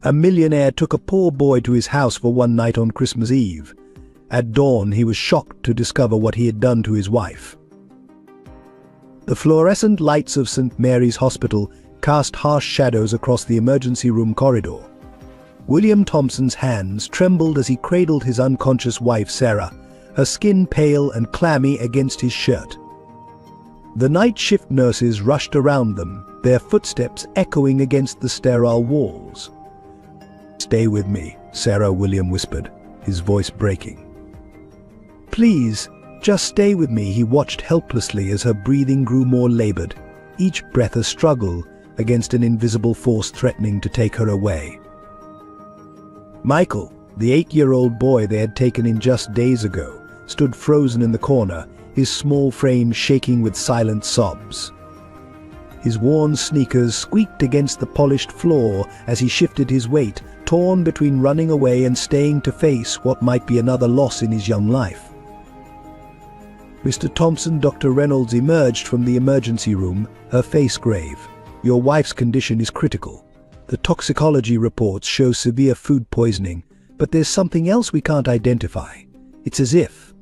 A millionaire took a poor boy to his house for one night on Christmas Eve. At dawn, he was shocked to discover what he had done to his wife. The fluorescent lights of St. Mary's Hospital cast harsh shadows across the emergency room corridor. William Thompson's hands trembled as he cradled his unconscious wife, Sarah, her skin pale and clammy against his shirt. The night shift nurses rushed around them, their footsteps echoing against the sterile walls. "Stay with me," Sarah William whispered, his voice breaking. "Please, just stay with me," he watched helplessly as her breathing grew more labored, each breath a struggle against an invisible force threatening to take her away. Michael, the 8-year-old boy they had taken in just days ago, stood frozen in the corner, his small frame shaking with silent sobs. His worn sneakers squeaked against the polished floor as he shifted his weight, torn between running away and staying to face what might be another loss in his young life. "Mr. Thompson," Dr. Reynolds emerged from the emergency room, her face grave. "Your wife's condition is critical. The toxicology reports show severe food poisoning, but there's something else we can't identify. It's as if..."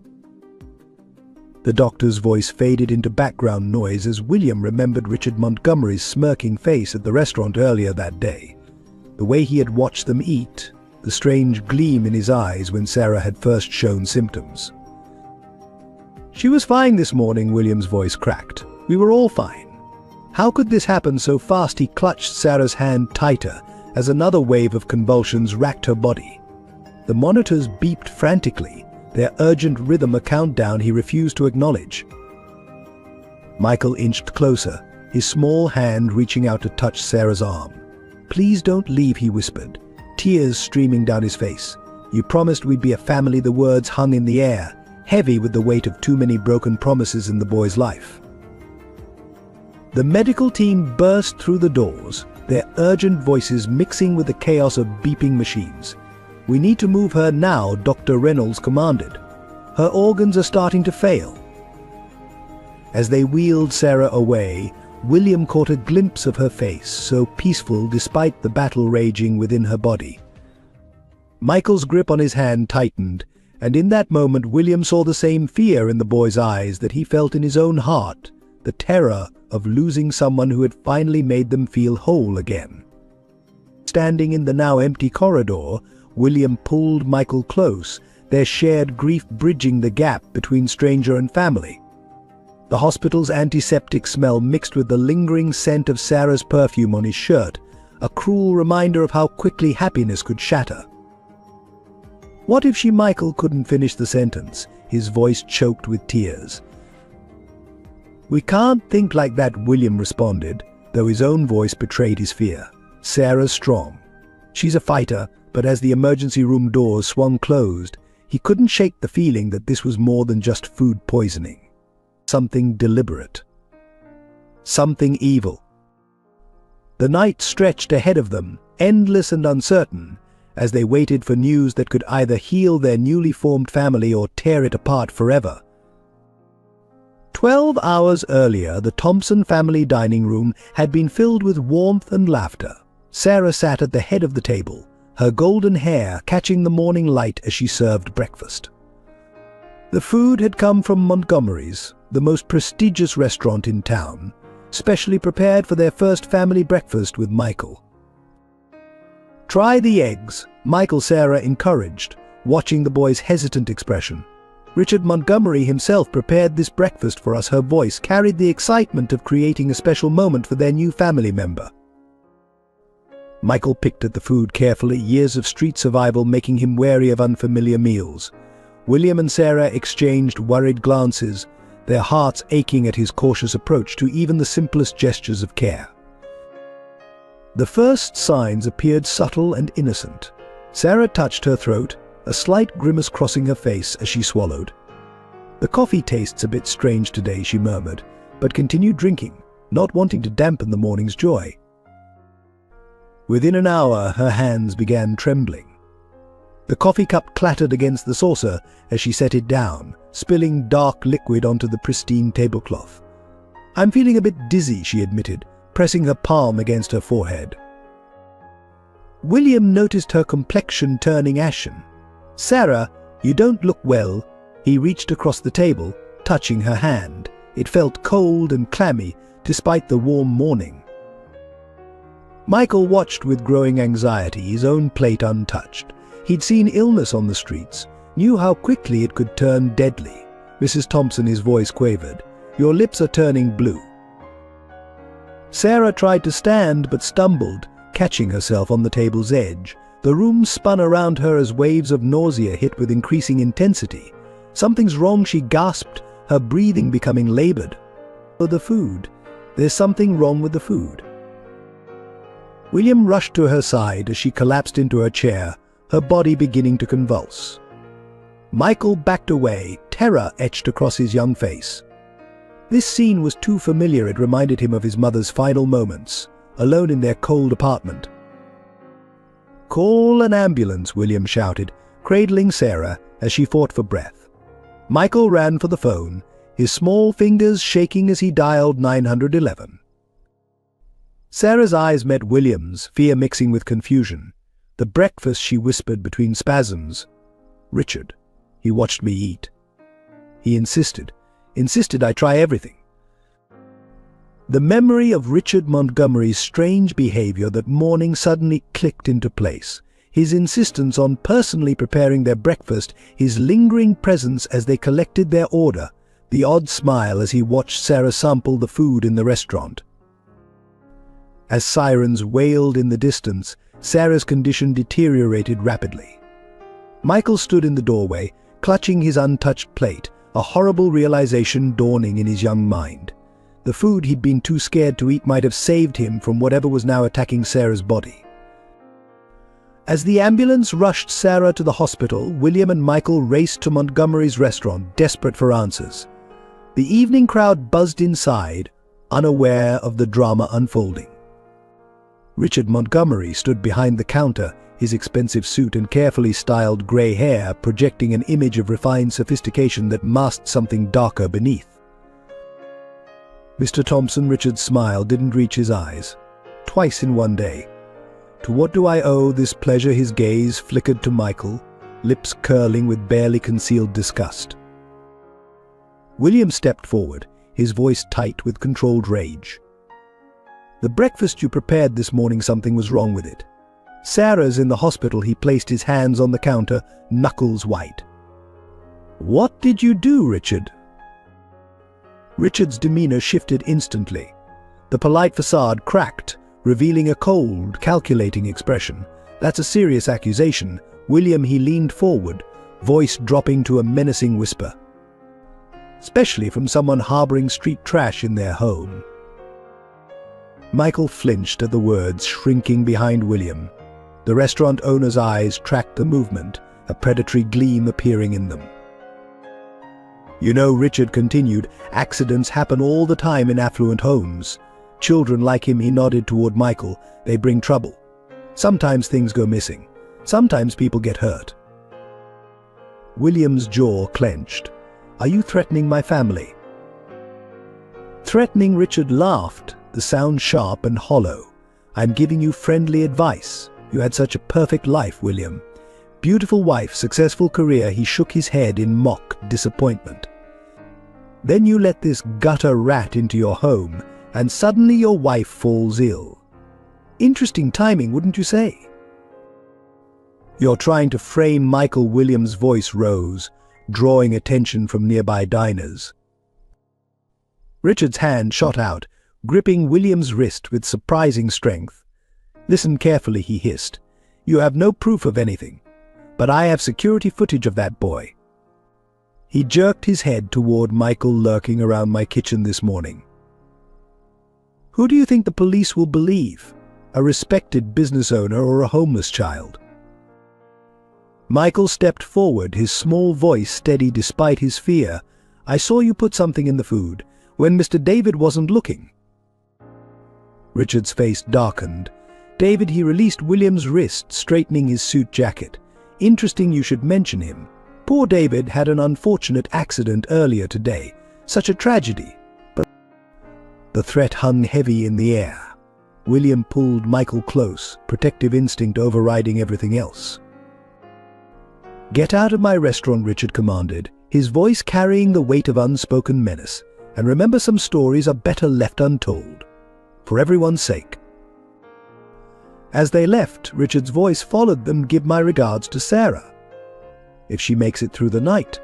The doctor's voice faded into background noise as William remembered Richard Montgomery's smirking face at the restaurant earlier that day. The way he had watched them eat, the strange gleam in his eyes when Sarah had first shown symptoms. "She was fine this morning," William's voice cracked. "We were all fine." How could this happen so fast? He clutched Sarah's hand tighter as another wave of convulsions racked her body. The monitors beeped frantically, their urgent rhythm a countdown he refused to acknowledge. Michael inched closer, his small hand reaching out to touch Sarah's arm. "Please don't leave," he whispered, tears streaming down his face. "You promised we'd be a family." The words hung in the air, heavy with the weight of too many broken promises in the boy's life. The medical team burst through the doors, their urgent voices mixing with the chaos of beeping machines. "We need to move her now," Dr. Reynolds commanded. "Her organs are starting to fail." As they wheeled Sarah away, William caught a glimpse of her face, so peaceful despite the battle raging within her body. Michael's grip on his hand tightened, and in that moment William saw the same fear in the boy's eyes that he felt in his own heart, the terror of losing someone who had finally made them feel whole again. Standing in the now empty corridor, William pulled Michael close, their shared grief bridging the gap between stranger and family. The hospital's antiseptic smell mixed with the lingering scent of Sarah's perfume on his shirt, a cruel reminder of how quickly happiness could shatter. "What if she..." Michael couldn't finish the sentence, his voice choked with tears. "We can't think like that," William responded, though his own voice betrayed his fear. "Sarah's strong. She's a fighter," but as the emergency room doors swung closed, he couldn't shake the feeling that this was more than just food poisoning. Something deliberate. Something evil. The night stretched ahead of them, endless and uncertain, as they waited for news that could either heal their newly formed family or tear it apart forever. 12 hours earlier, the Thompson family dining room had been filled with warmth and laughter. Sarah sat at the head of the table, her golden hair catching the morning light as she served breakfast. The food had come from Montgomery's, the most prestigious restaurant in town, specially prepared for their first family breakfast with Michael. "Try the eggs," Michael Sarah encouraged, watching the boy's hesitant expression. "Richard Montgomery himself prepared this breakfast for us." Her voice carried the excitement of creating a special moment for their new family member. Michael picked at the food carefully, years of street survival making him wary of unfamiliar meals. William and Sarah exchanged worried glances, their hearts aching at his cautious approach to even the simplest gestures of care. The first signs appeared subtle and innocent. Sarah touched her throat, a slight grimace crossing her face as she swallowed. "The coffee tastes a bit strange today," she murmured, but continued drinking, not wanting to dampen the morning's joy. Within an hour, her hands began trembling. The coffee cup clattered against the saucer as she set it down, spilling dark liquid onto the pristine tablecloth. "I'm feeling a bit dizzy," she admitted, pressing her palm against her forehead. William noticed her complexion turning ashen. "Sarah, you don't look well." He reached across the table, touching her hand. It felt cold and clammy, despite the warm morning. Michael watched with growing anxiety, his own plate untouched. He'd seen illness on the streets, knew how quickly it could turn deadly. "Mrs. Thompson," his voice quavered, "your lips are turning blue." Sarah tried to stand but stumbled, catching herself on the table's edge. The room spun around her as waves of nausea hit with increasing intensity. "Something's wrong," she gasped, her breathing becoming labored. "Oh, the food. There's something wrong with the food." William rushed to her side as she collapsed into her chair, her body beginning to convulse. Michael backed away, terror etched across his young face. This scene was too familiar. It reminded him of his mother's final moments, alone in their cold apartment. "Call an ambulance," William shouted, cradling Sarah as she fought for breath. Michael ran for the phone, his small fingers shaking as he dialed 911. Sarah's eyes met William's, fear mixing with confusion. "The breakfast," she whispered between spasms. "Richard." He watched me eat. He insisted I try everything. The memory of Richard Montgomery's strange behavior that morning suddenly clicked into place. His insistence on personally preparing their breakfast, his lingering presence as they collected their order, the odd smile as he watched Sarah sample the food in the restaurant. As sirens wailed in the distance, Sarah's condition deteriorated rapidly. Michael stood in the doorway, clutching his untouched plate, a horrible realization dawning in his young mind. The food he'd been too scared to eat might have saved him from whatever was now attacking Sarah's body. As the ambulance rushed Sarah to the hospital, William and Michael raced to Montgomery's restaurant, desperate for answers. The evening crowd buzzed inside, unaware of the drama unfolding. Richard Montgomery stood behind the counter, his expensive suit and carefully styled grey hair projecting an image of refined sophistication that masked something darker beneath. "Mr. Thompson," Richard's smile didn't reach his eyes. "Twice in one day. To what do I owe this pleasure?" His gaze flickered to Michael, lips curling with barely concealed disgust. William stepped forward, his voice tight with controlled rage. "The breakfast you prepared this morning, something was wrong with it. Sarah's in the hospital." He placed his hands on the counter, knuckles white. "What did you do, Richard?" Richard's demeanor shifted instantly. The polite facade cracked, revealing a cold, calculating expression. "That's a serious accusation." "William," he leaned forward, voice dropping to a menacing whisper. "Especially from someone harboring street trash in their home." Michael flinched at the words, shrinking behind William. The restaurant owner's eyes tracked the movement, a predatory gleam appearing in them. "You know," Richard continued, "accidents happen all the time in affluent homes. Children like him," he nodded toward Michael, "they bring trouble. Sometimes things go missing. Sometimes people get hurt." William's jaw clenched. "Are you threatening my family?" "Threatening?" Richard laughed, the sound sharp and hollow. "I'm giving you friendly advice. You had such a perfect life, William. Beautiful wife, successful career." He shook his head in mock disappointment. "Then you let this gutter rat into your home, and suddenly your wife falls ill. Interesting timing, wouldn't you say?" "You're trying to frame Michael." William's voice rose, drawing attention from nearby diners. Richard's hand shot out, gripping William's wrist with surprising strength. "Listen carefully," he hissed. "You have no proof of anything, but I have security footage of that boy." He jerked his head toward Michael lurking around my kitchen this morning. "Who do you think the police will believe? A respected business owner or a homeless child?" Michael stepped forward, his small voice steady despite his fear. "I saw you put something in the food when Mr. David wasn't looking." Richard's face darkened. "David," he released William's wrist, straightening his suit jacket. "Interesting you should mention him. Poor David had an unfortunate accident earlier today. Such a tragedy." But the threat hung heavy in the air. William pulled Michael close, protective instinct overriding everything else. "Get out of my restaurant," Richard commanded, his voice carrying the weight of unspoken menace. "And remember, some stories are better left untold. For everyone's sake." As they left, Richard's voice followed them. "Give my regards to Sarah, if she makes it through the night."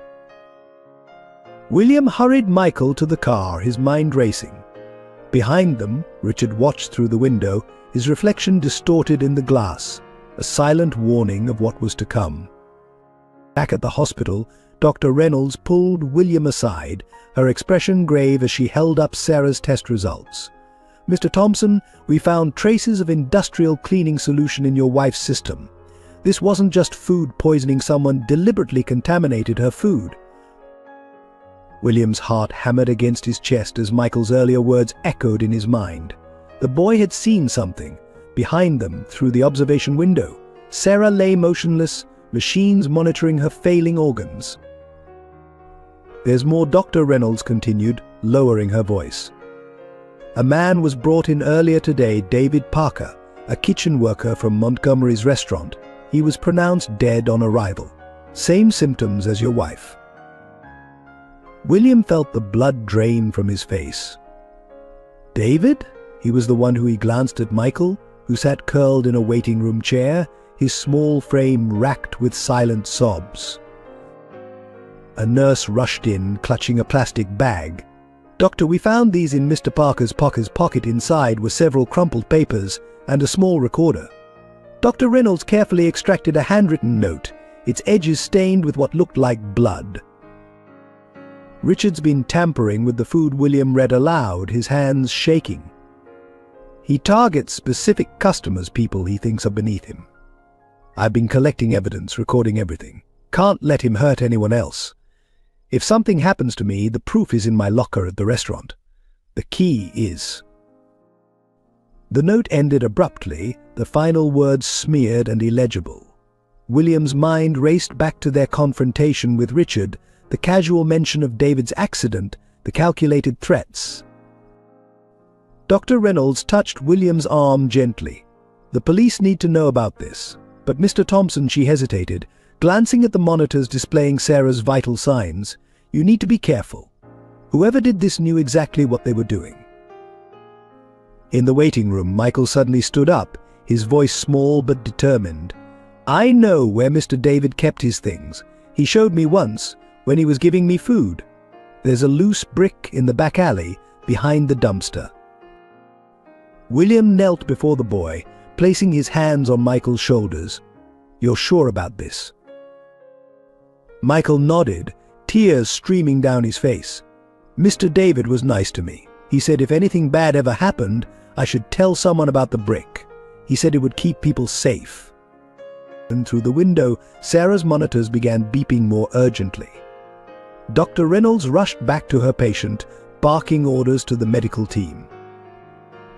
William hurried Michael to the car, his mind racing. Behind them, Richard watched through the window, his reflection distorted in the glass, a silent warning of what was to come. Back at the hospital, Dr. Reynolds pulled William aside, her expression grave as she held up Sarah's test results. "Mr. Thompson, we found traces of industrial cleaning solution in your wife's system. This wasn't just food poisoning, someone deliberately contaminated her food." William's heart hammered against his chest as Michael's earlier words echoed in his mind. The boy had seen something. Behind them, through the observation window, Sarah lay motionless, machines monitoring her failing organs. "There's more," Dr. Reynolds continued, lowering her voice. "A man was brought in earlier today, David Parker, a kitchen worker from Montgomery's restaurant. He was pronounced dead on arrival. Same symptoms as your wife." William felt the blood drain from his face. "David?" He was the one who he glanced at Michael, who sat curled in a waiting room chair, his small frame racked with silent sobs. A nurse rushed in, clutching a plastic bag. "Doctor, we found these in Mr. Parker's pocket. Inside were several crumpled papers and a small recorder." Dr. Reynolds carefully extracted a handwritten note, its edges stained with what looked like blood. "Richard's been tampering with the food," William read aloud, his hands shaking. "He targets specific customers, people he thinks are beneath him. I've been collecting evidence, recording everything. Can't let him hurt anyone else. If something happens to me, the proof is in my locker at the restaurant. The key is..." The note ended abruptly, the final words smeared and illegible. William's mind raced back to their confrontation with Richard, the casual mention of David's accident, the calculated threats. Dr. Reynolds touched William's arm gently. "The police need to know about this." "But Mr. Thompson," she hesitated, glancing at the monitors displaying Sarah's vital signs. "You need to be careful. Whoever did this knew exactly what they were doing." In the waiting room, Michael suddenly stood up, his voice small but determined. "I know where Mr. David kept his things. He showed me once, when he was giving me food. There's a loose brick in the back alley, behind the dumpster." William knelt before the boy, placing his hands on Michael's shoulders. "You're sure about this?" Michael nodded, tears streaming down his face. "Mr. David was nice to me. He said if anything bad ever happened, I should tell someone about the brick. He said it would keep people safe." And through the window, Sarah's monitors began beeping more urgently. Dr. Reynolds rushed back to her patient, barking orders to the medical team.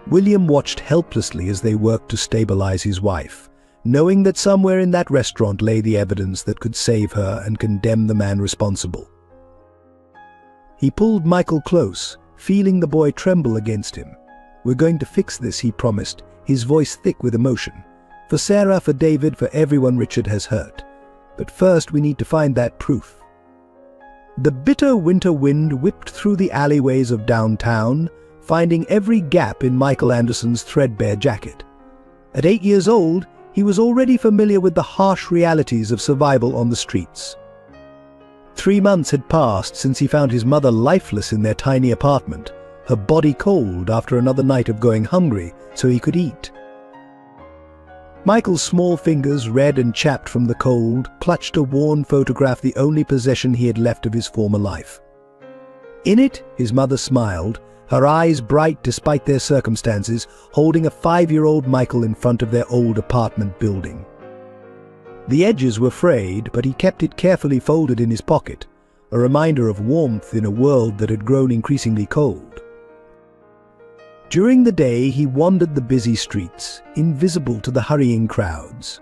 William watched helplessly as they worked to stabilize his wife, knowing that somewhere in that restaurant lay the evidence that could save her and condemn the man responsible. He pulled Michael close, feeling the boy tremble against him. "We're going to fix this," he promised, his voice thick with emotion. "For Sarah, for David, for everyone Richard has hurt. But first we need to find that proof." The bitter winter wind whipped through the alleyways of downtown, finding every gap in Michael Anderson's threadbare jacket. At 8 years old, he was already familiar with the harsh realities of survival on the streets. 3 months had passed since he found his mother lifeless in their tiny apartment, her body cold after another night of going hungry so he could eat. Michael's small fingers, red and chapped from the cold, clutched a worn photograph, the only possession he had left of his former life. In it, his mother smiled, her eyes bright despite their circumstances, holding a 5-year-old Michael in front of their old apartment building. The edges were frayed, but he kept it carefully folded in his pocket, a reminder of warmth in a world that had grown increasingly cold. During the day, he wandered the busy streets, invisible to the hurrying crowds.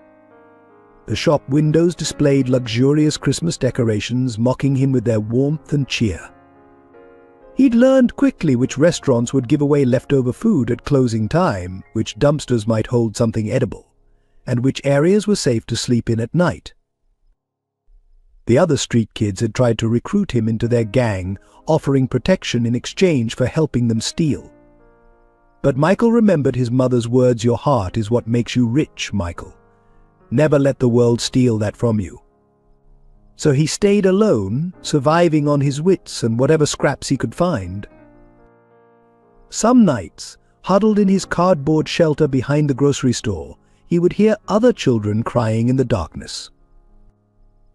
The shop windows displayed luxurious Christmas decorations, mocking him with their warmth and cheer. He'd learned quickly which restaurants would give away leftover food at closing time, which dumpsters might hold something edible, and which areas were safe to sleep in at night. The other street kids had tried to recruit him into their gang, offering protection in exchange for helping them steal. But Michael remembered his mother's words, "Your heart is what makes you rich, Michael. Never let the world steal that from you." So he stayed alone, surviving on his wits and whatever scraps he could find. Some nights, huddled in his cardboard shelter behind the grocery store, he would hear other children crying in the darkness.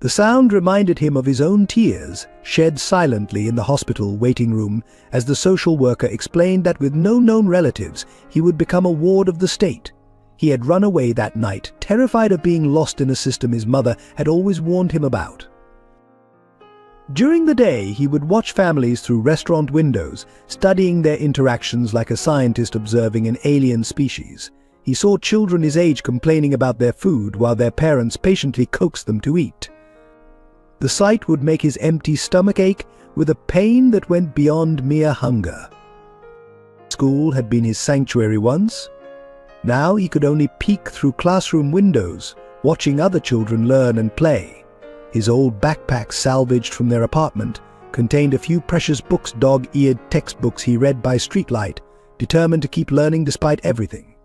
The sound reminded him of his own tears, shed silently in the hospital waiting room, as the social worker explained that with no known relatives, he would become a ward of the state. He had run away that night, terrified of being lost in a system his mother had always warned him about. During the day, he would watch families through restaurant windows, studying their interactions like a scientist observing an alien species. He saw children his age complaining about their food while their parents patiently coaxed them to eat. The sight would make his empty stomach ache with a pain that went beyond mere hunger. School had been his sanctuary once. Now he could only peek through classroom windows, watching other children learn and play. His old backpack, salvaged from their apartment, contained a few precious books, dog-eared textbooks he read by streetlight, determined to keep learning despite everything.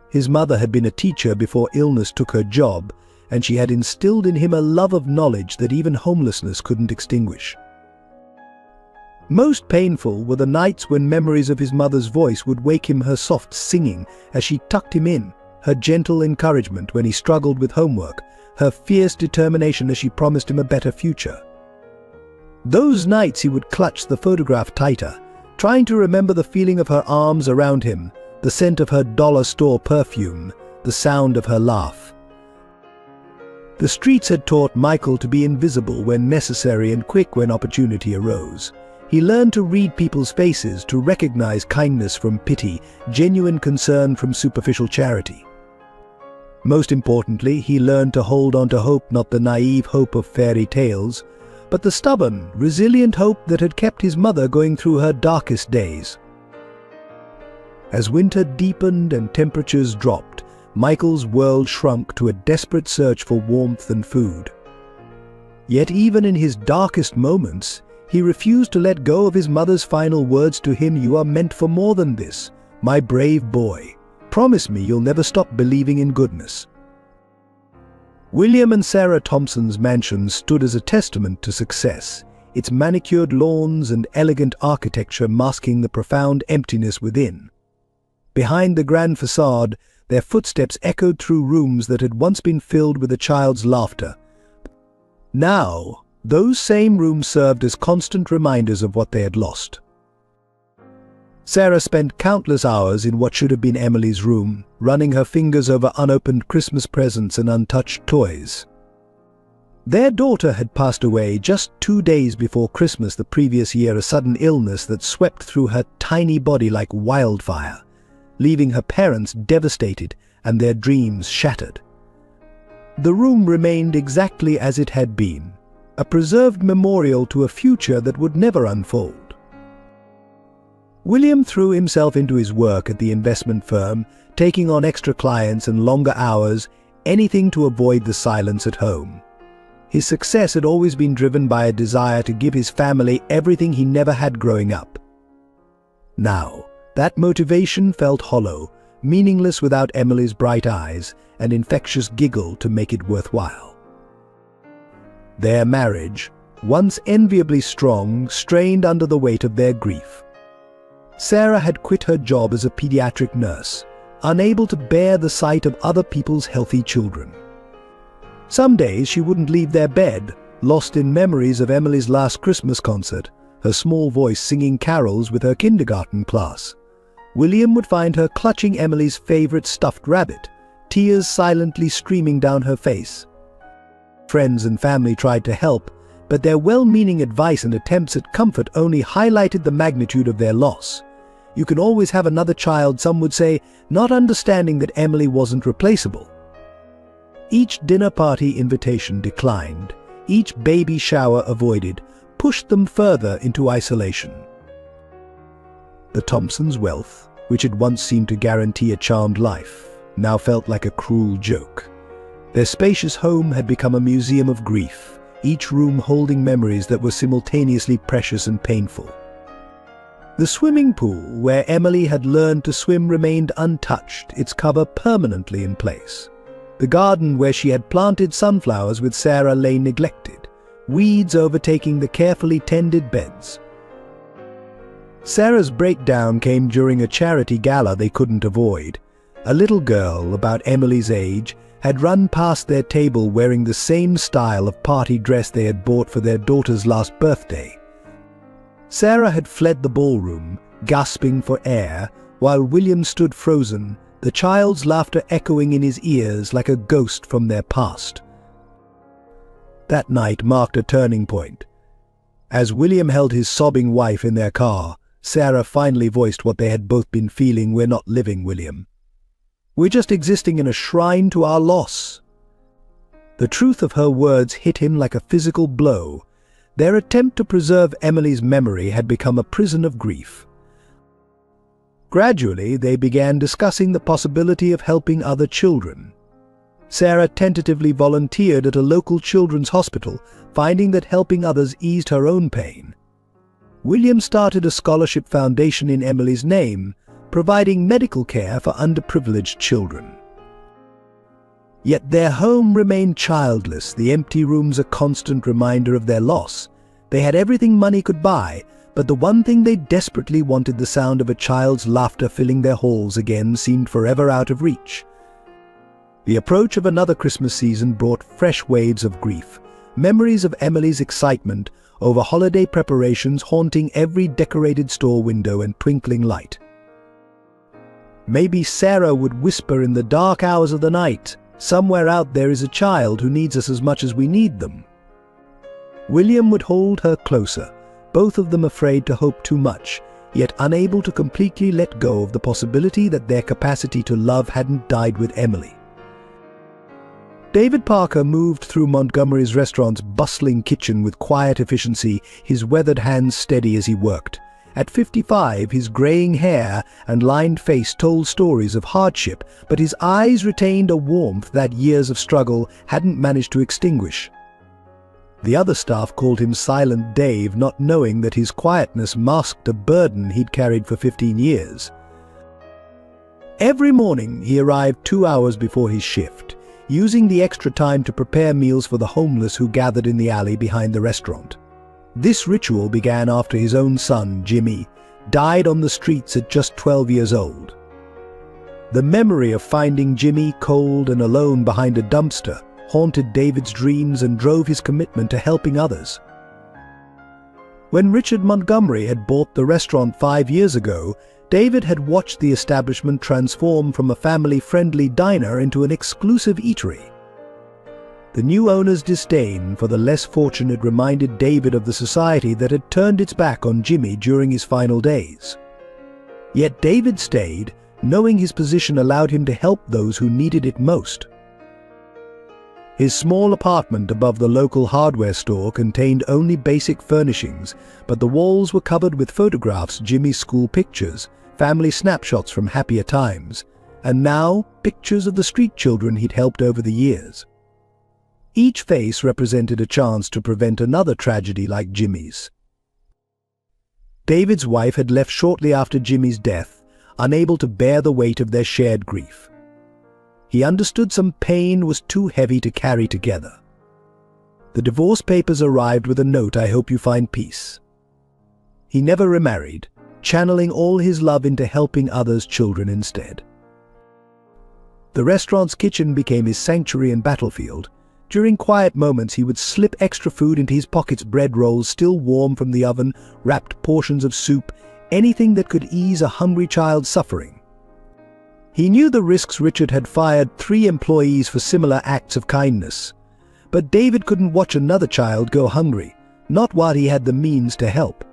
His mother had been a teacher before illness took her job, and she had instilled in him a love of knowledge that even homelessness couldn't extinguish. Most painful were the nights when memories of his mother's voice would wake him, her soft singing as she tucked him in, her gentle encouragement when he struggled with homework, her fierce determination as she promised him a better future. Those nights he would clutch the photograph tighter, trying to remember the feeling of her arms around him, the scent of her dollar store perfume, the sound of her laugh. The streets had taught Michael to be invisible when necessary and quick when opportunity arose. He learned to read people's faces, to recognize kindness from pity, genuine concern from superficial charity. Most importantly, he learned to hold on to hope, not the naive hope of fairy tales, but the stubborn, resilient hope that had kept his mother going through her darkest days. As winter deepened and temperatures dropped, Michael's world shrunk to a desperate search for warmth and food. Yet even in his darkest moments, he refused to let go of his mother's final words to him, "You are meant for more than this, my brave boy. Promise me you'll never stop believing in goodness." William and Sarah Thompson's mansion stood as a testament to success, its manicured lawns and elegant architecture masking the profound emptiness within. Behind the grand facade, their footsteps echoed through rooms that had once been filled with a child's laughter. Now, those same rooms served as constant reminders of what they had lost. Sarah spent countless hours in what should have been Emily's room, running her fingers over unopened Christmas presents and untouched toys. Their daughter had passed away just 2 days before Christmas the previous year, a sudden illness that swept through her tiny body like wildfire, leaving her parents devastated and their dreams shattered. The room remained exactly as it had been, a preserved memorial to a future that would never unfold. William threw himself into his work at the investment firm, taking on extra clients and longer hours, anything to avoid the silence at home. His success had always been driven by a desire to give his family everything he never had growing up. Now, that motivation felt hollow, meaningless without Emily's bright eyes and infectious giggle to make it worthwhile. Their marriage, once enviably strong, strained under the weight of their grief. Sarah had quit her job as a pediatric nurse, unable to bear the sight of other people's healthy children. Some days she wouldn't leave their bed, lost in memories of Emily's last Christmas concert, her small voice singing carols with her kindergarten class. William would find her clutching Emily's favorite stuffed rabbit, tears silently streaming down her face. Friends and family tried to help, but their well-meaning advice and attempts at comfort only highlighted the magnitude of their loss. You can always have another child, some would say, not understanding that Emily wasn't replaceable. Each dinner party invitation declined, each baby shower avoided, pushed them further into isolation. The Thompsons' wealth, which had once seemed to guarantee a charmed life, now felt like a cruel joke. Their spacious home had become a museum of grief, each room holding memories that were simultaneously precious and painful. The swimming pool where Emily had learned to swim remained untouched, its cover permanently in place. The garden where she had planted sunflowers with Sarah lay neglected, weeds overtaking the carefully tended beds. Sarah's breakdown came during a charity gala they couldn't avoid. A little girl, about Emily's age, had run past their table wearing the same style of party dress they had bought for their daughter's last birthday. Sarah had fled the ballroom, gasping for air, while William stood frozen, the child's laughter echoing in his ears like a ghost from their past. That night marked a turning point. As William held his sobbing wife in their car, Sarah finally voiced what they had both been feeling. "We're not living, William. We're just existing in a shrine to our loss." The truth of her words hit him like a physical blow. Their attempt to preserve Emily's memory had become a prison of grief. Gradually, they began discussing the possibility of helping other children. Sarah tentatively volunteered at a local children's hospital, finding that helping others eased her own pain. William started a scholarship foundation in Emily's name, providing medical care for underprivileged children. Yet their home remained childless, the empty rooms a constant reminder of their loss. They had everything money could buy, but the one thing they desperately wanted, the sound of a child's laughter filling their halls again, seemed forever out of reach. The approach of another Christmas season brought fresh waves of grief, memories of Emily's excitement over holiday preparations haunting every decorated store window and twinkling light. Maybe Sarah would whisper in the dark hours of the night, "Somewhere out there is a child who needs us as much as we need them." William would hold her closer, both of them afraid to hope too much, yet unable to completely let go of the possibility that their capacity to love hadn't died with Emily. David Parker moved through Montgomery's restaurant's bustling kitchen with quiet efficiency, his weathered hands steady as he worked. At 55, his graying hair and lined face told stories of hardship, but his eyes retained a warmth that years of struggle hadn't managed to extinguish. The other staff called him Silent Dave, not knowing that his quietness masked a burden he'd carried for 15 years. Every morning, he arrived 2 hours before his shift, using the extra time to prepare meals for the homeless who gathered in the alley behind the restaurant. This ritual began after his own son, Jimmy, died on the streets at just 12 years old. The memory of finding Jimmy cold and alone behind a dumpster haunted David's dreams and drove his commitment to helping others. When Richard Montgomery had bought the restaurant 5 years ago, David had watched the establishment transform from a family-friendly diner into an exclusive eatery. The new owner's disdain for the less fortunate reminded David of the society that had turned its back on Jimmy during his final days. Yet David stayed, knowing his position allowed him to help those who needed it most. His small apartment above the local hardware store contained only basic furnishings, but the walls were covered with photographs, Jimmy's school pictures, family snapshots from happier times, and now pictures of the street children he'd helped over the years. Each face represented a chance to prevent another tragedy like Jimmy's. David's wife had left shortly after Jimmy's death, unable to bear the weight of their shared grief. He understood some pain was too heavy to carry together. The divorce papers arrived with a note, "I hope you find peace." He never remarried, channeling all his love into helping others' children instead. The restaurant's kitchen became his sanctuary and battlefield. During quiet moments, he would slip extra food into his pockets, bread rolls still warm from the oven, wrapped portions of soup, anything that could ease a hungry child's suffering. He knew the risks. Richard had fired 3 employees for similar acts of kindness. But David couldn't watch another child go hungry, not while he had the means to help.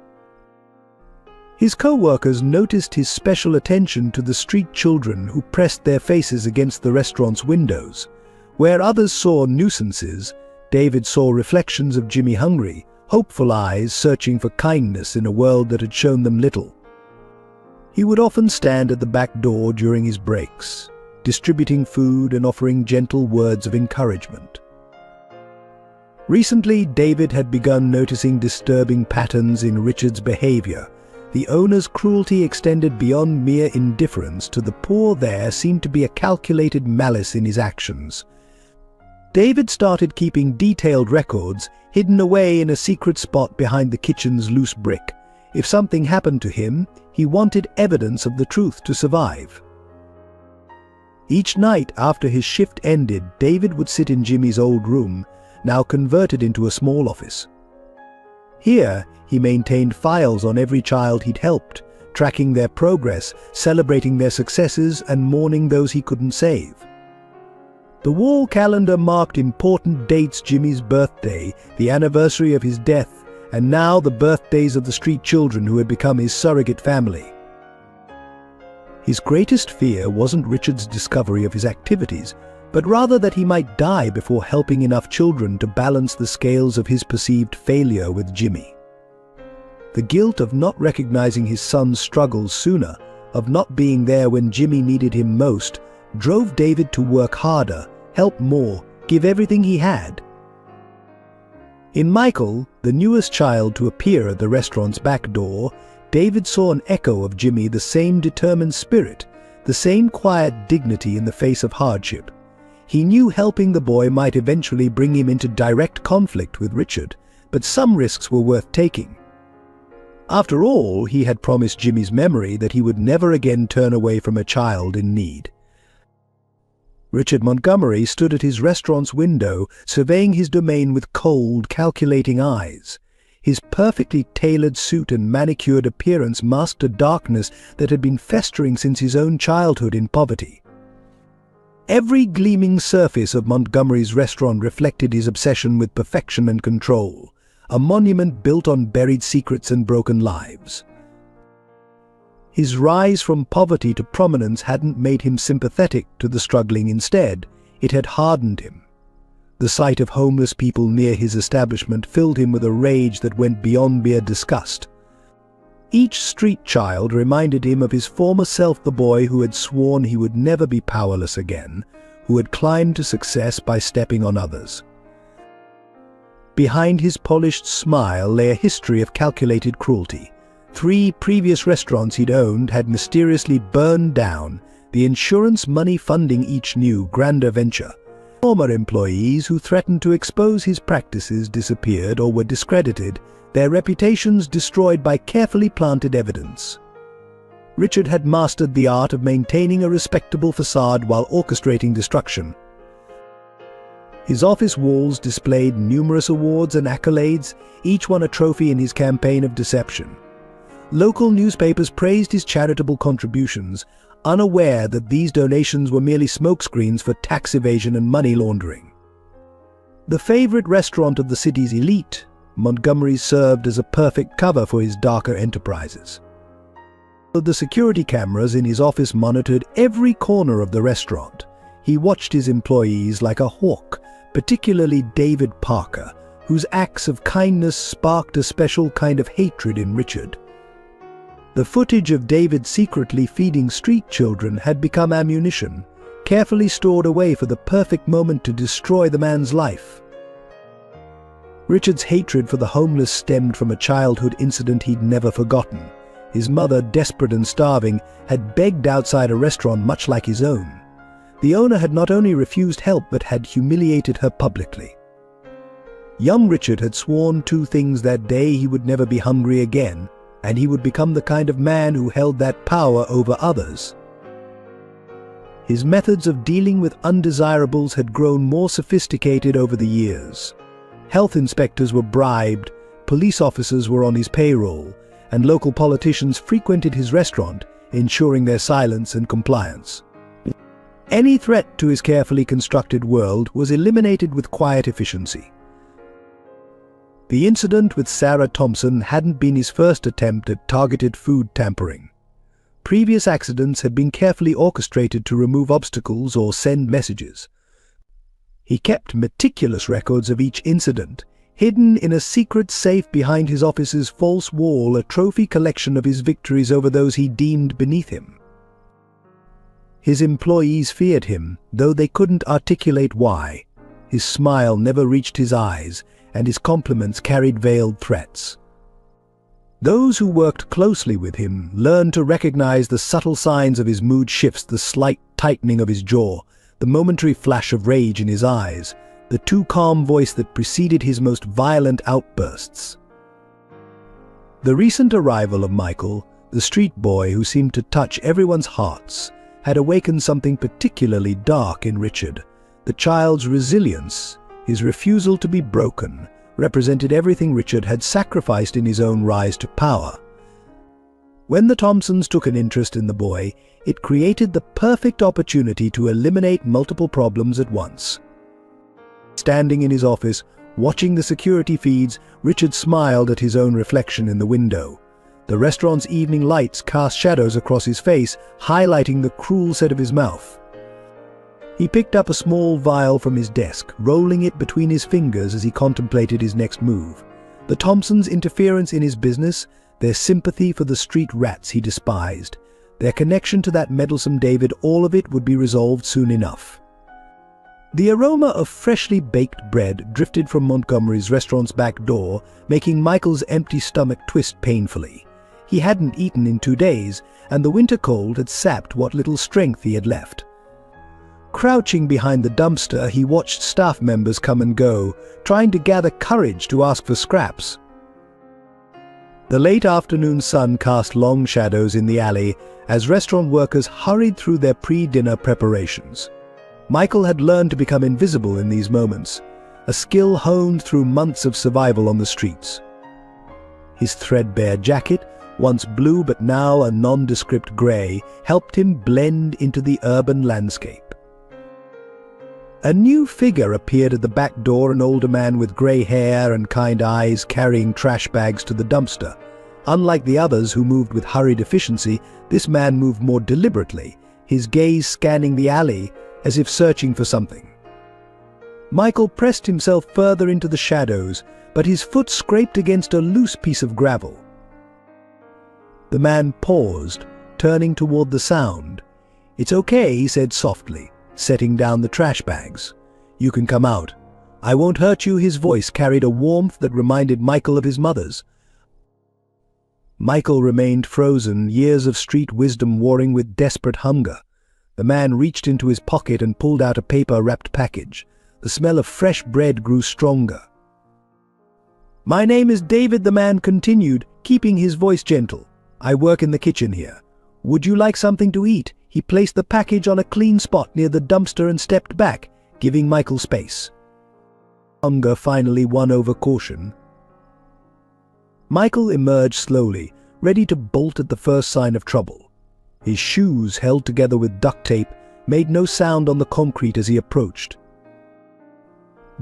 His co-workers noticed his special attention to the street children who pressed their faces against the restaurant's windows. Where others saw nuisances, David saw reflections of Jimmy hungry, hopeful eyes searching for kindness in a world that had shown them little. He would often stand at the back door during his breaks, distributing food and offering gentle words of encouragement. Recently, David had begun noticing disturbing patterns in Richard's behavior. The owner's cruelty extended beyond mere indifference to the poor. There seemed to be a calculated malice in his actions. David started keeping detailed records hidden away in a secret spot behind the kitchen's loose brick. If something happened to him, he wanted evidence of the truth to survive. Each night after his shift ended, David would sit in Jimmy's old room, now converted into a small office. Here, he maintained files on every child he'd helped, tracking their progress, celebrating their successes, and mourning those he couldn't save. The wall calendar marked important dates: Jimmy's birthday, the anniversary of his death, and now the birthdays of the street children who had become his surrogate family. His greatest fear wasn't Richard's discovery of his activities, but rather that he might die before helping enough children to balance the scales of his perceived failure with Jimmy. The guilt of not recognizing his son's struggles sooner, of not being there when Jimmy needed him most, drove David to work harder, help more, give everything he had. In Michael, the newest child to appear at the restaurant's back door, David saw an echo of Jimmy, the same determined spirit, the same quiet dignity in the face of hardship. He knew helping the boy might eventually bring him into direct conflict with Richard, but some risks were worth taking. After all, he had promised Jimmy's memory that he would never again turn away from a child in need. Richard Montgomery stood at his restaurant's window, surveying his domain with cold, calculating eyes. His perfectly tailored suit and manicured appearance masked a darkness that had been festering since his own childhood in poverty. Every gleaming surface of Montgomery's restaurant reflected his obsession with perfection and control, a monument built on buried secrets and broken lives. His rise from poverty to prominence hadn't made him sympathetic to the struggling. Instead, it had hardened him. The sight of homeless people near his establishment filled him with a rage that went beyond mere disgust. Each street child reminded him of his former self, the boy who had sworn he would never be powerless again, who had climbed to success by stepping on others. Behind his polished smile lay a history of calculated cruelty. 3 previous restaurants he'd owned had mysteriously burned down, the insurance money funding each new, grander venture. Former employees who threatened to expose his practices disappeared or were discredited, their reputations destroyed by carefully planted evidence. Richard had mastered the art of maintaining a respectable facade while orchestrating destruction. His office walls displayed numerous awards and accolades, each one a trophy in his campaign of deception. Local newspapers praised his charitable contributions, unaware that these donations were merely smokescreens for tax evasion and money laundering. The favorite restaurant of the city's elite, Montgomery served as a perfect cover for his darker enterprises. The security cameras in his office monitored every corner of the restaurant. He watched his employees like a hawk, particularly David Parker, whose acts of kindness sparked a special kind of hatred in Richard. The footage of David secretly feeding street children had become ammunition, carefully stored away for the perfect moment to destroy the man's life. Richard's hatred for the homeless stemmed from a childhood incident he'd never forgotten. His mother, desperate and starving, had begged outside a restaurant much like his own. The owner had not only refused help but had humiliated her publicly. Young Richard had sworn 2 things that day: he would never be hungry again, and he would become the kind of man who held that power over others. His methods of dealing with undesirables had grown more sophisticated over the years. Health inspectors were bribed, police officers were on his payroll, and local politicians frequented his restaurant, ensuring their silence and compliance. Any threat to his carefully constructed world was eliminated with quiet efficiency. The incident with Sarah Thompson hadn't been his first attempt at targeted food tampering. Previous accidents had been carefully orchestrated to remove obstacles or send messages. He kept meticulous records of each incident, Hidden in a secret safe behind his office's false wall, a trophy collection of his victories over those he deemed beneath him. His employees feared him, though they couldn't articulate why. His smile never reached his eyes, and his compliments carried veiled threats. Those who worked closely with him learned to recognize the subtle signs of his mood shifts, the slight tightening of his jaw, the momentary flash of rage in his eyes, the too calm voice that preceded his most violent outbursts. The recent arrival of Michael, the street boy who seemed to touch everyone's hearts, had awakened something particularly dark in Richard. The child's resilience, his refusal to be broken, represented everything Richard had sacrificed in his own rise to power. When the Thompsons took an interest in the boy, it created the perfect opportunity to eliminate multiple problems at once. Standing in his office, watching the security feeds, Richard smiled at his own reflection in the window. The restaurant's evening lights cast shadows across his face, highlighting the cruel set of his mouth. He picked up a small vial from his desk, rolling it between his fingers as he contemplated his next move. The Thompsons' interference in his business, their sympathy for the street rats he despised, their connection to that meddlesome David, all of it would be resolved soon enough. The aroma of freshly baked bread drifted from Montgomery's restaurant's back door, making Michael's empty stomach twist painfully. He hadn't eaten in 2 days, and the winter cold had sapped what little strength he had left. Crouching behind the dumpster, he watched staff members come and go, trying to gather courage to ask for scraps. The late afternoon sun cast long shadows in the alley as restaurant workers hurried through their pre-dinner preparations. Michael had learned to become invisible in these moments, a skill honed through months of survival on the streets. His threadbare jacket, once blue but now a nondescript grey, helped him blend into the urban landscape. A new figure appeared at the back door, an older man with grey hair and kind eyes carrying trash bags to the dumpster. Unlike the others who moved with hurried efficiency, this man moved more deliberately, his gaze scanning the alley as if searching for something. Michael pressed himself further into the shadows, but his foot scraped against a loose piece of gravel. The man paused, turning toward the sound. "It's okay," he said softly, setting down the trash bags. "You can come out. I won't hurt you." His voice carried a warmth that reminded Michael of his mother's. Michael remained frozen, years of street wisdom warring with desperate hunger. The man reached into his pocket and pulled out a paper-wrapped package. The smell of fresh bread grew stronger. "My name is David," the man continued, keeping his voice gentle. "I work in the kitchen here. Would you like something to eat?" He placed the package on a clean spot near the dumpster and stepped back, giving Michael space. Hunger finally won over caution. Michael emerged slowly, ready to bolt at the first sign of trouble. His shoes, held together with duct tape, made no sound on the concrete as he approached.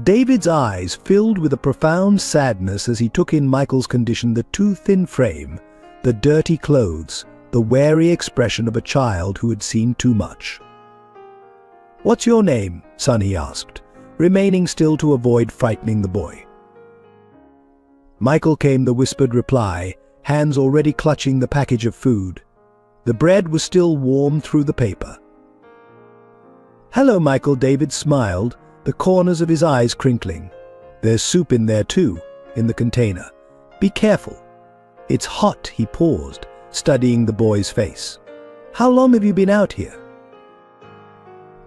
David's eyes filled with a profound sadness as he took in Michael's condition, the too thin frame, the dirty clothes, the wary expression of a child who had seen too much. "What's your name, son?" he asked, remaining still to avoid frightening the boy. Michael came the whispered reply, hands already clutching the package of food. The bread was still warm through the paper. "Hello, Michael," David smiled, the corners of his eyes crinkling. "There's soup in there too, in the container. Be careful. It's hot." He paused, studying the boy's face. "How long have you been out here?"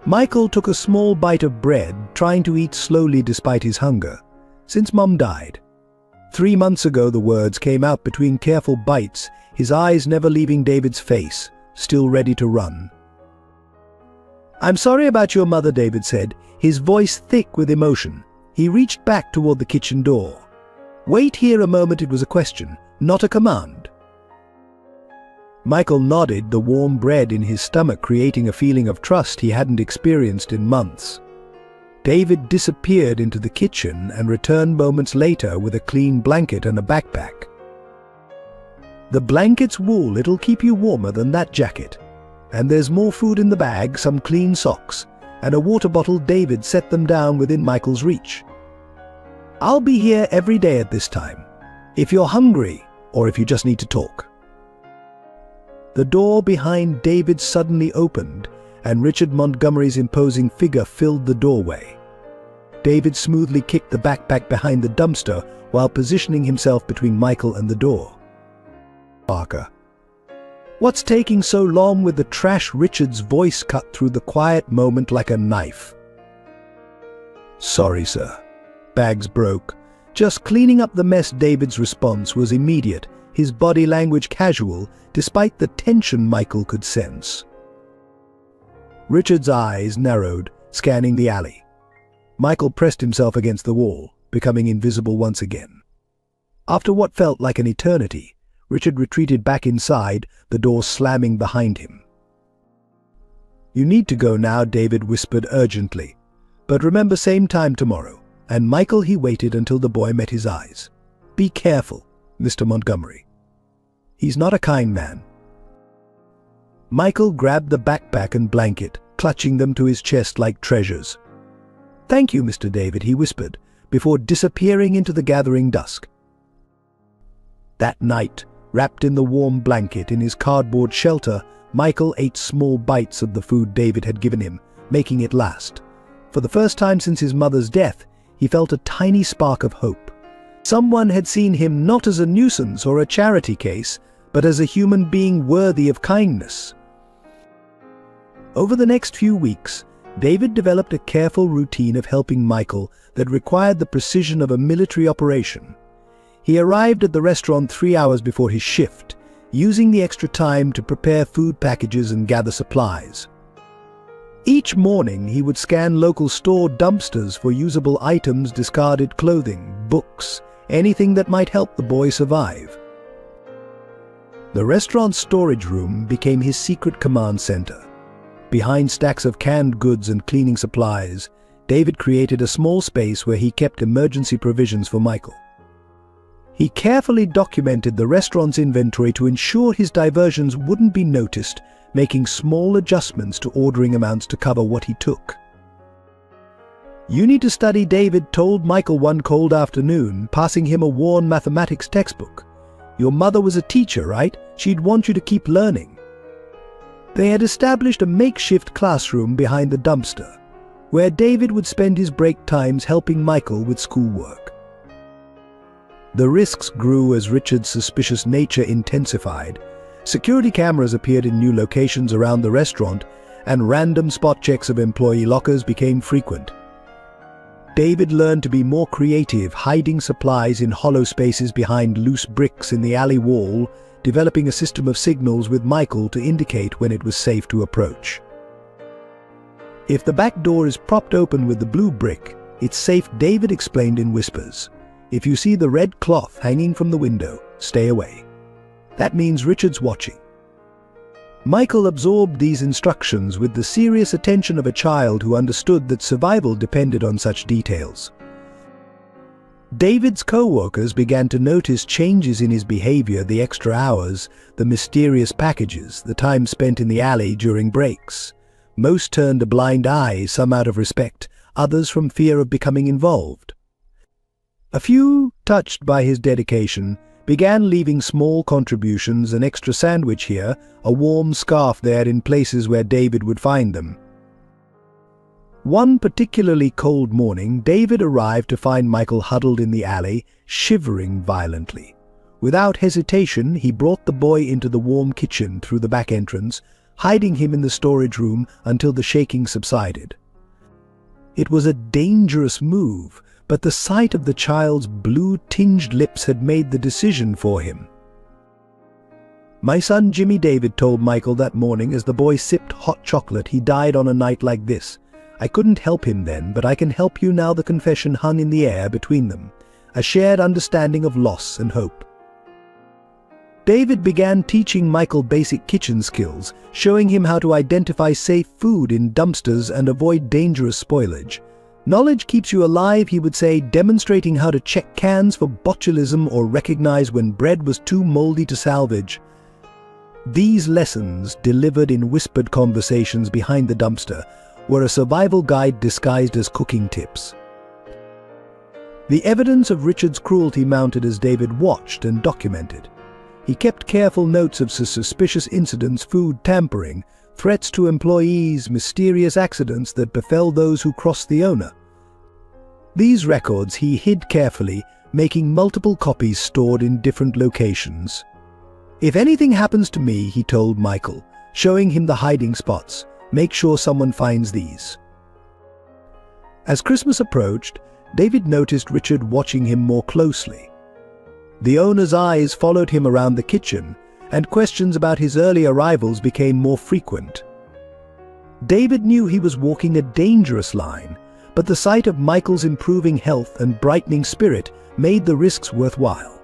Michael took a small bite of bread, trying to eat slowly despite his hunger. "Since Mom died." 3 months ago, the words came out between careful bites, his eyes never leaving David's face, still ready to run. "I'm sorry about your mother," David said, his voice thick with emotion. He reached back toward the kitchen door. "Wait here a moment." It was a question, not a command. Michael nodded, the warm bread in his stomach creating a feeling of trust he hadn't experienced in months. David disappeared into the kitchen and returned moments later with a clean blanket and a backpack. "The blanket's wool, it'll keep you warmer than that jacket. And there's more food in the bag, some clean socks, and a water bottle." David set them down within Michael's reach. I'll be here every day at this time, if you're hungry or if you just need to talk." The door behind David suddenly opened, and Richard Montgomery's imposing figure filled the doorway. David smoothly kicked the backpack behind the dumpster while positioning himself between Michael and the door. "Parker, what's taking so long with the trash?" Richard's voice cut through the quiet moment like a knife. "Sorry, sir. Bags broke. Just cleaning up the mess." David's response was immediate, his body language casual, despite the tension Michael could sense. Richard's eyes narrowed, scanning the alley. Michael pressed himself against the wall, becoming invisible once again. After what felt like an eternity, Richard retreated back inside, the door slamming behind him. "You need to go now," David whispered urgently. "But remember, same time tomorrow." And Michael, he waited until the boy met his eyes. "Be careful, Mr. Montgomery. He's not a kind man." Michael grabbed the backpack and blanket, clutching them to his chest like treasures. "Thank you, Mr. David," he whispered, before disappearing into the gathering dusk. That night, wrapped in the warm blanket in his cardboard shelter, Michael ate small bites of the food David had given him, making it last. For the first time since his mother's death, he felt a tiny spark of hope. Someone had seen him not as a nuisance or a charity case, but as a human being worthy of kindness. Over the next few weeks, David developed a careful routine of helping Michael that required the precision of a military operation. He arrived at the restaurant 3 hours before his shift, using the extra time to prepare food packages and gather supplies. Each morning, he would scan local store dumpsters for usable items, discarded clothing, books, anything that might help the boy survive. The restaurant's storage room became his secret command center. Behind stacks of canned goods and cleaning supplies, David created a small space where he kept emergency provisions for Michael. He carefully documented the restaurant's inventory to ensure his diversions wouldn't be noticed, making small adjustments to ordering amounts to cover what he took. "You need to study," David told Michael one cold afternoon, passing him a worn mathematics textbook. "Your mother was a teacher, right? She'd want you to keep learning." They had established a makeshift classroom behind the dumpster, where David would spend his break times helping Michael with schoolwork. The risks grew as Richard's suspicious nature intensified. Security cameras appeared in new locations around the restaurant, and random spot checks of employee lockers became frequent. David learned to be more creative, hiding supplies in hollow spaces behind loose bricks in the alley wall, developing a system of signals with Michael to indicate when it was safe to approach. "If the back door is propped open with the blue brick, it's safe," David explained in whispers. "If you see the red cloth hanging from the window, stay away. That means Richard's watching." Michael absorbed these instructions with the serious attention of a child who understood that survival depended on such details. David's co-workers began to notice changes in his behavior: the extra hours, the mysterious packages, the time spent in the alley during breaks. Most turned a blind eye, some out of respect, others from fear of becoming involved. A few, touched by his dedication, began leaving small contributions: an extra sandwich here, a warm scarf there in places where David would find them. One particularly cold morning, David arrived to find Michael huddled in the alley, shivering violently. Without hesitation, he brought the boy into the warm kitchen through the back entrance, hiding him in the storage room until the shaking subsided. It was a dangerous move, but the sight of the child's blue-tinged lips had made the decision for him. "My son Jimmy," David told Michael that morning as the boy sipped hot chocolate. "He died on a night like this. I couldn't help him then, but I can help you now." The confession hung in the air between them, a shared understanding of loss and hope. David began teaching Michael basic kitchen skills, showing him how to identify safe food in dumpsters and avoid dangerous spoilage. "Knowledge keeps you alive," he would say, demonstrating how to check cans for botulism or recognize when bread was too moldy to salvage. These lessons, delivered in whispered conversations behind the dumpster, were a survival guide disguised as cooking tips. The evidence of Richard's cruelty mounted as David watched and documented. He kept careful notes of suspicious incidents, food tampering, threats to employees, mysterious accidents that befell those who crossed the owner. These records he hid carefully, making multiple copies stored in different locations. "If anything happens to me," he told Michael, showing him the hiding spots, "make sure someone finds these." As Christmas approached, David noticed Richard watching him more closely. The owner's eyes followed him around the kitchen, and questions about his early arrivals became more frequent. David knew he was walking a dangerous line, but the sight of Michael's improving health and brightening spirit made the risks worthwhile.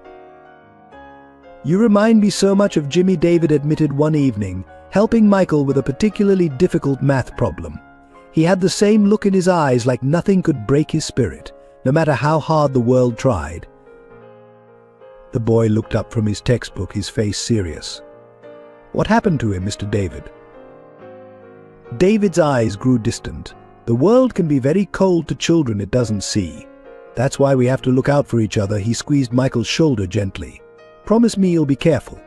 "You remind me so much of Jimmy," David admitted one evening, helping Michael with a particularly difficult math problem. He had the same look in his eyes, like nothing could break his spirit, no matter how hard the world tried. The boy looked up from his textbook, his face serious. "What happened to him, Mr. David?" David's eyes grew distant. "The world can be very cold to children it doesn't see. That's why we have to look out for each other." He squeezed Michael's shoulder gently. "Promise me you'll be careful.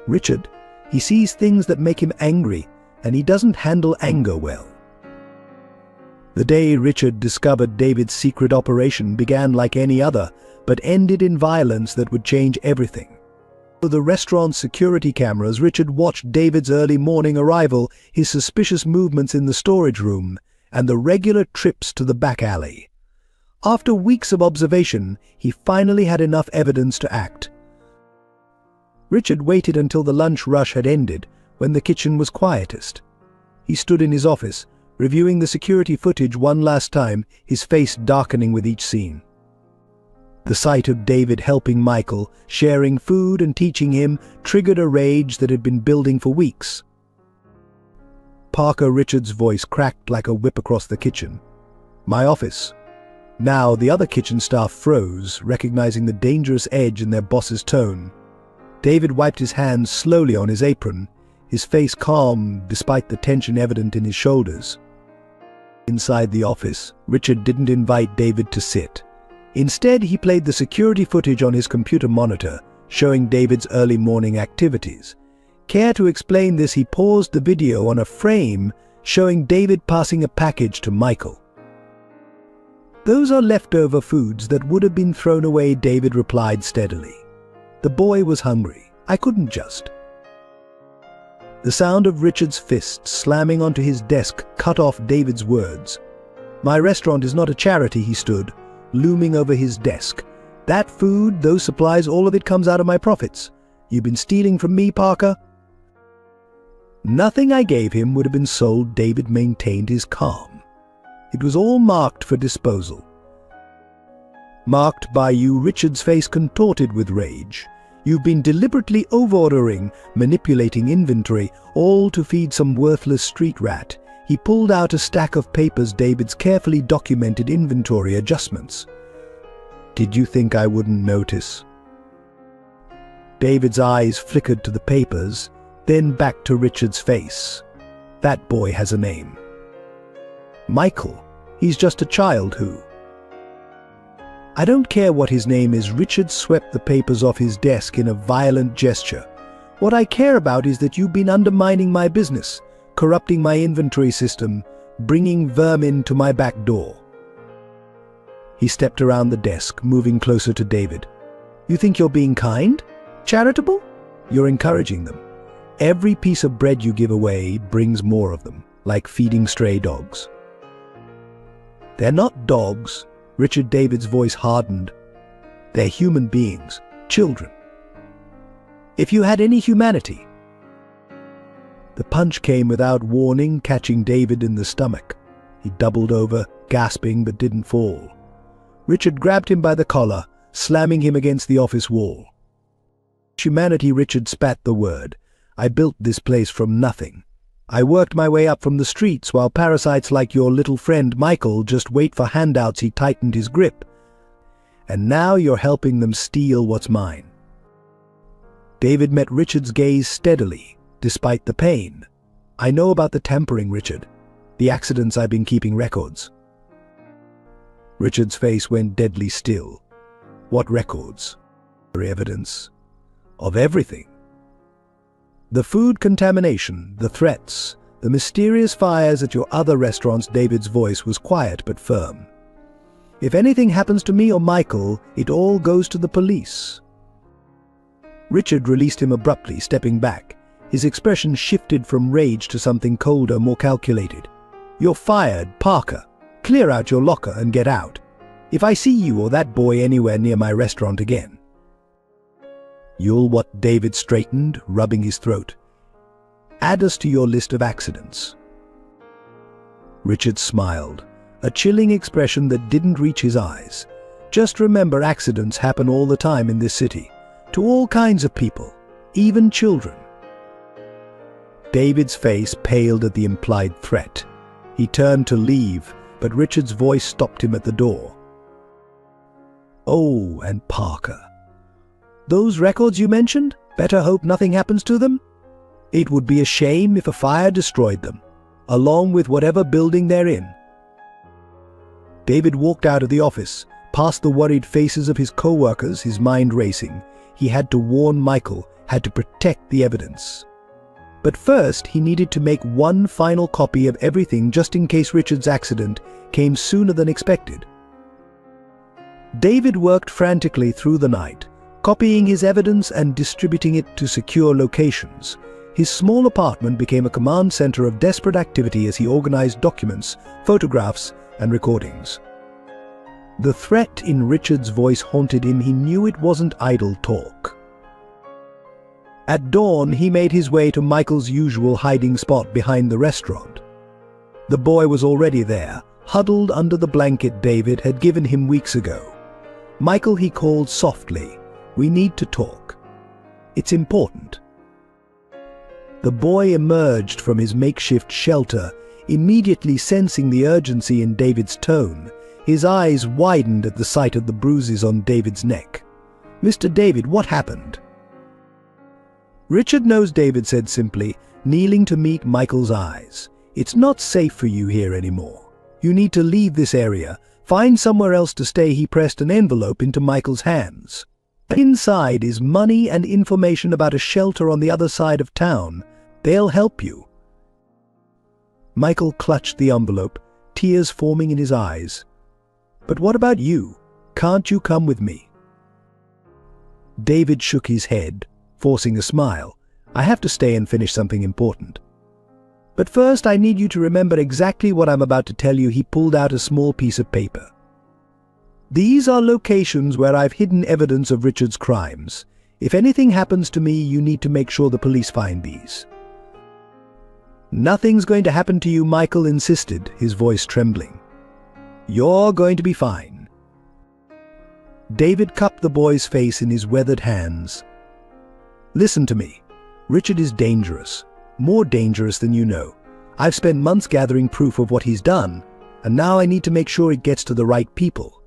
Richard, he sees things that make him angry, and he doesn't handle anger well." The day Richard discovered David's secret operation began like any other, but ended in violence that would change everything. Through the restaurant's security cameras, Richard watched David's early morning arrival, his suspicious movements in the storage room, and the regular trips to the back alley. After weeks of observation, he finally had enough evidence to act. Richard waited until the lunch rush had ended, when the kitchen was quietest. He stood in his office, reviewing the security footage one last time, his face darkening with each scene. The sight of David helping Michael, sharing food and teaching him, triggered a rage that had been building for weeks. Parker, Richard's voice cracked like a whip across the kitchen. "My office." Now the other kitchen staff froze, recognizing the dangerous edge in their boss's tone. David wiped his hands slowly on his apron, his face calm despite the tension evident in his shoulders. Inside the office, Richard didn't invite David to sit. Instead, he played the security footage on his computer monitor, showing David's early morning activities. Care to explain this? He paused the video on a frame, showing David passing a package to Michael. "Those are leftover foods that would have been thrown away," David replied steadily. "The boy was hungry. I couldn't just." The sound of Richard's fists slamming onto his desk cut off David's words. "My restaurant is not a charity," he stood, looming over his desk. "That food, those supplies, all of it comes out of my profits. You've been stealing from me, Parker?" "Nothing I gave him would have been sold," David maintained his calm. "It was all marked for disposal." "Marked by you?" Richard's face contorted with rage. "You've been deliberately over-ordering, manipulating inventory, all to feed some worthless street rat." He pulled out a stack of papers, David's carefully documented inventory adjustments. "Did you think I wouldn't notice?" David's eyes flickered to the papers, then back to Richard's face. "That boy has a name." "Michael. He's just a child who—" "I don't care what his name is." Richard swept the papers off his desk in a violent gesture. "What I care about is that you've been undermining my business, corrupting my inventory system, bringing vermin to my back door." He stepped around the desk, moving closer to David. "You think you're being kind? Charitable? You're encouraging them. Every piece of bread you give away brings more of them, like feeding stray dogs." "They're not dogs." Richard David's voice hardened. "They're human beings, children. If you had any humanity—" The punch came without warning, catching David in the stomach. He doubled over, gasping, but didn't fall. Richard grabbed him by the collar, slamming him against the office wall. "Humanity," Richard spat the word. "I built this place from nothing. I worked my way up from the streets while parasites like your little friend Michael just wait for handouts." He tightened his grip. "And now you're helping them steal what's mine." David met Richard's gaze steadily, despite the pain. "I know about the tampering, Richard. The accidents. I've been keeping records." Richard's face went deadly still. What records? Evidence of everything. The food contamination, the threats, the mysterious fires at your other restaurants. David's voice was quiet but firm. If anything happens to me or Michael, it all goes to the police. Richard released him abruptly, stepping back. His expression shifted from rage to something colder, more calculated. You're fired, Parker. Clear out your locker and get out. If I see you or that boy anywhere near my restaurant again. You'll what? David straightened, rubbing his throat. Add us to your list of accidents. Richard smiled, a chilling expression that didn't reach his eyes. Just remember, accidents happen all the time in this city, to all kinds of people, even children. David's face paled at the implied threat. He turned to leave, but Richard's voice stopped him at the door. Oh, and Parker. Those records you mentioned? Better hope nothing happens to them? It would be a shame if a fire destroyed them, along with whatever building they're in. David walked out of the office, past the worried faces of his co-workers, his mind racing. He had to warn Michael, had to protect the evidence. But first, he needed to make one final copy of everything just in case Richard's accident came sooner than expected. David worked frantically through the night, copying his evidence and distributing it to secure locations. His small apartment became a command center of desperate activity as he organized documents, photographs, and recordings. The threat in Richard's voice haunted him. He knew it wasn't idle talk. At dawn, he made his way to Michael's usual hiding spot behind the restaurant. The boy was already there, huddled under the blanket David had given him weeks ago. Michael, he called softly. We need to talk. It's important. The boy emerged from his makeshift shelter, immediately sensing the urgency in David's tone. His eyes widened at the sight of the bruises on David's neck. Mr. David, what happened? Richard knows, David said simply, kneeling to meet Michael's eyes. It's not safe for you here anymore. You need to leave this area. Find somewhere else to stay. He pressed an envelope into Michael's hands. Inside is money and information about a shelter on the other side of town. They'll help you. Michael clutched the envelope, tears forming in his eyes. But what about you? Can't you come with me? David shook his head, forcing a smile. I have to stay and finish something important. But first, I need you to remember exactly what I'm about to tell you. He pulled out a small piece of paper. These are locations where I've hidden evidence of Richard's crimes. If anything happens to me, you need to make sure the police find these. Nothing's going to happen to you, Michael insisted, his voice trembling. You're going to be fine. David cupped the boy's face in his weathered hands. Listen to me. Richard is dangerous. More dangerous than you know. I've spent months gathering proof of what he's done, and now I need to make sure it gets to the right people.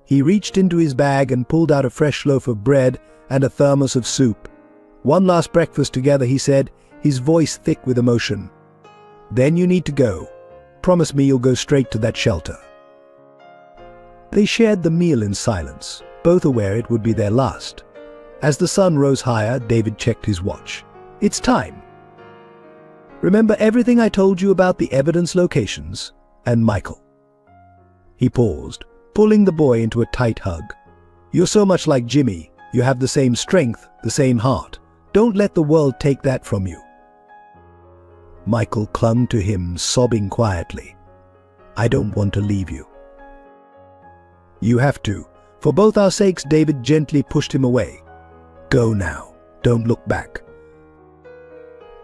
He reached into his bag and pulled out a fresh loaf of bread and a thermos of soup. One last breakfast together, he said, his voice thick with emotion. Then you need to go. Promise me you'll go straight to that shelter. They shared the meal in silence, both aware it would be their last. As the sun rose higher, David checked his watch. It's time. Remember everything I told you about the evidence locations and Michael? He paused, pulling the boy into a tight hug. You're so much like Jimmy. You have the same strength, the same heart. Don't let the world take that from you. Michael clung to him, sobbing quietly. I don't want to leave you. You have to. For both our sakes, David gently pushed him away. Go now. Don't look back.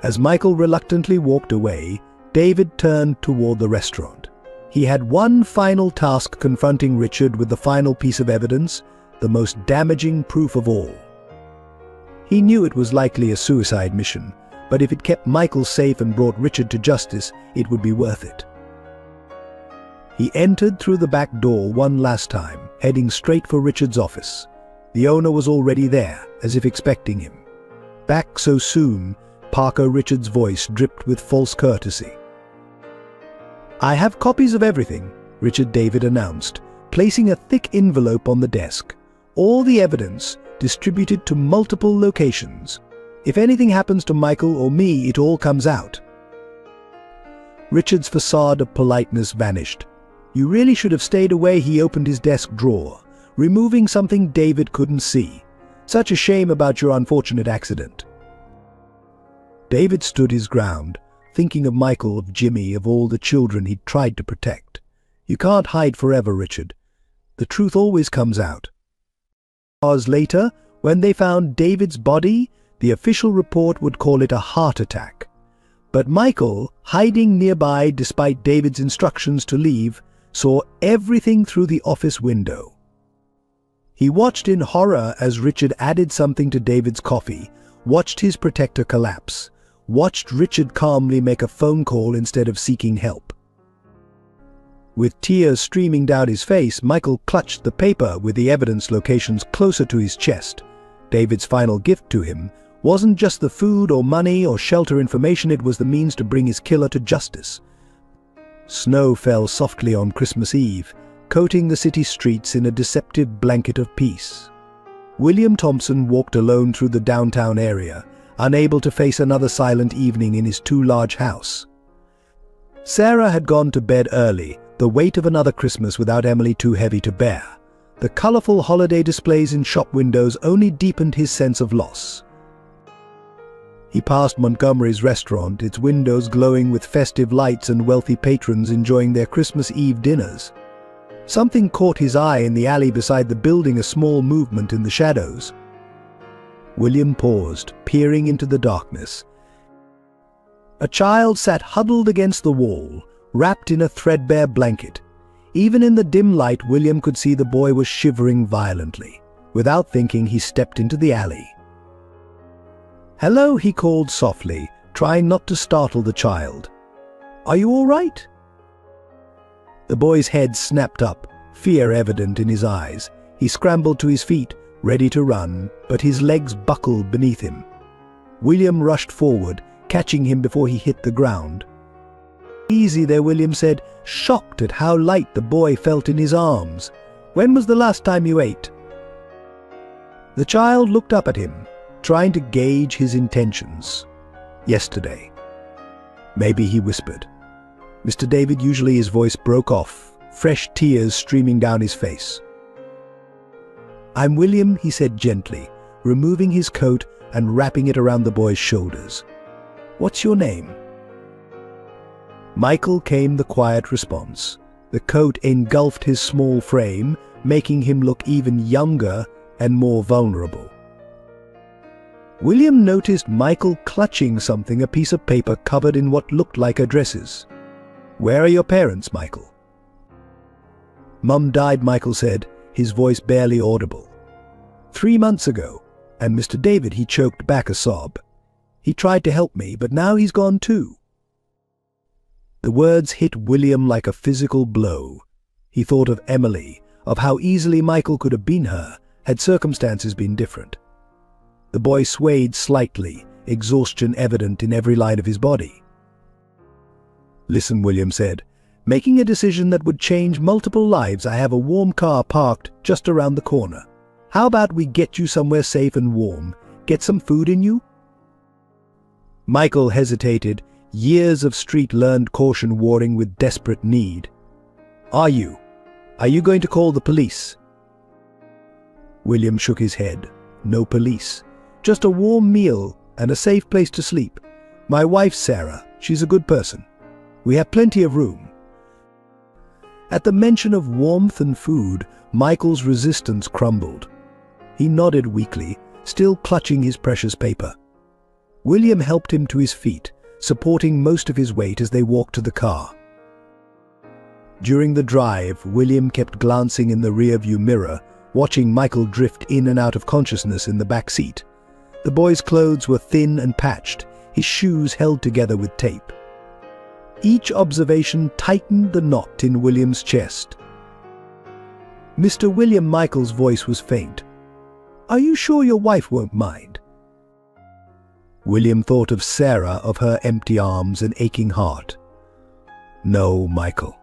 As Michael reluctantly walked away, David turned toward the restaurant. He had one final task confronting Richard with the final piece of evidence, the most damaging proof of all. He knew it was likely a suicide mission, but if it kept Michael safe and brought Richard to justice, it would be worth it. He entered through the back door one last time, heading straight for Richard's office. The owner was already there, as if expecting him. Back so soon, Parker Richards' voice dripped with false courtesy. I have copies of everything. Richard David announced, placing a thick envelope on the desk. "All the evidence distributed to multiple locations. If anything happens to Michael or me, it all comes out." Richard's facade of politeness vanished. "You really should have stayed away." He opened his desk drawer, removing something David couldn't see. "Such a shame about your unfortunate accident." David stood his ground, thinking of Michael, of Jimmy, of all the children he'd tried to protect. "You can't hide forever, Richard. The truth always comes out." Hours later, when they found David's body, the official report would call it a heart attack. But Michael, hiding nearby despite David's instructions to leave, saw everything through the office window. He watched in horror as Richard added something to David's coffee, watched his protector collapse, watched Richard calmly make a phone call instead of seeking help. With tears streaming down his face, Michael clutched the paper with the evidence locations closer to his chest. David's final gift to him wasn't just the food or money or shelter information, it was the means to bring his killer to justice. Snow fell softly on Christmas Eve, coating the city streets in a deceptive blanket of peace. William Thompson walked alone through the downtown area, unable to face another silent evening in his too large house. Sarah had gone to bed early, the weight of another Christmas without Emily too heavy to bear. The colorful holiday displays in shop windows only deepened his sense of loss. He passed Montgomery's restaurant, its windows glowing with festive lights and wealthy patrons enjoying their Christmas Eve dinners. Something caught his eye in the alley beside the building, a small movement in the shadows. William paused, peering into the darkness. A child sat huddled against the wall, wrapped in a threadbare blanket. Even in the dim light, William could see the boy was shivering violently. Without thinking, he stepped into the alley. "Hello," he called softly, trying not to startle the child. "Are you all right?" The boy's head snapped up, fear evident in his eyes. He scrambled to his feet, ready to run, but his legs buckled beneath him. William rushed forward, catching him before he hit the ground. "Easy there," William said, shocked at how light the boy felt in his arms. "When was the last time you ate?" The child looked up at him, trying to gauge his intentions. "Yesterday." "Maybe," he whispered. Mr. David, usually his voice broke off, fresh tears streaming down his face. "I'm William," he said gently, removing his coat and wrapping it around the boy's shoulders. "What's your name?" Michael, came the quiet response. The coat engulfed his small frame, making him look even younger and more vulnerable. William noticed Michael clutching something, a piece of paper covered in what looked like addresses. "Where are your parents, Michael?" "Mum died," Michael said, his voice barely audible. 3 months ago," and Mr. David, he choked back a sob. "He tried to help me, but now he's gone too." The words hit William like a physical blow. He thought of Emily, of how easily Michael could have been her, had circumstances been different. The boy swayed slightly, exhaustion evident in every line of his body. "Listen," William said, "making a decision that would change multiple lives. I have a warm car parked just around the corner. How about we get you somewhere safe and warm? Get some food in you?" Michael hesitated, years of street-learned caution warring with desperate need. Are you going to call the police?" William shook his head. "No police. Just a warm meal and a safe place to sleep. My wife's Sarah. She's a good person. We have plenty of room." At the mention of warmth and food, Michael's resistance crumbled. He nodded weakly, still clutching his precious paper. William helped him to his feet, supporting most of his weight as they walked to the car. During the drive, William kept glancing in the rearview mirror, watching Michael drift in and out of consciousness in the back seat. The boy's clothes were thin and patched, his shoes held together with tape. Each observation tightened the knot in William's chest. "Mr. William," Michael's voice was faint. "Are you sure your wife won't mind?" William thought of Sarah, of her empty arms and aching heart. "No, Michael,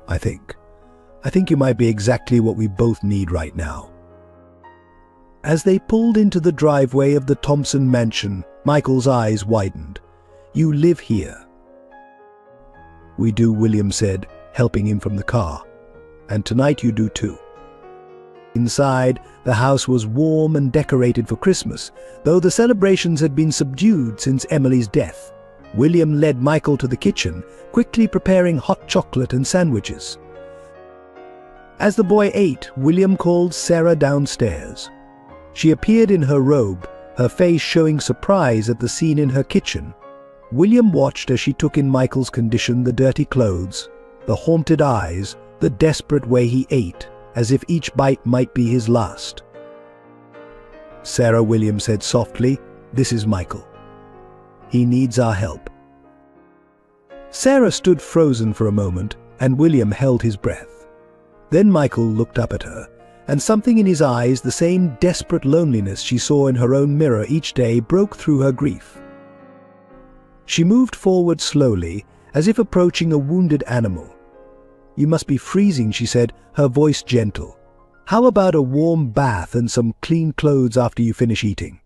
I think. I think you might be exactly what we both need right now." As they pulled into the driveway of the Thompson mansion, Michael's eyes widened. "You live here?" "We do," William said, helping him from the car. "And tonight you do too." Inside, the house was warm and decorated for Christmas, though the celebrations had been subdued since Emily's death. William led Michael to the kitchen, quickly preparing hot chocolate and sandwiches. As the boy ate, William called Sarah downstairs. She appeared in her robe, her face showing surprise at the scene in her kitchen. William watched as she took in Michael's condition, the dirty clothes, the haunted eyes, the desperate way he ate, as if each bite might be his last. "Sarah," William said softly, "this is Michael. He needs our help." Sarah stood frozen for a moment, and William held his breath. Then Michael looked up at her, and something in his eyes, the same desperate loneliness she saw in her own mirror each day, broke through her grief. She moved forward slowly, as if approaching a wounded animal. "You must be freezing," she said, her voice gentle. "How about a warm bath and some clean clothes after you finish eating?"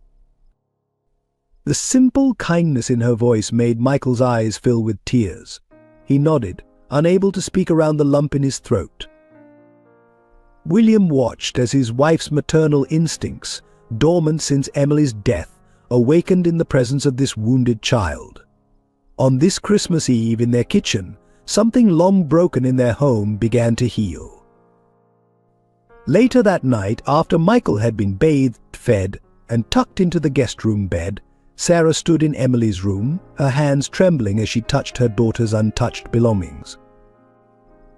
The simple kindness in her voice made Michael's eyes fill with tears. He nodded, unable to speak around the lump in his throat. William watched as his wife's maternal instincts, dormant since Emily's death, awakened in the presence of this wounded child. On this Christmas Eve in their kitchen, something long broken in their home began to heal. Later that night, after Michael had been bathed, fed, and tucked into the guest room bed, Sarah stood in Emily's room, her hands trembling as she touched her daughter's untouched belongings.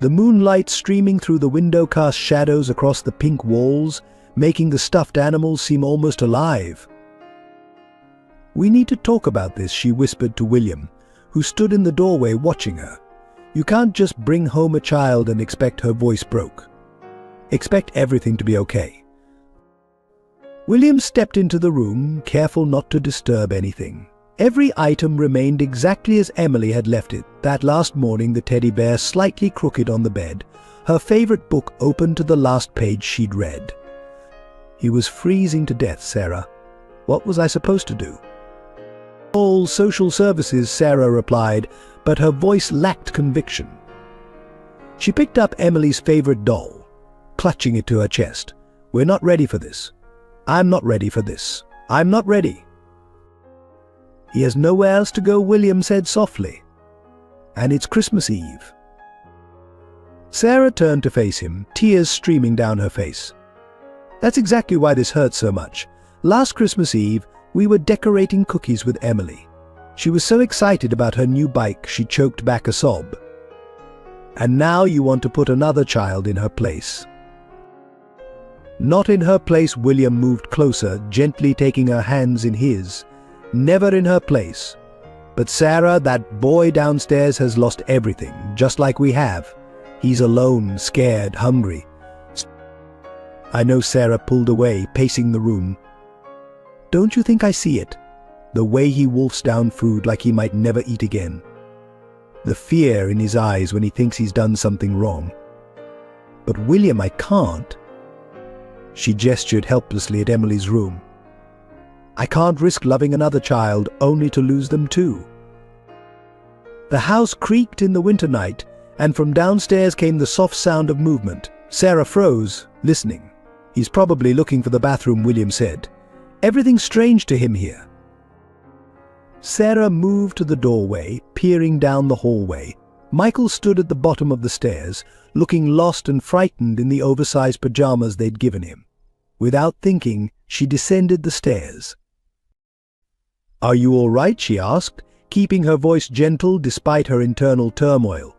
The moonlight streaming through the window cast shadows across the pink walls, making the stuffed animals seem almost alive. "We need to talk about this," she whispered to William, who stood in the doorway watching her. "You can't just bring home a child and expect." Her voice broke. "Expect everything to be okay." William stepped into the room, careful not to disturb anything. Every item remained exactly as Emily had left it. That last morning, the teddy bear slightly crooked on the bed, her favorite book open to the last page she'd read. "He was freezing to death, Sarah. What was I supposed to do?" "All social services," Sarah replied, but her voice lacked conviction. She picked up Emily's favorite doll, clutching it to her chest. "We're not ready for this. I'm not ready for this. I'm not ready." "He has nowhere else to go," William said softly. "And it's Christmas Eve." Sarah turned to face him, tears streaming down her face. "That's exactly why this hurts so much. Last Christmas Eve, we were decorating cookies with Emily. She was so excited about her new bike, she choked back a sob. And now you want to put another child in her place." "Not in her place," William moved closer, gently taking her hands in his. "Never in her place. But Sarah, that boy downstairs has lost everything, just like we have. He's alone, scared, hungry." "I know," Sarah pulled away, pacing the room. "Don't you think I see it? The way he wolfs down food like he might never eat again. The fear in his eyes when he thinks he's done something wrong." "But William, I can't." She gestured helplessly at Emily's room. "I can't risk loving another child only to lose them too." The house creaked in the winter night, and from downstairs came the soft sound of movement. Sarah froze, listening. "He's probably looking for the bathroom," William said. "Everything's strange to him here." Sarah moved to the doorway, peering down the hallway. Michael stood at the bottom of the stairs, looking lost and frightened in the oversized pajamas they'd given him. Without thinking, she descended the stairs. "Are you all right?" she asked, keeping her voice gentle despite her internal turmoil.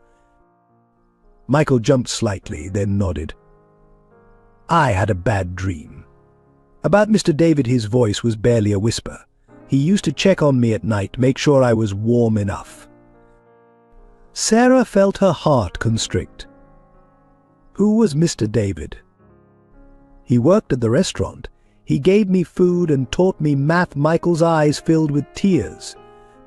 Michael jumped slightly, then nodded. "I had a bad dream. About Mr. David." His voice was barely a whisper. "He used to check on me at night, make sure I was warm enough." Sarah felt her heart constrict. Who was Mr. David? "He worked at the restaurant. He gave me food and taught me math." Michael's eyes filled with tears.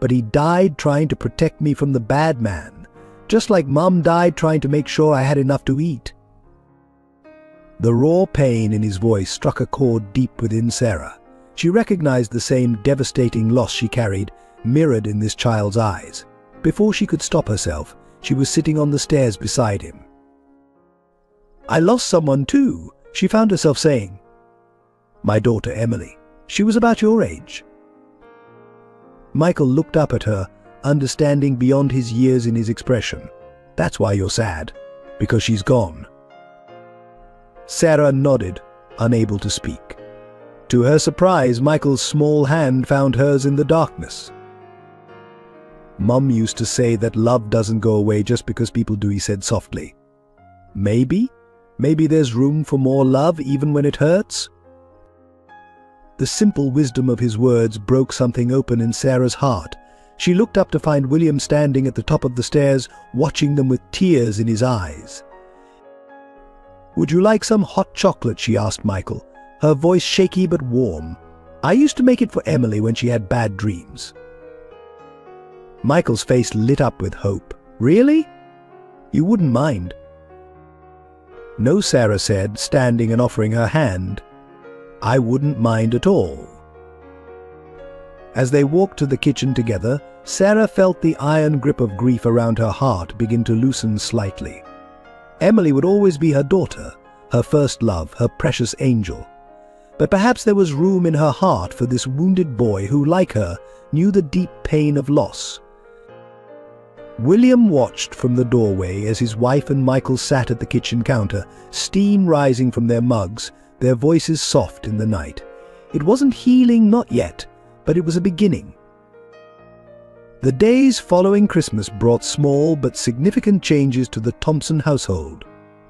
"But he died trying to protect me from the bad man, just like Mom died trying to make sure I had enough to eat." The raw pain in his voice struck a chord deep within Sarah. She recognized the same devastating loss she carried, mirrored in this child's eyes. Before she could stop herself, she was sitting on the stairs beside him. "I lost someone too," she found herself saying. "My daughter Emily. She was about your age." Michael looked up at her, understanding beyond his years in his expression. "That's why you're sad, because she's gone." Sarah nodded, unable to speak. To her surprise, Michael's small hand found hers in the darkness. "Mum used to say that love doesn't go away just because people do," he said softly. Maybe there's room for more love even when it hurts?" The simple wisdom of his words broke something open in Sarah's heart. She looked up to find William standing at the top of the stairs, watching them with tears in his eyes. "Would you like some hot chocolate?" she asked Michael, her voice shaky but warm. "I used to make it for Emily when she had bad dreams." Michael's face lit up with hope. "Really? You wouldn't mind?" "No," Sarah said, standing and offering her hand. "I wouldn't mind at all." As they walked to the kitchen together, Sarah felt the iron grip of grief around her heart begin to loosen slightly. Emily would always be her daughter, her first love, her precious angel. But perhaps there was room in her heart for this wounded boy who, like her, knew the deep pain of loss. William watched from the doorway as his wife and Michael sat at the kitchen counter, steam rising from their mugs, their voices soft in the night. It wasn't healing, not yet, but it was a beginning. The days following Christmas brought small but significant changes to the Thompson household.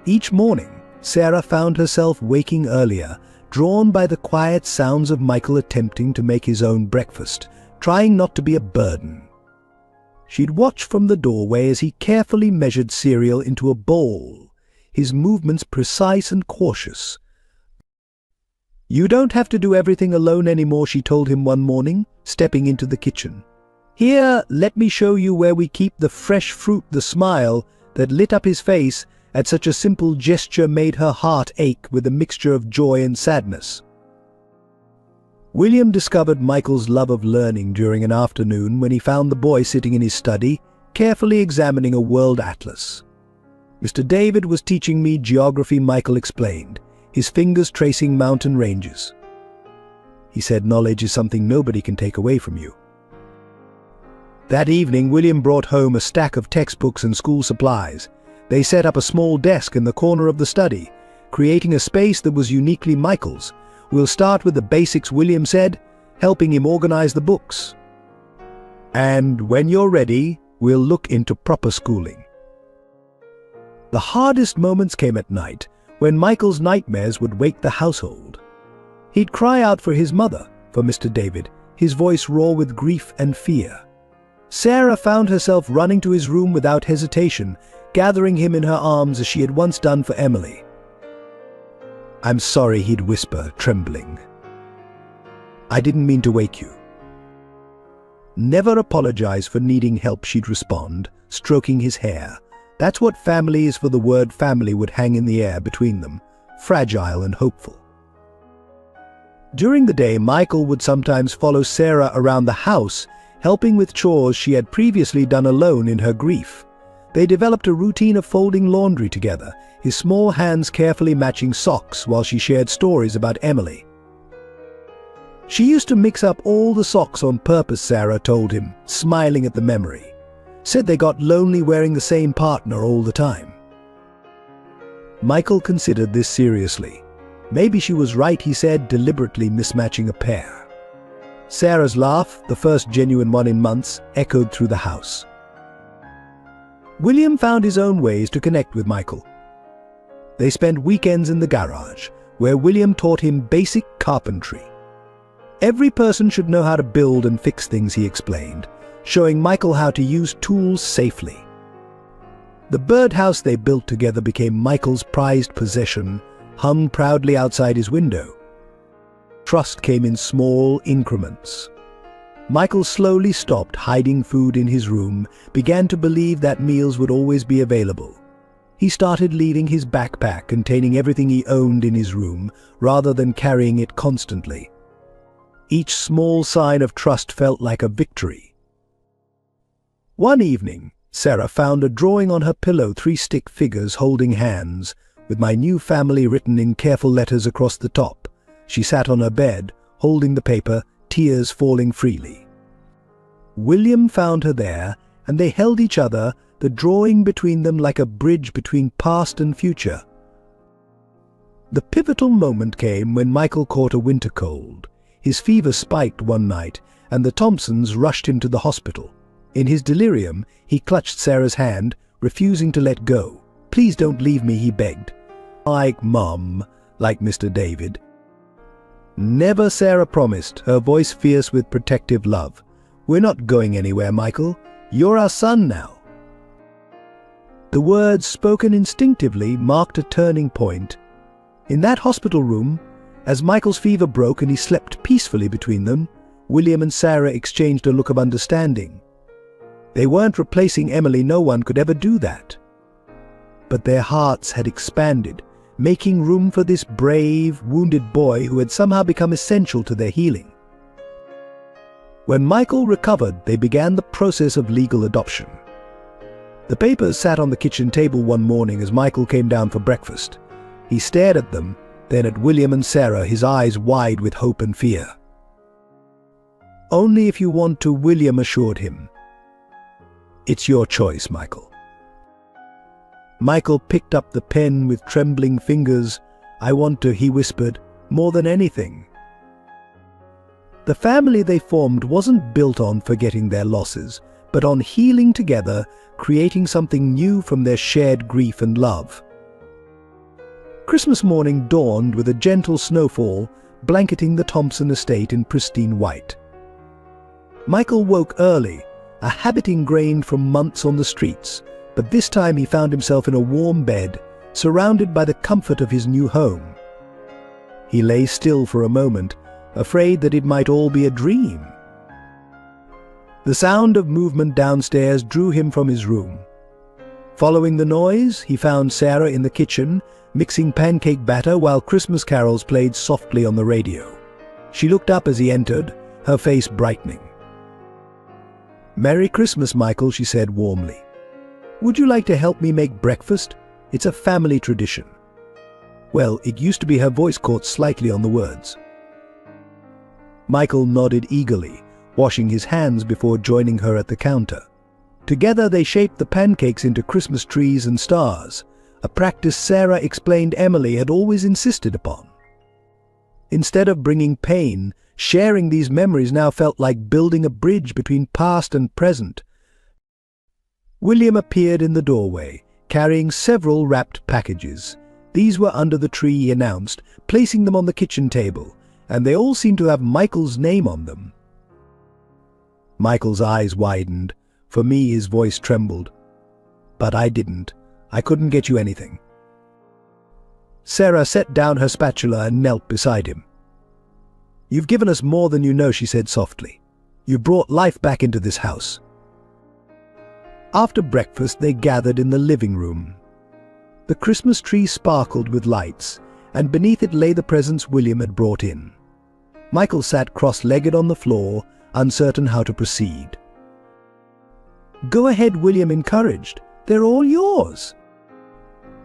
Each morning, Sarah found herself waking earlier, drawn by the quiet sounds of Michael attempting to make his own breakfast, trying not to be a burden. She'd watch from the doorway as he carefully measured cereal into a bowl, his movements precise and cautious. "You don't have to do everything alone anymore," she told him one morning, stepping into the kitchen. "Here, let me show you where we keep the fresh fruit." The smile that lit up his face at such a simple gesture made her heart ache with a mixture of joy and sadness. William discovered Michael's love of learning during an afternoon when he found the boy sitting in his study, carefully examining a world atlas. "Mr. David was teaching me geography," Michael explained, his fingers tracing mountain ranges. He said, "Knowledge is something nobody can take away from you." That evening, William brought home a stack of textbooks and school supplies. They set up a small desk in the corner of the study, creating a space that was uniquely Michael's. "We'll start with the basics," William said, helping him organize the books. "And when you're ready, we'll look into proper schooling." The hardest moments came at night, when Michael's nightmares would wake the household. He'd cry out for his mother, for Mr. David, his voice raw with grief and fear. Sarah found herself running to his room without hesitation, gathering him in her arms as she had once done for Emily. "I'm sorry," he'd whisper, trembling. "I didn't mean to wake you." "Never apologize for needing help," she'd respond, stroking his hair. That's what family is, for the word family would hang in the air between them, fragile and hopeful. During the day, Michael would sometimes follow Sarah around the house, helping with chores she had previously done alone in her grief. They developed a routine of folding laundry together, his small hands carefully matching socks while she shared stories about Emily. "She used to mix up all the socks on purpose," Sarah told him, smiling at the memory. "Said they got lonely wearing the same partner all the time." Michael considered this seriously. Maybe she was right, he said, deliberately mismatching a pair. Sarah's laugh, the first genuine one in months, echoed through the house. William found his own ways to connect with Michael. They spent weekends in the garage, where William taught him basic carpentry. Every person should know how to build and fix things, he explained, showing Michael how to use tools safely. The birdhouse they built together became Michael's prized possession, hung proudly outside his window. Trust came in small increments. Michael slowly stopped hiding food in his room, began to believe that meals would always be available. He started leaving his backpack containing everything he owned in his room, rather than carrying it constantly. Each small sign of trust felt like a victory. One evening, Sarah found a drawing on her pillow, 3 stick figures holding hands, with my new family written in careful letters across the top. She sat on her bed, holding the paper, tears falling freely. William found her there, and they held each other, the drawing between them like a bridge between past and future. The pivotal moment came when Michael caught a winter cold. His fever spiked one night, and the Thompsons rushed him to the hospital. In his delirium, he clutched Sarah's hand, refusing to let go. "Please don't leave me," he begged. "Like Mum, like Mr. David." "Never," Sarah promised, her voice fierce with protective love. "We're not going anywhere, Michael. You're our son now." The words, spoken instinctively, marked a turning point. In that hospital room, as Michael's fever broke and he slept peacefully between them, William and Sarah exchanged a look of understanding. They weren't replacing Emily, no one could ever do that. But their hearts had expanded, making room for this brave, wounded boy who had somehow become essential to their healing. When Michael recovered, they began the process of legal adoption. The papers sat on the kitchen table one morning as Michael came down for breakfast. He stared at them, then at William and Sarah, his eyes wide with hope and fear. "Only if you want to," William assured him. "It's your choice, Michael." Michael picked up the pen with trembling fingers. "I want to," he whispered, "more than anything." The family they formed wasn't built on forgetting their losses, but on healing together, creating something new from their shared grief and love. Christmas morning dawned with a gentle snowfall, blanketing the Thompson estate in pristine white. Michael woke early, a habit ingrained from months on the streets, but this time he found himself in a warm bed, surrounded by the comfort of his new home. He lay still for a moment, afraid that it might all be a dream. The sound of movement downstairs drew him from his room. Following the noise, he found Sarah in the kitchen, mixing pancake batter while Christmas carols played softly on the radio. She looked up as he entered, her face brightening. "Merry Christmas, Michael," she said warmly. "Would you like to help me make breakfast? It's a family tradition." Well, it used to be. Her voice caught slightly on the words. Michael nodded eagerly, washing his hands before joining her at the counter. Together they shaped the pancakes into Christmas trees and stars, a practice Sarah explained Emily had always insisted upon. Instead of bringing pain, sharing these memories now felt like building a bridge between past and present. William appeared in the doorway, carrying several wrapped packages. These were under the tree, he announced, placing them on the kitchen table, and they all seemed to have Michael's name on them. Michael's eyes widened. For me, his voice trembled. "But I didn't. I couldn't get you anything." Sarah set down her spatula and knelt beside him. "You've given us more than you know," she said softly. "You brought life back into this house." After breakfast, they gathered in the living room. The Christmas tree sparkled with lights, and beneath it lay the presents William had brought in. Michael sat cross-legged on the floor, uncertain how to proceed. "Go ahead," William encouraged. "They're all yours."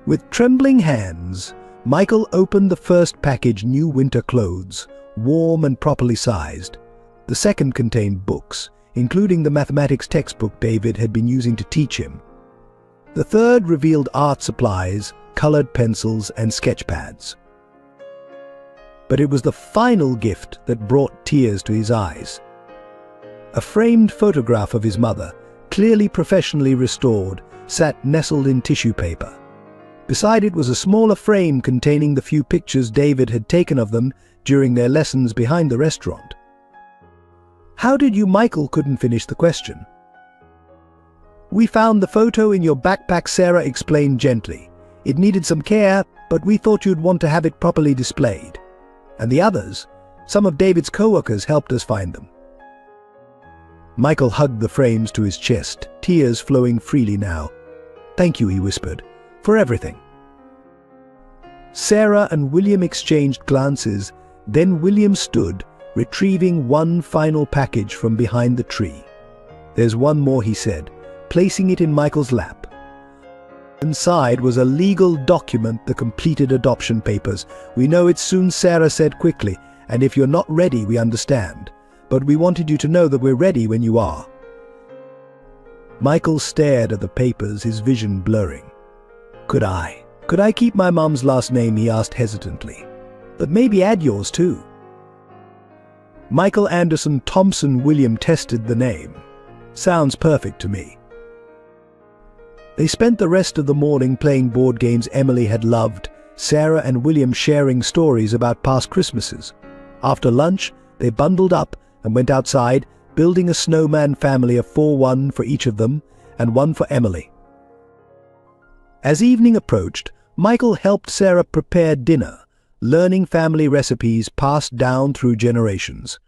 With trembling hands, Michael opened the first package, new winter clothes, warm and properly sized. The second contained books, including the mathematics textbook David had been using to teach him. The third revealed art supplies, colored pencils, and sketch pads. But it was the final gift that brought tears to his eyes. A framed photograph of his mother, clearly professionally restored, sat nestled in tissue paper. Beside it was a smaller frame containing the few pictures David had taken of them during their lessons behind the restaurant. "How did you?" Michael couldn't finish the question. "We found the photo in your backpack," Sarah explained gently. "It needed some care, but we thought you'd want to have it properly displayed. And the others, some of David's co-workers, helped us find them." Michael hugged the frames to his chest, tears flowing freely now. "Thank you," he whispered. for everything. Sarah and William exchanged glances, then William stood, retrieving one final package from behind the tree. "There's one more," he said, placing it in Michael's lap. Inside was a legal document, the completed adoption papers. "We know it soon," Sarah said quickly, "and if you're not ready, we understand. But we wanted you to know that we're ready when you are." Michael stared at the papers, his vision blurring. Could I keep my mum's last name?" he asked hesitantly. "But maybe add yours too." Michael Anderson Thompson William tested the name. "Sounds perfect to me." They spent the rest of the morning playing board games Emily had loved, Sarah and William sharing stories about past Christmases. After lunch, they bundled up and went outside, building a snowman family of 4, one for each of them, and one for Emily. As evening approached, Michael helped Sarah prepare dinner, learning family recipes passed down through generations.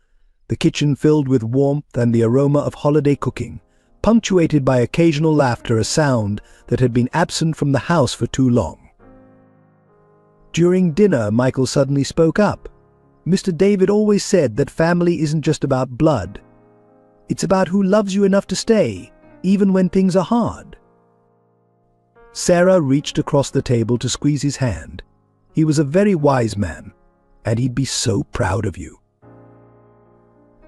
The kitchen filled with warmth and the aroma of holiday cooking, punctuated by occasional laughter, a sound that had been absent from the house for too long. During dinner, Michael suddenly spoke up. "Mr. David always said that family isn't just about blood. It's about who loves you enough to stay, even when things are hard." Sarah reached across the table to squeeze his hand. "He was a very wise man, and he'd be so proud of you."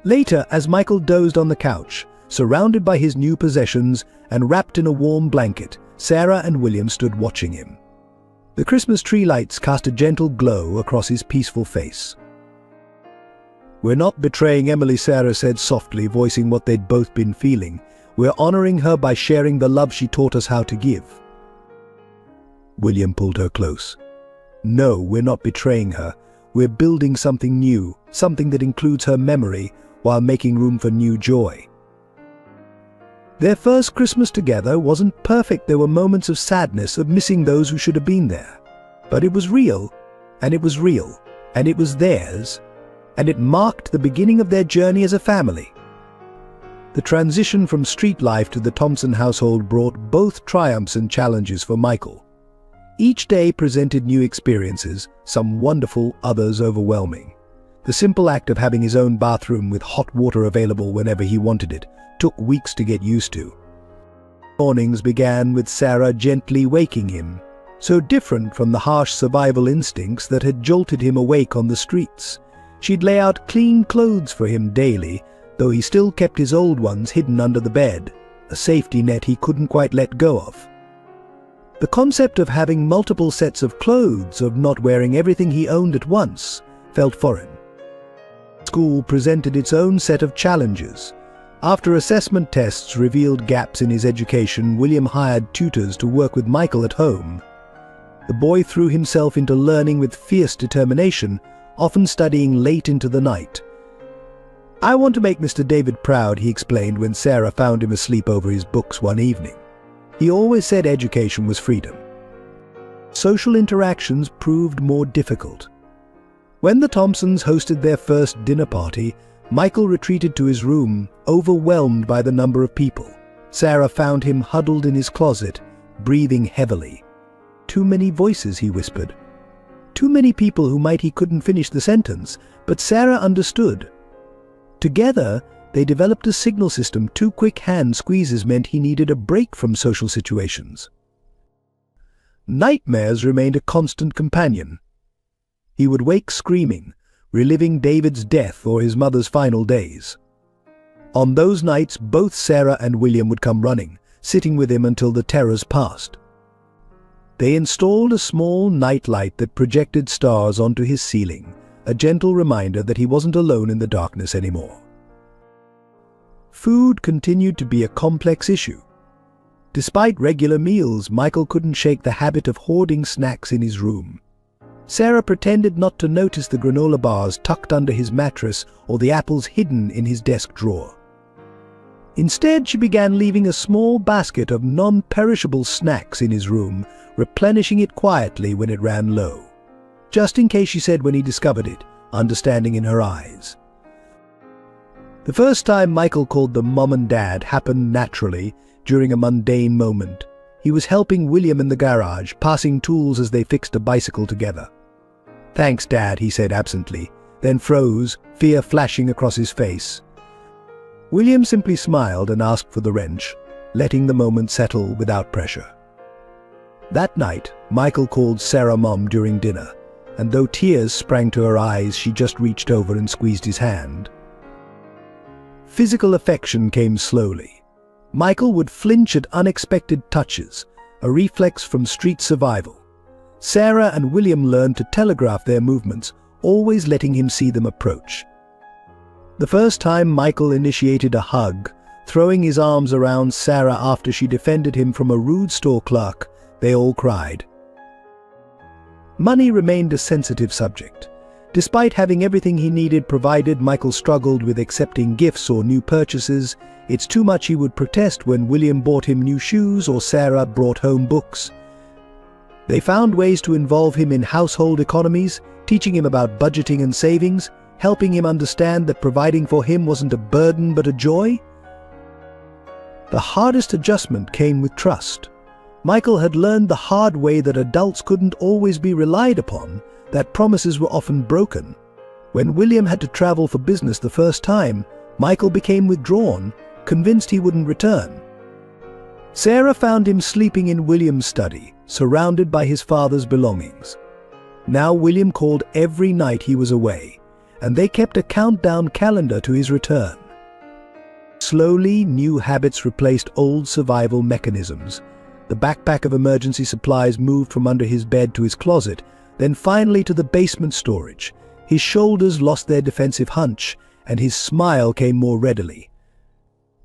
Later, as Michael dozed on the couch, surrounded by his new possessions and wrapped in a warm blanket, Sarah and William stood watching him. The Christmas tree lights cast a gentle glow across his peaceful face. "We're not betraying Emily," Sarah said softly, voicing what they'd both been feeling. "We're honoring her by sharing the love she taught us how to give." William pulled her close. "No, we're not betraying her. We're building something new, something that includes her memory while making room for new joy." Their first Christmas together wasn't perfect. There were moments of sadness, of missing those who should have been there. But it was real, and it was real, and it was theirs, and it marked the beginning of their journey as a family. The transition from street life to the Thompson household brought both triumphs and challenges for Michael. Each day presented new experiences, some wonderful, others overwhelming. The simple act of having his own bathroom with hot water available whenever he wanted it took weeks to get used to. Mornings began with Sarah gently waking him, so different from the harsh survival instincts that had jolted him awake on the streets. She'd lay out clean clothes for him daily, though he still kept his old ones hidden under the bed, a safety net he couldn't quite let go of. The concept of having multiple sets of clothes, of not wearing everything he owned at once, felt foreign. School presented its own set of challenges. After assessment tests revealed gaps in his education, William hired tutors to work with Michael at home. The boy threw himself into learning with fierce determination, often studying late into the night. "I want to make Mr. David proud," he explained when Sarah found him asleep over his books one evening. He always said education was freedom. Social interactions proved more difficult. When the Thompsons hosted their first dinner party, Michael retreated to his room, overwhelmed by the number of people. Sarah found him huddled in his closet, breathing heavily. "Too many voices," he whispered. Too many people who he couldn't finish the sentence, but Sarah understood. Together, they developed a signal system. 2 quick hand squeezes meant he needed a break from social situations. Nightmares remained a constant companion. He would wake screaming, reliving David's death or his mother's final days. On those nights, both Sarah and William would come running, sitting with him until the terrors passed. They installed a small nightlight that projected stars onto his ceiling, a gentle reminder that he wasn't alone in the darkness anymore. Food continued to be a complex issue. Despite regular meals, Michael couldn't shake the habit of hoarding snacks in his room. Sarah pretended not to notice the granola bars tucked under his mattress or the apples hidden in his desk drawer. Instead, she began leaving a small basket of non-perishable snacks in his room, replenishing it quietly when it ran low. "Just in case," she said when he discovered it, understanding in her eyes. The first time Michael called them Mom and Dad happened naturally, during a mundane moment. He was helping William in the garage, passing tools as they fixed a bicycle together. "Thanks, Dad," he said absently, then froze, fear flashing across his face. William simply smiled and asked for the wrench, letting the moment settle without pressure. That night, Michael called Sarah Mom during dinner, and though tears sprang to her eyes, she just reached over and squeezed his hand. Physical affection came slowly. Michael would flinch at unexpected touches, a reflex from street survival. Sarah and William learned to telegraph their movements, always letting him see them approach. The first time Michael initiated a hug, throwing his arms around Sarah after she defended him from a rude store clerk, they all cried. Money remained a sensitive subject. Despite having everything he needed provided, Michael struggled with accepting gifts or new purchases. It's too much, he would protest when William bought him new shoes or Sarah brought home books. They found ways to involve him in household economies, teaching him about budgeting and savings, helping him understand that providing for him wasn't a burden but a joy. The hardest adjustment came with trust. Michael had learned the hard way that adults couldn't always be relied upon, that promises were often broken. When William had to travel for business the first time, Michael became withdrawn, convinced he wouldn't return. Sarah found him sleeping in William's study, surrounded by his father's belongings. Now William called every night he was away, and they kept a countdown calendar to his return. Slowly, new habits replaced old survival mechanisms. The backpack of emergency supplies moved from under his bed to his closet, then finally to the basement storage. His shoulders lost their defensive hunch, and his smile came more readily.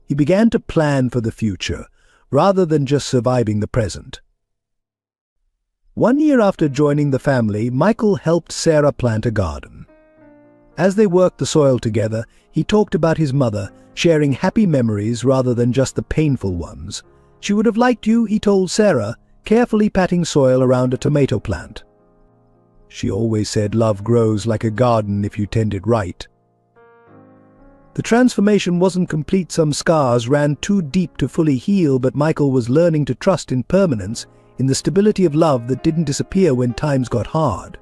He began to plan for the future, rather than just surviving the present. 1 year after joining the family, Michael helped Sarah plant a garden. As they worked the soil together, he talked about his mother, sharing happy memories rather than just the painful ones. "She would have liked you," he told Sarah, carefully patting soil around a tomato plant. "She always said love grows like a garden if you tend it right." The transformation wasn't complete. Some scars ran too deep to fully heal, but Michael was learning to trust in permanence, in the stability of love that didn't disappear when times got hard.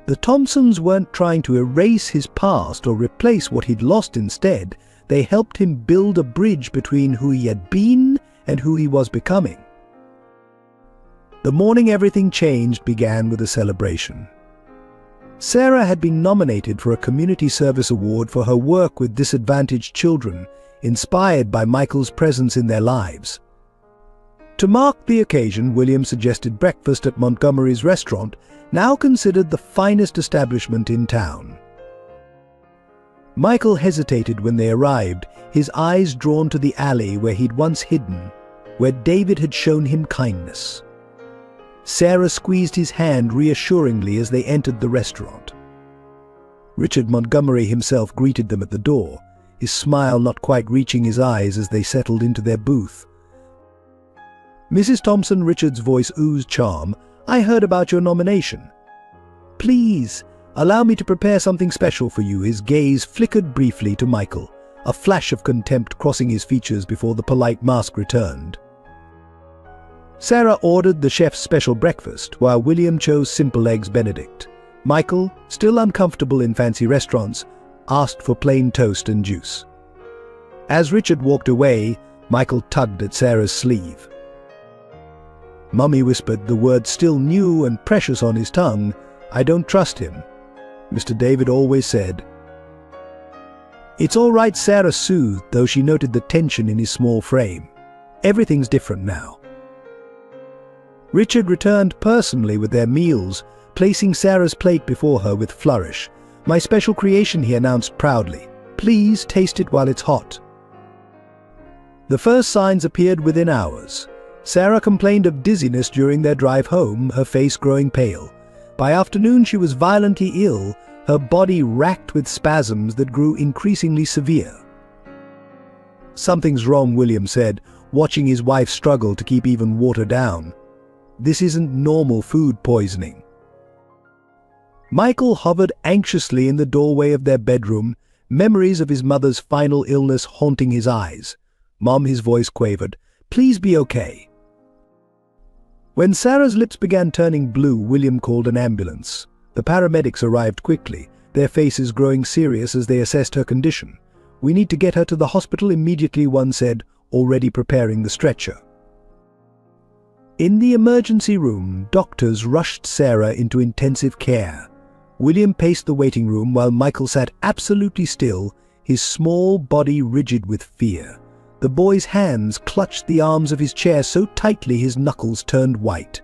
The Thompsons weren't trying to erase his past or replace what he'd lost. Instead, they helped him build a bridge between who he had been and who he was becoming. The morning everything changed began with a celebration. Sarah had been nominated for a community service award for her work with disadvantaged children, inspired by Michael's presence in their lives. To mark the occasion, William suggested breakfast at Montgomery's restaurant, now considered the finest establishment in town. Michael hesitated when they arrived, his eyes drawn to the alley where he'd once hidden, where David had shown him kindness. Sarah squeezed his hand reassuringly as they entered the restaurant. Richard Montgomery himself greeted them at the door, his smile not quite reaching his eyes as they settled into their booth. "Mrs. Thompson," Richard's voice oozed charm, "I heard about your nomination. Please, allow me to prepare something special for you." His gaze flickered briefly to Michael, a flash of contempt crossing his features before the polite mask returned. Sarah ordered the chef's special breakfast, while William chose simple eggs Benedict. Michael, still uncomfortable in fancy restaurants, asked for plain toast and juice. As Richard walked away, Michael tugged at Sarah's sleeve. "Mummy," whispered, the word still new and precious on his tongue, "I don't trust him. Mr. David always said." "It's all right," Sarah soothed, though she noted the tension in his small frame. "Everything's different now." Richard returned personally with their meals, placing Sarah's plate before her with flourish. "My special creation," he announced proudly. "Please taste it while it's hot." The first signs appeared within hours. Sarah complained of dizziness during their drive home, her face growing pale. By afternoon she was violently ill, her body racked with spasms that grew increasingly severe. "Something's wrong," William said, watching his wife struggle to keep even water down. "This isn't normal food poisoning." Michael hovered anxiously in the doorway of their bedroom, memories of his mother's final illness haunting his eyes. "Mom," his voice quavered, "please be okay." When Sarah's lips began turning blue, William called an ambulance. The paramedics arrived quickly, their faces growing serious as they assessed her condition. "We need to get her to the hospital immediately," one said, already preparing the stretcher. In the emergency room, doctors rushed Sarah into intensive care. William paced the waiting room while Michael sat absolutely still, his small body rigid with fear. The boy's hands clutched the arms of his chair so tightly his knuckles turned white.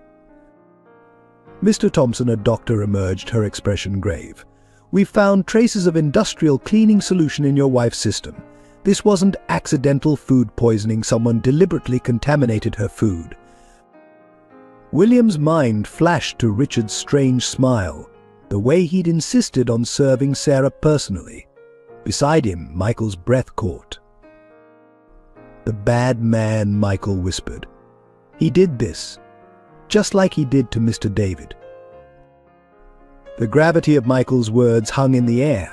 "Mr. Thompson," a doctor emerged, her expression grave. "We've found traces of industrial cleaning solution in your wife's system. This wasn't accidental food poisoning. Someone deliberately contaminated her food." William's mind flashed to Richard's strange smile, the way he'd insisted on serving Sarah personally. Beside him, Michael's breath caught. "The bad man," Michael whispered. "He did this, just like he did to Mr. David." The gravity of Michael's words hung in the air.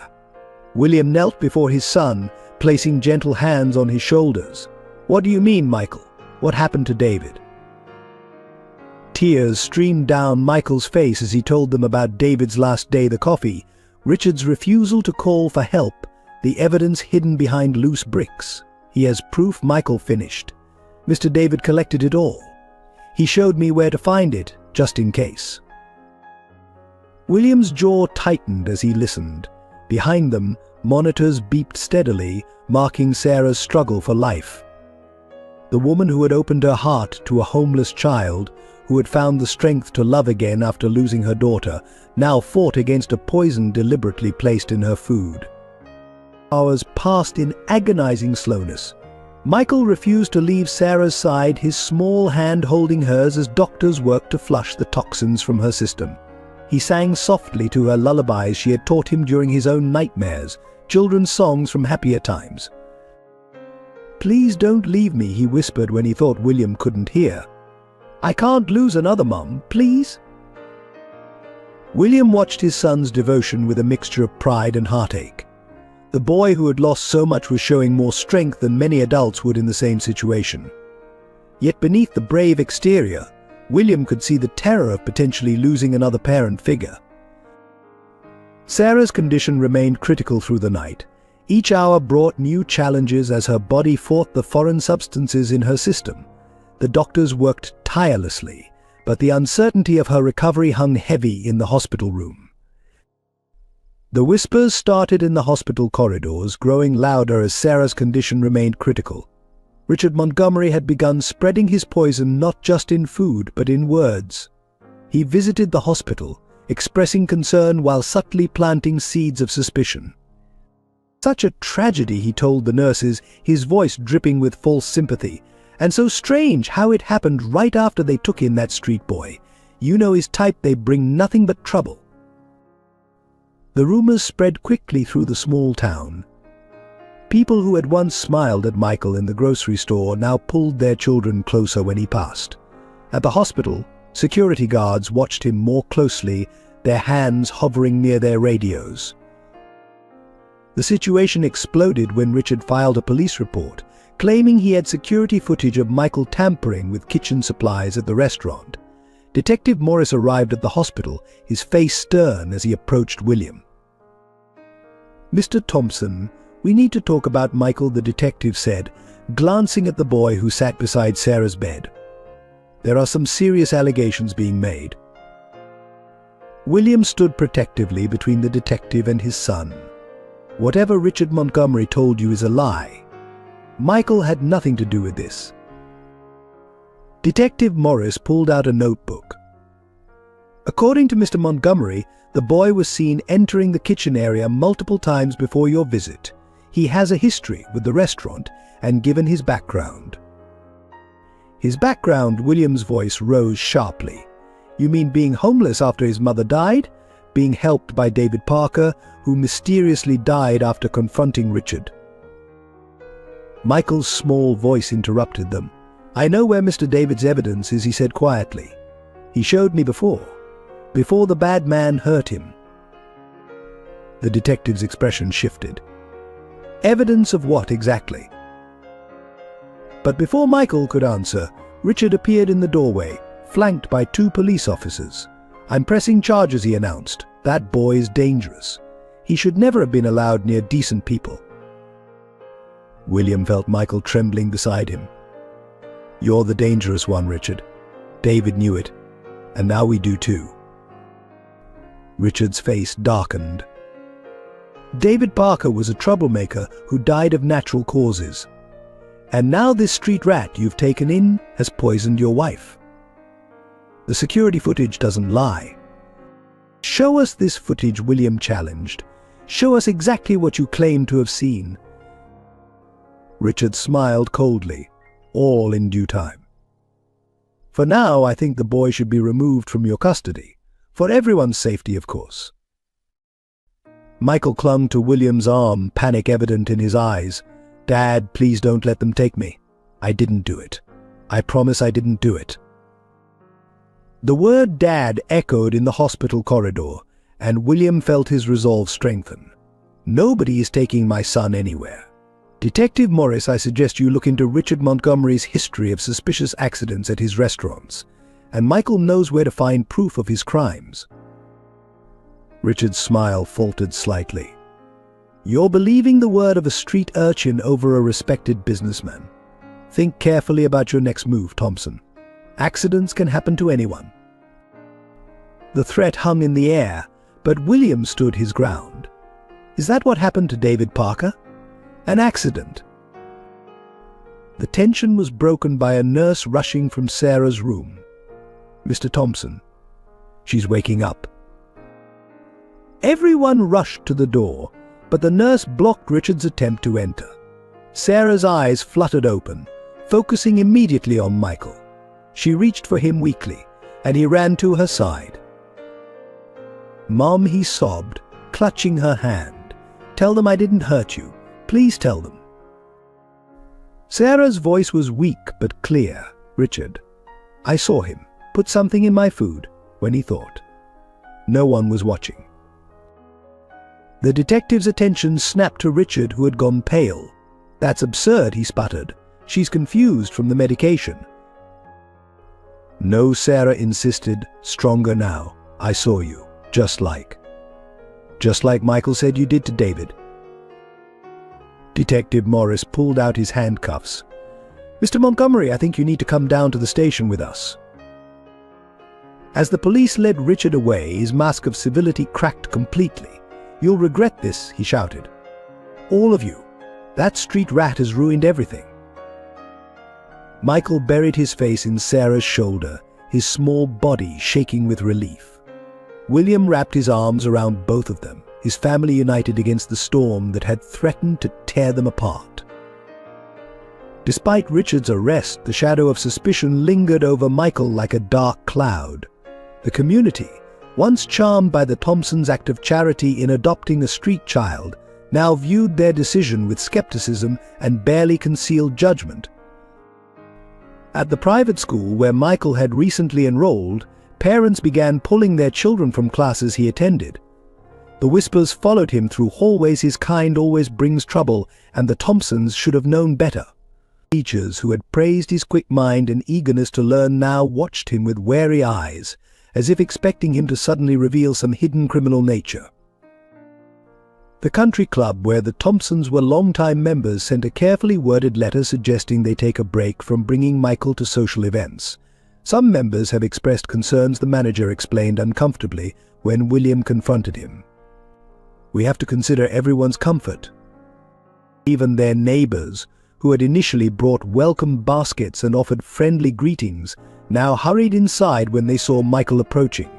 William knelt before his son, placing gentle hands on his shoulders. "What do you mean, Michael? What happened to David?" Tears streamed down Michael's face as he told them about David's last day, the coffee, Richard's refusal to call for help, the evidence hidden behind loose bricks. "He has proof," Michael finished. "Mr. David collected it all. He showed me where to find it, just in case." William's jaw tightened as he listened. Behind them, monitors beeped steadily, marking Sarah's struggle for life. The woman who had opened her heart to a homeless child, who had found the strength to love again after losing her daughter, now fought against a poison deliberately placed in her food. Hours passed in agonizing slowness. Michael refused to leave Sarah's side, his small hand holding hers as doctors worked to flush the toxins from her system. He sang softly to her lullabies she had taught him during his own nightmares, children's songs from happier times. "Please don't leave me," he whispered when he thought William couldn't hear. "I can't lose another mum, please." William watched his son's devotion with a mixture of pride and heartache. The boy who had lost so much was showing more strength than many adults would in the same situation. Yet beneath the brave exterior, William could see the terror of potentially losing another parent figure. Sarah's condition remained critical through the night. Each hour brought new challenges as her body fought the foreign substances in her system. The doctors worked tirelessly, but the uncertainty of her recovery hung heavy in the hospital room. The whispers started in the hospital corridors, growing louder as Sarah's condition remained critical. Richard Montgomery had begun spreading his poison not just in food, but in words. He visited the hospital, expressing concern while subtly planting seeds of suspicion. "Such a tragedy," he told the nurses, his voice dripping with false sympathy. "And so strange how it happened right after they took in that street boy. You know his type, they bring nothing but trouble." The rumors spread quickly through the small town. People who had once smiled at Michael in the grocery store now pulled their children closer when he passed. At the hospital, security guards watched him more closely, their hands hovering near their radios. The situation exploded when Richard filed a police report, claiming he had security footage of Michael tampering with kitchen supplies at the restaurant. Detective Morris arrived at the hospital, his face stern as he approached William. "Mr. Thompson, we need to talk about Michael," the detective said, glancing at the boy who sat beside Sarah's bed. "There are some serious allegations being made." William stood protectively between the detective and his son. "Whatever Richard Montgomery told you is a lie. Michael had nothing to do with this." Detective Morris pulled out a notebook. "According to Mr. Montgomery, the boy was seen entering the kitchen area multiple times before your visit. He has a history with the restaurant and given his background." "His background?" William's voice rose sharply. "You mean being homeless after his mother died? Being helped by David Parker, who mysteriously died after confronting Richard?" Michael's small voice interrupted them. "I know where Mr. David's evidence is," he said quietly. "He showed me before the bad man hurt him." The detective's expression shifted. "Evidence of what exactly?" But before Michael could answer, Richard appeared in the doorway, flanked by 2 police officers. "I'm pressing charges," he announced. "That boy is dangerous. He should never have been allowed near decent people." William felt Michael trembling beside him. "You're the dangerous one, Richard. David knew it, and now we do too." Richard's face darkened. David Parker was a troublemaker who died of natural causes. And now this street rat you've taken in has poisoned your wife. The security footage doesn't lie. "Show us this footage," William challenged. "Show us exactly what you claim to have seen." Richard smiled coldly. "All in due time. For now, I think the boy should be removed from your custody. For everyone's safety, of course." Michael clung to William's arm, panic evident in his eyes. "Dad, please don't let them take me. I didn't do it. I promise I didn't do it." The word "Dad" echoed in the hospital corridor, and William felt his resolve strengthen. "Nobody is taking my son anywhere. Detective Morris, I suggest you look into Richard Montgomery's history of suspicious accidents at his restaurants, and Michael knows where to find proof of his crimes." Richard's smile faltered slightly. "You're believing the word of a street urchin over a respected businessman. Think carefully about your next move, Thompson. Accidents can happen to anyone." The threat hung in the air, but William stood his ground. "Is that what happened to David Parker? An accident?" The tension was broken by a nurse rushing from Sarah's room. "Mr. Thompson, she's waking up." Everyone rushed to the door, but the nurse blocked Richard's attempt to enter. Sarah's eyes fluttered open, focusing immediately on Michael. She reached for him weakly, and he ran to her side. "Mom," he sobbed, clutching her hand. "Tell them I didn't hurt you. Please tell them." Sarah's voice was weak but clear. "Richard, I saw him put something in my food when he thought. No one was watching." The detective's attention snapped to Richard, who had gone pale. "That's absurd," he sputtered. "She's confused from the medication." "No," Sarah insisted, stronger now. "I saw you, just like Michael said you did to David." Detective Morris pulled out his handcuffs. "Mr. Montgomery, I think you need to come down to the station with us." As the police led Richard away, his mask of civility cracked completely. "You'll regret this," he shouted. "All of you. That street rat has ruined everything." Michael buried his face in Sarah's shoulder, his small body shaking with relief. William wrapped his arms around both of them, his family united against the storm that had threatened to tear them apart. Despite Richard's arrest, the shadow of suspicion lingered over Michael like a dark cloud. The community, once charmed by the Thompsons' act of charity in adopting a street child, now viewed their decision with skepticism and barely concealed judgment. At the private school where Michael had recently enrolled, parents began pulling their children from classes he attended. The whispers followed him through hallways: "His kind always brings trouble, and the Thompsons should have known better." Teachers who had praised his quick mind and eagerness to learn now watched him with wary eyes, as if expecting him to suddenly reveal some hidden criminal nature. The country club where the Thompsons were longtime members sent a carefully worded letter suggesting they take a break from bringing Michael to social events. Some members have expressed concerns, the manager explained uncomfortably when William confronted him. "We have to consider everyone's comfort." Even their neighbors, who had initially brought welcome baskets and offered friendly greetings, now hurried inside when they saw Michael approaching.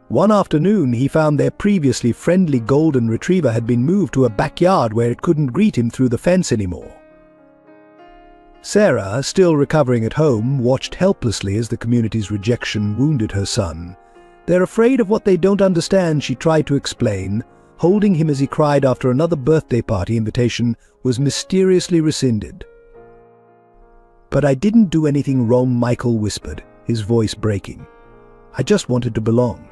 One afternoon, he found their previously friendly golden retriever had been moved to a backyard where it couldn't greet him through the fence anymore. Sarah, still recovering at home, watched helplessly as the community's rejection wounded her son. "They're afraid of what they don't understand," she tried to explain, holding him as he cried after another birthday party invitation was mysteriously rescinded. "But I didn't do anything wrong," Michael whispered, his voice breaking. "I just wanted to belong."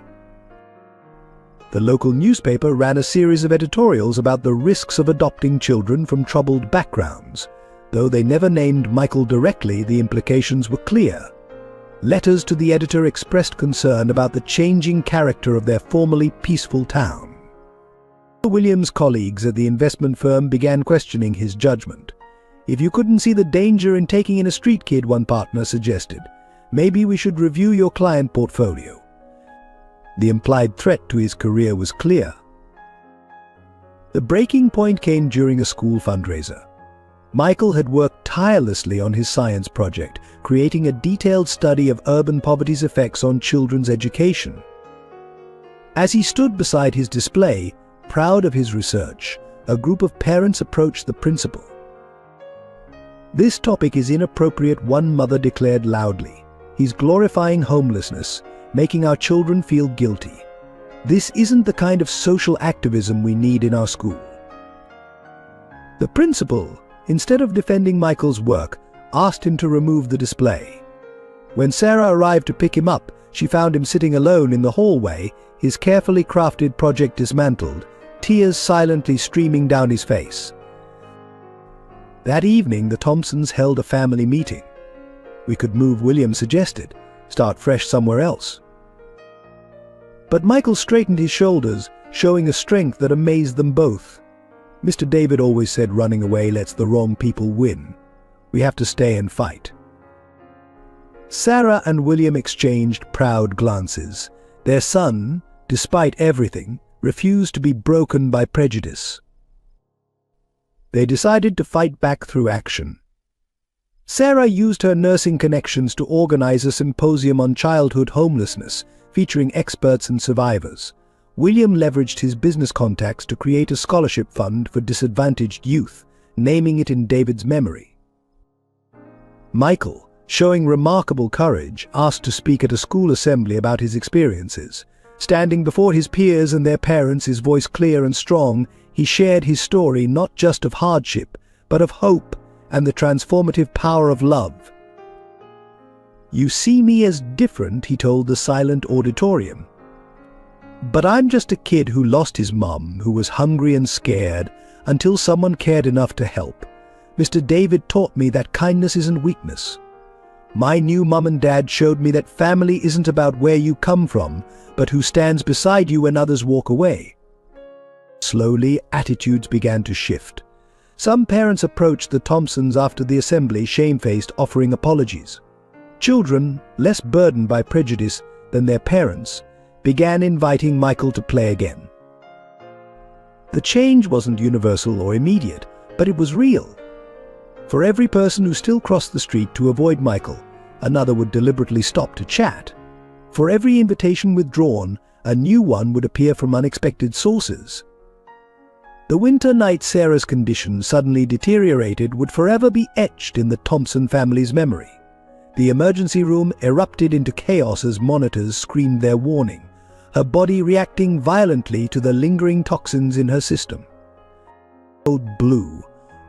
The local newspaper ran a series of editorials about the risks of adopting children from troubled backgrounds. Though they never named Michael directly, the implications were clear. Letters to the editor expressed concern about the changing character of their formerly peaceful town. William's colleagues at the investment firm began questioning his judgment. "If you couldn't see the danger in taking in a street kid," one partner suggested, "maybe we should review your client portfolio." The implied threat to his career was clear. The breaking point came during a school fundraiser. Michael had worked tirelessly on his science project, creating a detailed study of urban poverty's effects on children's education. As he stood beside his display, proud of his research, a group of parents approached the principal. "This topic is inappropriate," one mother declared loudly. "He's glorifying homelessness, making our children feel guilty. This isn't the kind of social activism we need in our school." The principal, instead of defending Michael's work, asked him to remove the display. When Sarah arrived to pick him up, she found him sitting alone in the hallway, his carefully crafted project dismantled, tears silently streaming down his face. That evening, the Thompsons held a family meeting. "We could move," William suggested, "start fresh somewhere else." But Michael straightened his shoulders, showing a strength that amazed them both. "Mr. David always said running away lets the wrong people win. We have to stay and fight." Sarah and William exchanged proud glances. Their son, despite everything, refused to be broken by prejudice. They decided to fight back through action. Sarah used her nursing connections to organize a symposium on childhood homelessness, featuring experts and survivors. William leveraged his business contacts to create a scholarship fund for disadvantaged youth, naming it in David's memory. Michael, showing remarkable courage, asked to speak at a school assembly about his experiences. Standing before his peers and their parents, his voice clear and strong, he shared his story not just of hardship, but of hope and the transformative power of love. "You see me as different," he told the silent auditorium. "But I'm just a kid who lost his mom, who was hungry and scared, until someone cared enough to help. Mr. David taught me that kindness isn't weakness. My new mom and dad showed me that family isn't about where you come from, but who stands beside you when others walk away." Slowly, attitudes began to shift. Some parents approached the Thompsons after the assembly, shamefaced, offering apologies. Children, less burdened by prejudice than their parents, began inviting Michael to play again. The change wasn't universal or immediate, but it was real. For every person who still crossed the street to avoid Michael, another would deliberately stop to chat. For every invitation withdrawn, a new one would appear from unexpected sources. The winter night Sarah's condition suddenly deteriorated would forever be etched in the Thompson family's memory. The emergency room erupted into chaos as monitors screamed their warning, her body reacting violently to the lingering toxins in her system. Code blue.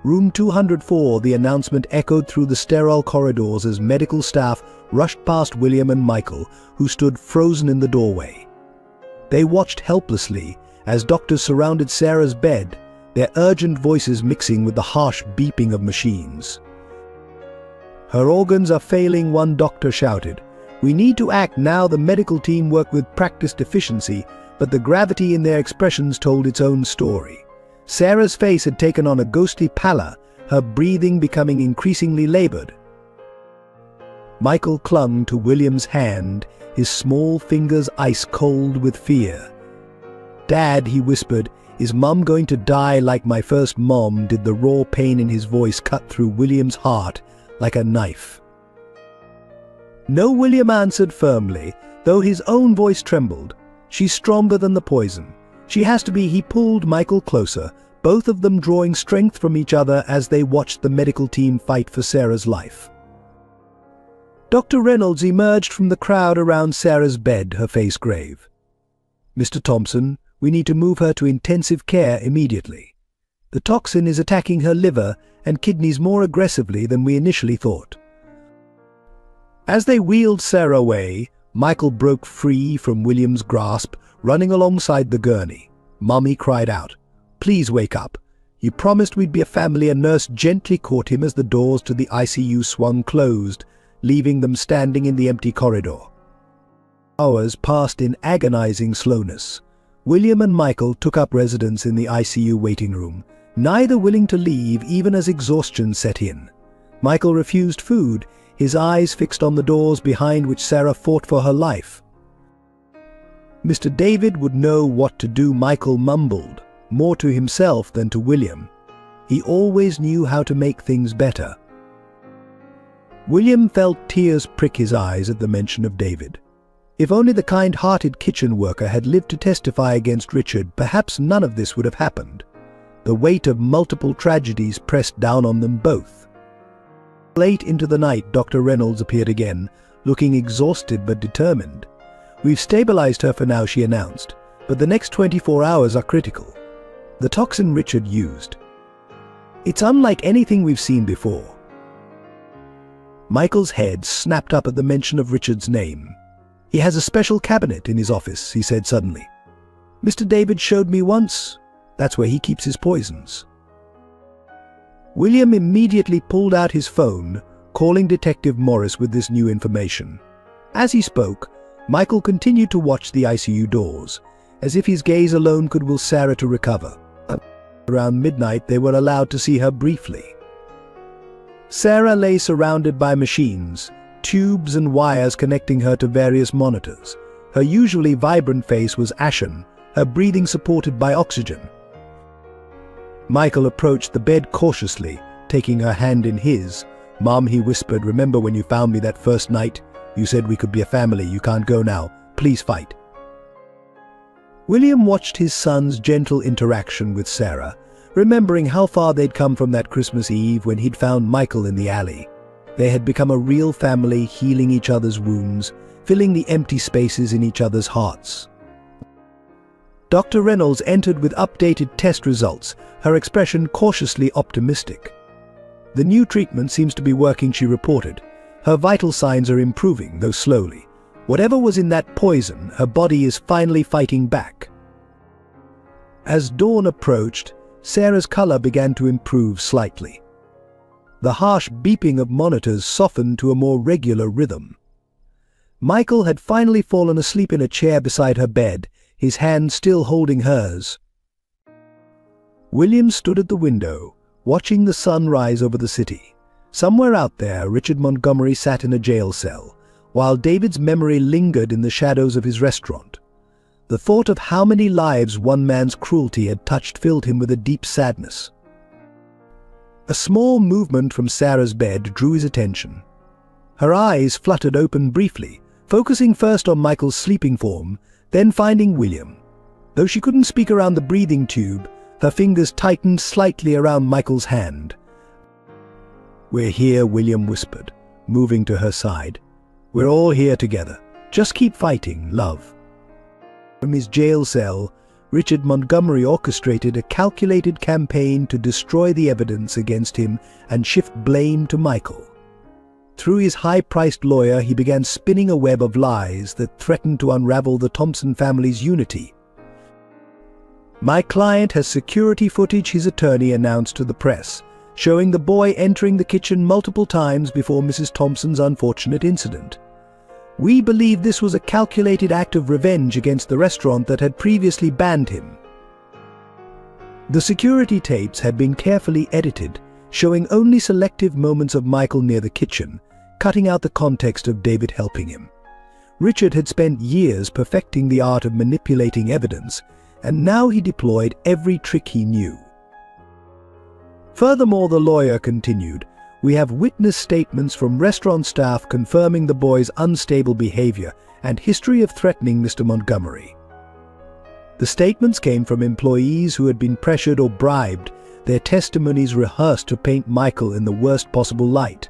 Room 204, the announcement echoed through the sterile corridors as medical staff rushed past William and Michael, who stood frozen in the doorway. They watched helplessly as doctors surrounded Sarah's bed, their urgent voices mixing with the harsh beeping of machines. "Her organs are failing," one doctor shouted. "We need to act now." The medical team worked with practiced efficiency, but the gravity in their expressions told its own story. Sarah's face had taken on a ghostly pallor, her breathing becoming increasingly labored. Michael clung to William's hand, his small fingers ice-cold with fear. "Dad," he whispered, "is Mum going to die like my first mom did?" The raw pain in his voice cut through William's heart like a knife. "No," William answered firmly, though his own voice trembled. "She's stronger than the poison. She has to be." He pulled Michael closer, both of them drawing strength from each other as they watched the medical team fight for Sarah's life. Dr. Reynolds emerged from the crowd around Sarah's bed, her face grave. "Mr. Thompson, we need to move her to intensive care immediately. The toxin is attacking her liver and kidneys more aggressively than we initially thought." As they wheeled Sarah away, Michael broke free from William's grasp, running alongside the gurney. "Mummy," cried out, "please wake up. You promised we'd be a family." A nurse gently caught him as the doors to the ICU swung closed, leaving them standing in the empty corridor. Hours passed in agonizing slowness. William and Michael took up residence in the ICU waiting room, neither willing to leave even as exhaustion set in. Michael refused food, his eyes fixed on the doors behind which Sarah fought for her life. Mr. David would know what to do, Michael mumbled, more to himself than to William. He always knew how to make things better. William felt tears prick his eyes at the mention of David. If only the kind-hearted kitchen worker had lived to testify against Richard, perhaps none of this would have happened. The weight of multiple tragedies pressed down on them both. Late into the night, Dr. Reynolds appeared again, looking exhausted but determined. "We've stabilized her for now," she announced, "but the next 24 hours are critical. The toxin Richard used. It's unlike anything we've seen before." Michael's head snapped up at the mention of Richard's name. "He has a special cabinet in his office," he said suddenly. "Mr. David showed me once. That's where he keeps his poisons." William immediately pulled out his phone, calling Detective Morris with this new information. As he spoke, Michael continued to watch the ICU doors, as if his gaze alone could will Sarah to recover. Around midnight, they were allowed to see her briefly. Sarah lay surrounded by machines, tubes and wires connecting her to various monitors. Her usually vibrant face was ashen, her breathing supported by oxygen. Michael approached the bed cautiously, taking her hand in his. "Mom," he whispered, "remember when you found me that first night? You said we could be a family. You can't go now. Please fight." William watched his son's gentle interaction with Sarah, remembering how far they'd come from that Christmas Eve when he'd found Michael in the alley. They had become a real family, healing each other's wounds, filling the empty spaces in each other's hearts. Dr. Reynolds entered with updated test results, her expression cautiously optimistic. "The new treatment seems to be working," she reported. "Her vital signs are improving, though slowly. Whatever was in that poison, her body is finally fighting back." As dawn approached, Sarah's color began to improve slightly. The harsh beeping of monitors softened to a more regular rhythm. Michael had finally fallen asleep in a chair beside her bed, his hand still holding hers. William stood at the window, watching the sun rise over the city. Somewhere out there, Richard Montgomery sat in a jail cell, while David's memory lingered in the shadows of his restaurant. The thought of how many lives one man's cruelty had touched filled him with a deep sadness. A small movement from Sarah's bed drew his attention. Her eyes fluttered open briefly, focusing first on Michael's sleeping form, then finding William. Though she couldn't speak around the breathing tube, her fingers tightened slightly around Michael's hand. "We're here," William whispered, moving to her side. "We're all here together. Just keep fighting, love." From his jail cell, Richard Montgomery orchestrated a calculated campaign to destroy the evidence against him and shift blame to Michael. Through his high-priced lawyer, he began spinning a web of lies that threatened to unravel the Thompson family's unity. "My client has security footage," his attorney announced to the press, showing the boy entering the kitchen multiple times before Mrs. Thompson's unfortunate incident. "We believe this was a calculated act of revenge against the restaurant that had previously banned him." The security tapes had been carefully edited, showing only selective moments of Michael near the kitchen, cutting out the context of David helping him. Richard had spent years perfecting the art of manipulating evidence, and now he deployed every trick he knew. Furthermore, the lawyer continued, "We have witness statements from restaurant staff confirming the boy's unstable behavior and history of threatening Mr. Montgomery." The statements came from employees who had been pressured or bribed, their testimonies rehearsed to paint Michael in the worst possible light.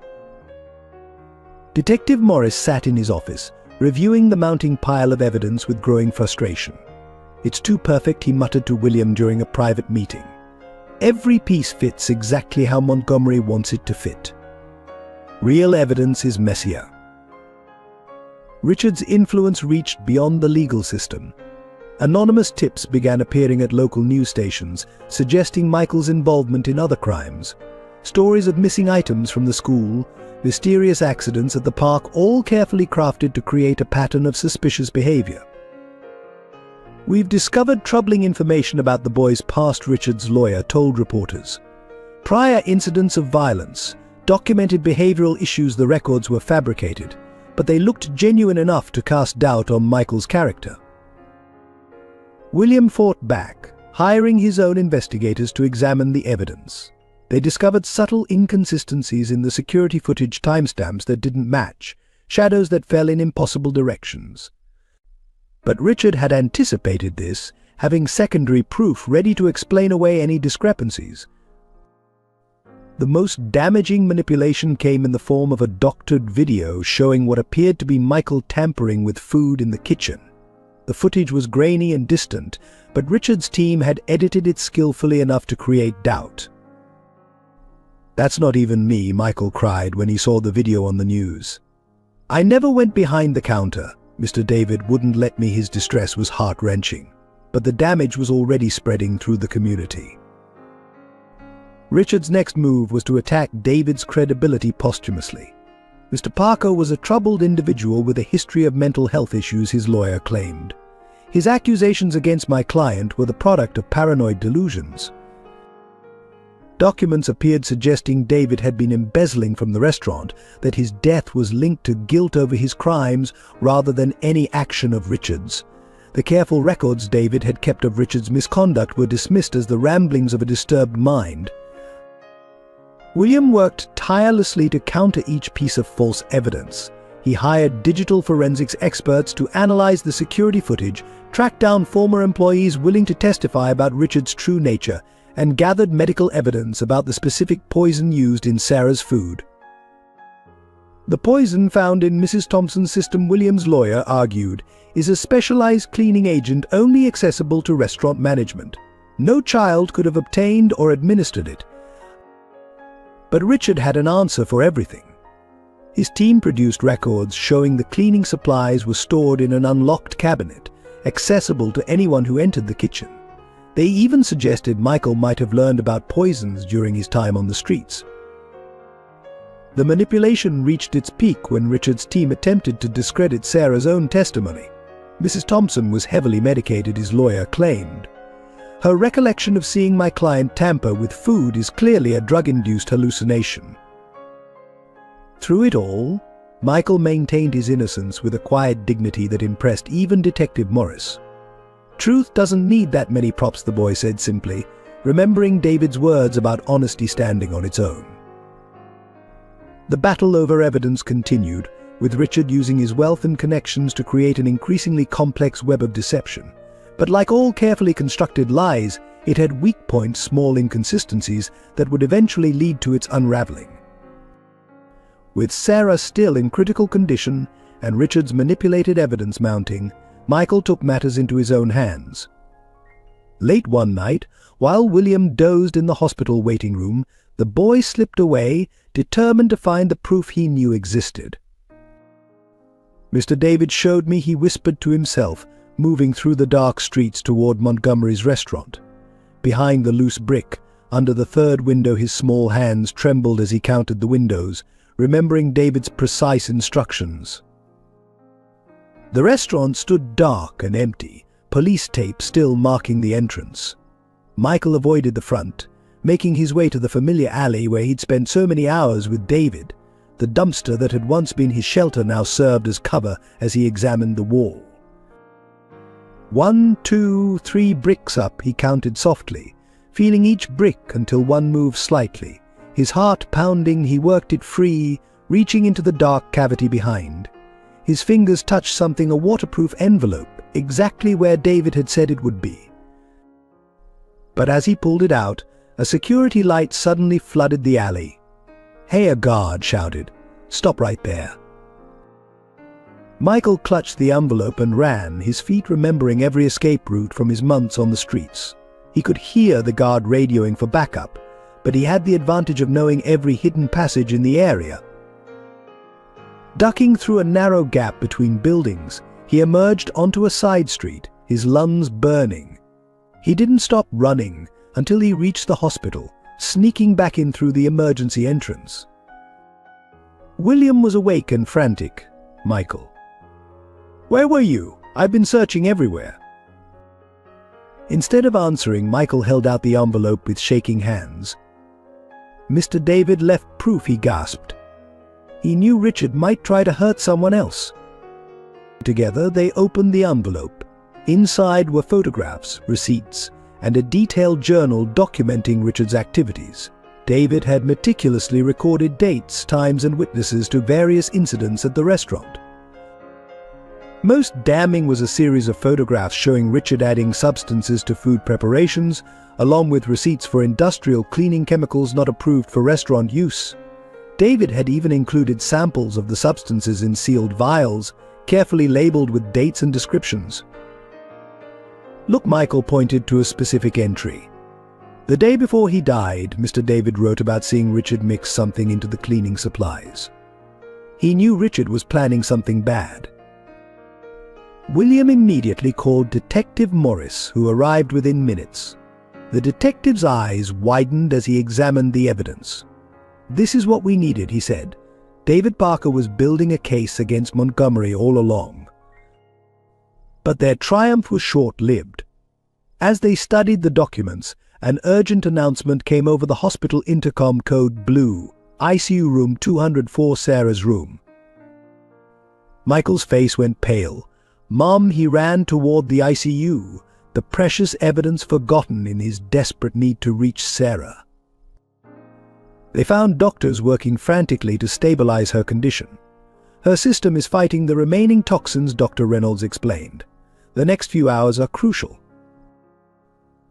Detective Morris sat in his office, reviewing the mounting pile of evidence with growing frustration. "It's too perfect," he muttered to William during a private meeting. "Every piece fits exactly how Montgomery wants it to fit. Real evidence is messier." Richard's influence reached beyond the legal system. Anonymous tips began appearing at local news stations, suggesting Michael's involvement in other crimes. stories of missing items from the school, mysterious accidents at the park, all carefully crafted to create a pattern of suspicious behavior. "We've discovered troubling information about the boy's past," Richard's lawyer told reporters. "Prior incidents of violence, documented behavioral issues. The records were fabricated, but they looked genuine enough to cast doubt on Michael's character." William fought back, hiring his own investigators to examine the evidence. They discovered subtle inconsistencies in the security footage timestamps that didn't match, shadows that fell in impossible directions. But Richard had anticipated this, having secondary proof ready to explain away any discrepancies. The most damaging manipulation came in the form of a doctored video showing what appeared to be Michael tampering with food in the kitchen. The footage was grainy and distant, but Richard's team had edited it skillfully enough to create doubt. "That's not even me," Michael cried when he saw the video on the news. "I never went behind the counter. Mr. David wouldn't let me." His distress was heart-wrenching, but the damage was already spreading through the community. Richard's next move was to attack David's credibility posthumously. Mr. Parker was a troubled individual with a history of mental health issues, his lawyer claimed. His accusations against my client were the product of paranoid delusions. Documents appeared suggesting David had been embezzling from the restaurant, that his death was linked to guilt over his crimes rather than any action of Richard's. The careful records David had kept of Richard's misconduct were dismissed as the ramblings of a disturbed mind. William worked tirelessly to counter each piece of false evidence. He hired digital forensics experts to analyze the security footage, track down former employees willing to testify about Richard's true nature, and gathered medical evidence about the specific poison used in Sarah's food. The poison found in Mrs. Thompson's system, William's lawyer argued, is a specialized cleaning agent only accessible to restaurant management. No child could have obtained or administered it. But Richard had an answer for everything. His team produced records showing the cleaning supplies were stored in an unlocked cabinet, accessible to anyone who entered the kitchen. They even suggested Michael might have learned about poisons during his time on the streets. The manipulation reached its peak when Richard's team attempted to discredit Sarah's own testimony. Mrs. Thompson was heavily medicated, his lawyer claimed. Her recollection of seeing my client tamper with food is clearly a drug-induced hallucination. Through it all, Michael maintained his innocence with a quiet dignity that impressed even Detective Morris. "Truth doesn't need that many props," the boy said simply, remembering David's words about honesty standing on its own. The battle over evidence continued, with Richard using his wealth and connections to create an increasingly complex web of deception. But like all carefully constructed lies, it had weak points, small inconsistencies that would eventually lead to its unraveling. With Sarah still in critical condition and Richard's manipulated evidence mounting, Michael took matters into his own hands. Late one night, while William dozed in the hospital waiting room, the boy slipped away, determined to find the proof he knew existed. "Mr. David showed me," he whispered to himself, moving through the dark streets toward Montgomery's restaurant. Behind the loose brick, under the third window, his small hands trembled as he counted the windows, remembering David's precise instructions. The restaurant stood dark and empty, police tape still marking the entrance. Michael avoided the front, making his way to the familiar alley where he'd spent so many hours with David. The dumpster that had once been his shelter now served as cover as he examined the wall. 1, 2, 3 bricks up, he counted softly, feeling each brick until one moved slightly. His heart pounding, he worked it free, reaching into the dark cavity behind. His fingers touched something, a waterproof envelope, exactly where David had said it would be. But as he pulled it out, a security light suddenly flooded the alley. "Hey," a guard shouted. "Stop right there." Michael clutched the envelope and ran, his feet remembering every escape route from his months on the streets. He could hear the guard radioing for backup, but he had the advantage of knowing every hidden passage in the area. Ducking through a narrow gap between buildings, he emerged onto a side street, his lungs burning. He didn't stop running until he reached the hospital, sneaking back in through the emergency entrance. William was awake and frantic. "Michael, where were you? I've been searching everywhere." Instead of answering, Michael held out the envelope with shaking hands. "Mr. David left proof," he gasped. He knew Richard might try to hurt someone else. Together, they opened the envelope. Inside were photographs, receipts, and a detailed journal documenting Richard's activities. David had meticulously recorded dates, times, and witnesses to various incidents at the restaurant. Most damning was a series of photographs showing Richard adding substances to food preparations, along with receipts for industrial cleaning chemicals not approved for restaurant use. David had even included samples of the substances in sealed vials, carefully labeled with dates and descriptions. "Look," Michael pointed to a specific entry. "The day before he died, Mr. David wrote about seeing Richard mix something into the cleaning supplies. He knew Richard was planning something bad." William immediately called Detective Morris, who arrived within minutes. The detective's eyes widened as he examined the evidence. "This is what we needed," he said. "David Parker was building a case against Montgomery all along." But their triumph was short-lived. As they studied the documents, an urgent announcement came over the hospital intercom, code blue, ICU room 204, Sarah's room. Michael's face went pale. "Mom," he ran toward the ICU, the precious evidence forgotten in his desperate need to reach Sarah. They found doctors working frantically to stabilize her condition. "Her system is fighting the remaining toxins," Dr. Reynolds explained. "The next few hours are crucial."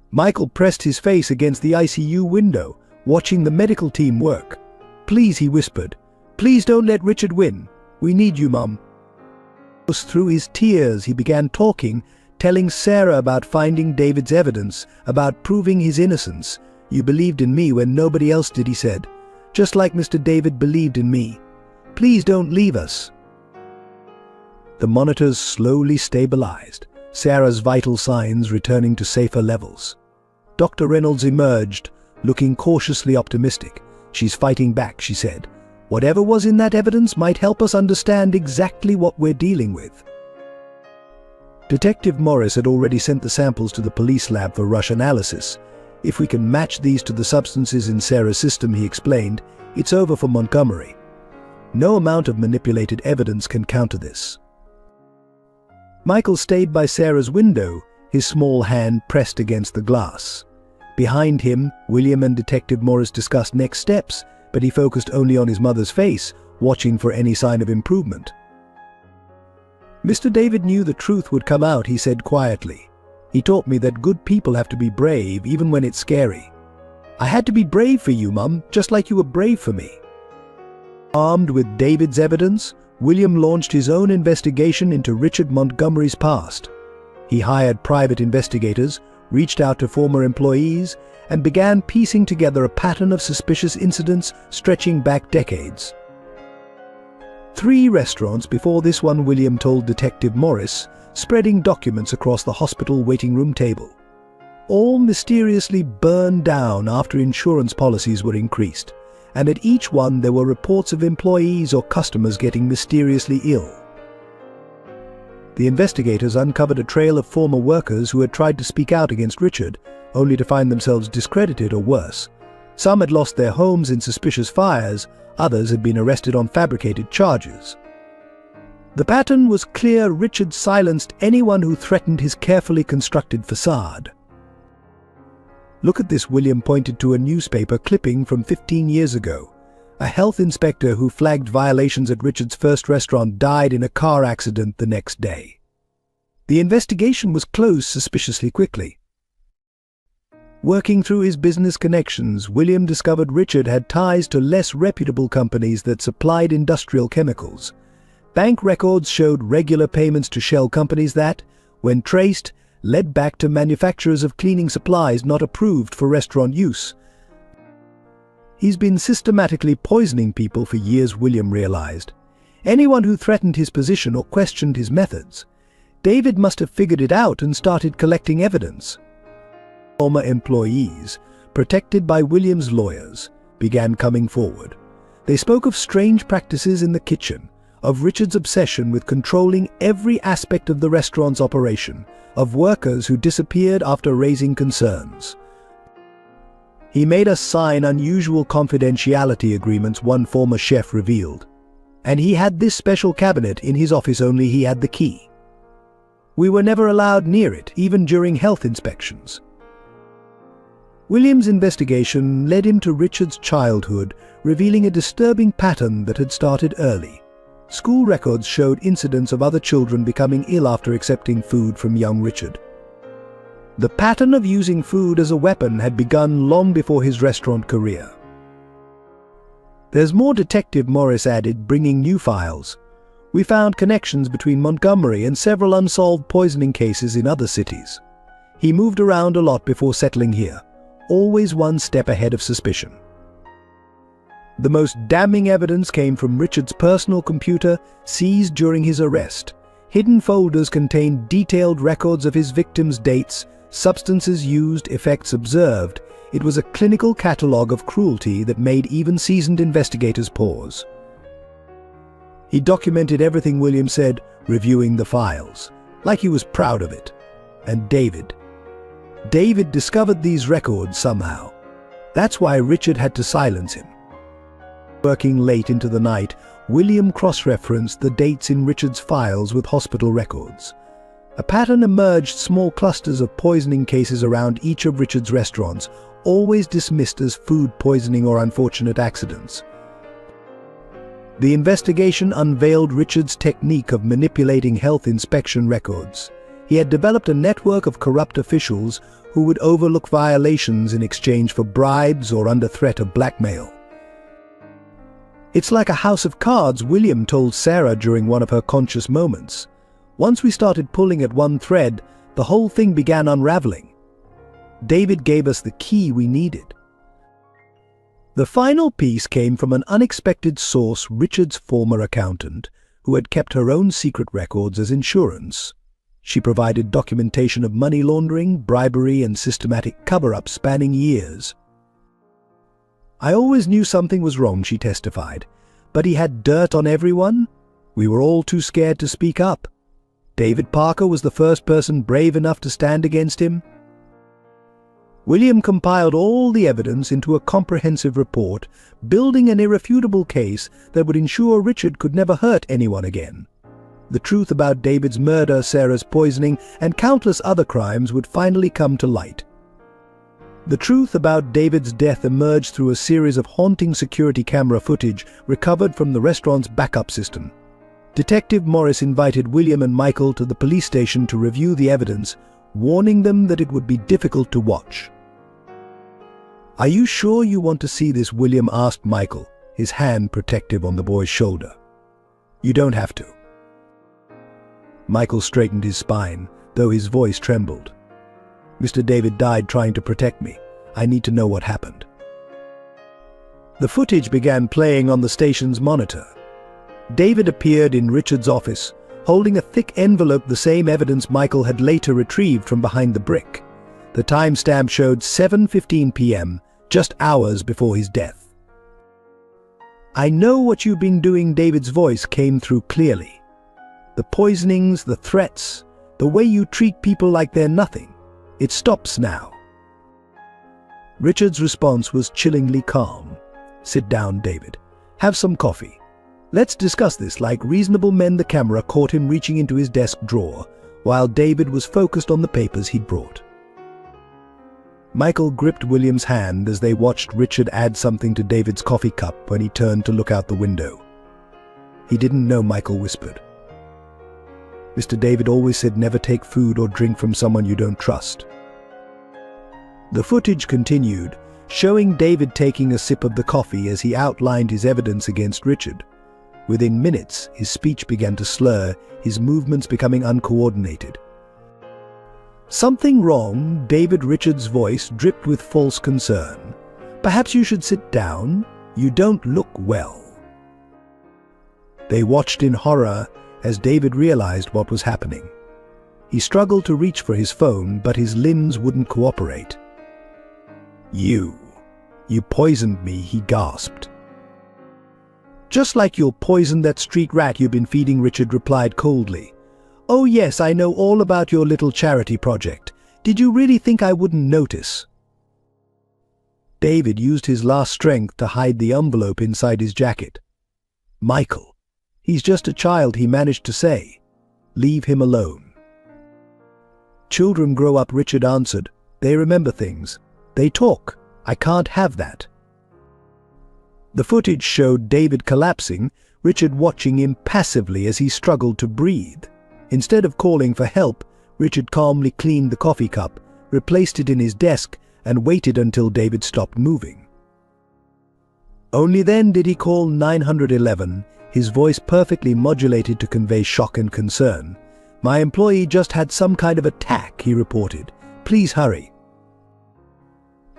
Michael pressed his face against the ICU window, watching the medical team work. "Please," he whispered. "Please don't let Richard win. We need you, Mom." Through his tears, he began talking, telling Sarah about finding David's evidence, about proving his innocence. "You believed in me when nobody else did," he said. "Just like Mr. David believed in me. Please don't leave us." The monitors slowly stabilized, Sarah's vital signs returning to safer levels. Dr. Reynolds emerged, looking cautiously optimistic. "She's fighting back," she said. "Whatever was in that evidence might help us understand exactly what we're dealing with." Detective Morris had already sent the samples to the police lab for rush analysis. "If we can match these to the substances in Sarah's system," he explained, "it's over for Montgomery. No amount of manipulated evidence can counter this." Michael stayed by Sarah's window, his small hand pressed against the glass. Behind him, William and Detective Morris discussed next steps, but he focused only on his mother's face, watching for any sign of improvement. "Mr. David knew the truth would come out," he said quietly. "He taught me that good people have to be brave, even when it's scary. I had to be brave for you, Mum, just like you were brave for me." Armed with David's evidence, William launched his own investigation into Richard Montgomery's past. He hired private investigators, reached out to former employees, and began piecing together a pattern of suspicious incidents stretching back decades. 3 restaurants before this one, William told Detective Morris, spreading documents across the hospital waiting room table. All mysteriously burned down after insurance policies were increased, and at each one there were reports of employees or customers getting mysteriously ill. The investigators uncovered a trail of former workers who had tried to speak out against Richard, only to find themselves discredited or worse. Some had lost their homes in suspicious fires, others had been arrested on fabricated charges. The pattern was clear: Richard silenced anyone who threatened his carefully constructed facade. "Look at this," William pointed to a newspaper clipping from 15 years ago. A health inspector who flagged violations at Richard's first restaurant died in a car accident the next day. The investigation was closed suspiciously quickly. Working through his business connections, William discovered Richard had ties to less reputable companies that supplied industrial chemicals. Bank records showed regular payments to shell companies that, when traced, led back to manufacturers of cleaning supplies not approved for restaurant use. He's been systematically poisoning people for years, William realized. Anyone who threatened his position or questioned his methods. David must have figured it out and started collecting evidence. Former employees, protected by William's lawyers, began coming forward. They spoke of strange practices in the kitchen, of Richard's obsession with controlling every aspect of the restaurant's operation, of workers who disappeared after raising concerns. He made us sign unusual confidentiality agreements, one former chef revealed. And he had this special cabinet in his office, only he had the key. We were never allowed near it, even during health inspections. William's investigation led him to Richard's childhood, revealing a disturbing pattern that had started early. School records showed incidents of other children becoming ill after accepting food from young Richard. The pattern of using food as a weapon had begun long before his restaurant career. "There's more," Detective Morris added, bringing new files. "We found connections between Montgomery and several unsolved poisoning cases in other cities. He moved around a lot before settling here, always one step ahead of suspicion." The most damning evidence came from Richard's personal computer, seized during his arrest. Hidden folders contained detailed records of his victims' dates, substances used, effects observed. It was a clinical catalogue of cruelty that made even seasoned investigators pause. He documented everything William said, reviewing the files, like he was proud of it. And David discovered these records somehow. That's why Richard had to silence him. Working late into the night, William cross-referenced the dates in Richard's files with hospital records. A pattern emerged: small clusters of poisoning cases around each of Richard's restaurants, always dismissed as food poisoning or unfortunate accidents. The investigation unveiled Richard's technique of manipulating health inspection records. He had developed a network of corrupt officials who would overlook violations in exchange for bribes or under threat of blackmail. "It's like a house of cards," William told Sarah during one of her conscious moments. "Once we started pulling at one thread, the whole thing began unraveling. David gave us the key we needed." The final piece came from an unexpected source: Richard's former accountant, who had kept her own secret records as insurance. She provided documentation of money laundering, bribery, and systematic cover-up spanning years. "I always knew something was wrong," she testified, "but he had dirt on everyone. We were all too scared to speak up. David Parker was the first person brave enough to stand against him." William compiled all the evidence into a comprehensive report, building an irrefutable case that would ensure Richard could never hurt anyone again. The truth about David's murder, Sarah's poisoning, and countless other crimes would finally come to light. The truth about David's death emerged through a series of haunting security camera footage recovered from the restaurant's backup system. Detective Morris invited William and Michael to the police station to review the evidence, warning them that it would be difficult to watch. "Are you sure you want to see this?" William asked Michael, his hand protective on the boy's shoulder. "You don't have to." Michael straightened his spine, though his voice trembled. "Mr. David died trying to protect me. I need to know what happened." The footage began playing on the station's monitor. David appeared in Richard's office, holding a thick envelope, the same evidence Michael had later retrieved from behind the brick. The timestamp showed 7:15 p.m., just hours before his death. "I know what you've been doing," David's voice came through clearly. "The poisonings, the threats, the way you treat people like they're nothing. It stops now." Richard's response was chillingly calm. "Sit down, David. Have some coffee. Let's discuss this like reasonable men." The camera caught him reaching into his desk drawer, while David was focused on the papers he'd brought. Michael gripped William's hand as they watched Richard add something to David's coffee cup when he turned to look out the window. "He didn't know," Michael whispered. "Mr. David always said never take food or drink from someone you don't trust." The footage continued, showing David taking a sip of the coffee as he outlined his evidence against Richard. Within minutes, his speech began to slur, his movements becoming uncoordinated. "Something wrong?" David Richards' voice dripped with false concern. "Perhaps you should sit down. You don't look well." They watched in horror as David realized what was happening. He struggled to reach for his phone, but his limbs wouldn't cooperate. You poisoned me, he gasped. Just like you'll poison that street rat you've been feeding, Richard replied coldly. Oh yes, I know all about your little charity project. Did you really think I wouldn't notice? David used his last strength to hide the envelope inside his jacket. Michael, he's just a child, he managed to say. Leave him alone. Children grow up, Richard answered. They remember things. They talk. I can't have that. The footage showed David collapsing, Richard watching impassively as he struggled to breathe. Instead of calling for help, Richard calmly cleaned the coffee cup, replaced it in his desk, and waited until David stopped moving. Only then did he call 911, his voice perfectly modulated to convey shock and concern. My employee just had some kind of attack, he reported. Please hurry.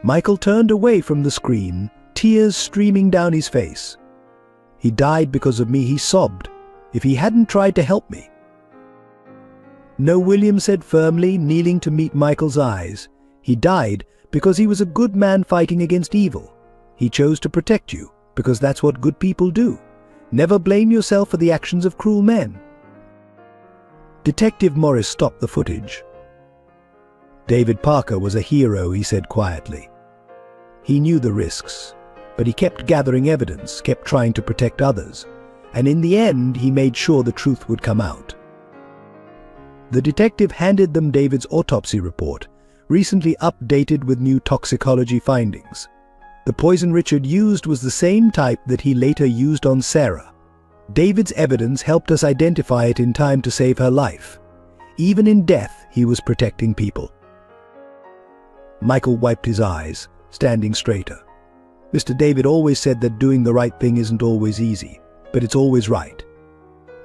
Michael turned away from the screen, tears streaming down his face. He died because of me, he sobbed. If he hadn't tried to help me. No, William said firmly, kneeling to meet Michael's eyes. He died because he was a good man fighting against evil. He chose to protect you, because that's what good people do. Never blame yourself for the actions of cruel men. Detective Morris stopped the footage. David Parker was a hero, he said quietly. He knew the risks, but he kept gathering evidence, kept trying to protect others, and in the end he made sure the truth would come out. The detective handed them David's autopsy report, recently updated with new toxicology findings. The poison Richard used was the same type that he later used on Sarah. David's evidence helped us identify it in time to save her life. Even in death, he was protecting people. Michael wiped his eyes, standing straighter. Mr. David always said that doing the right thing isn't always easy, but it's always right.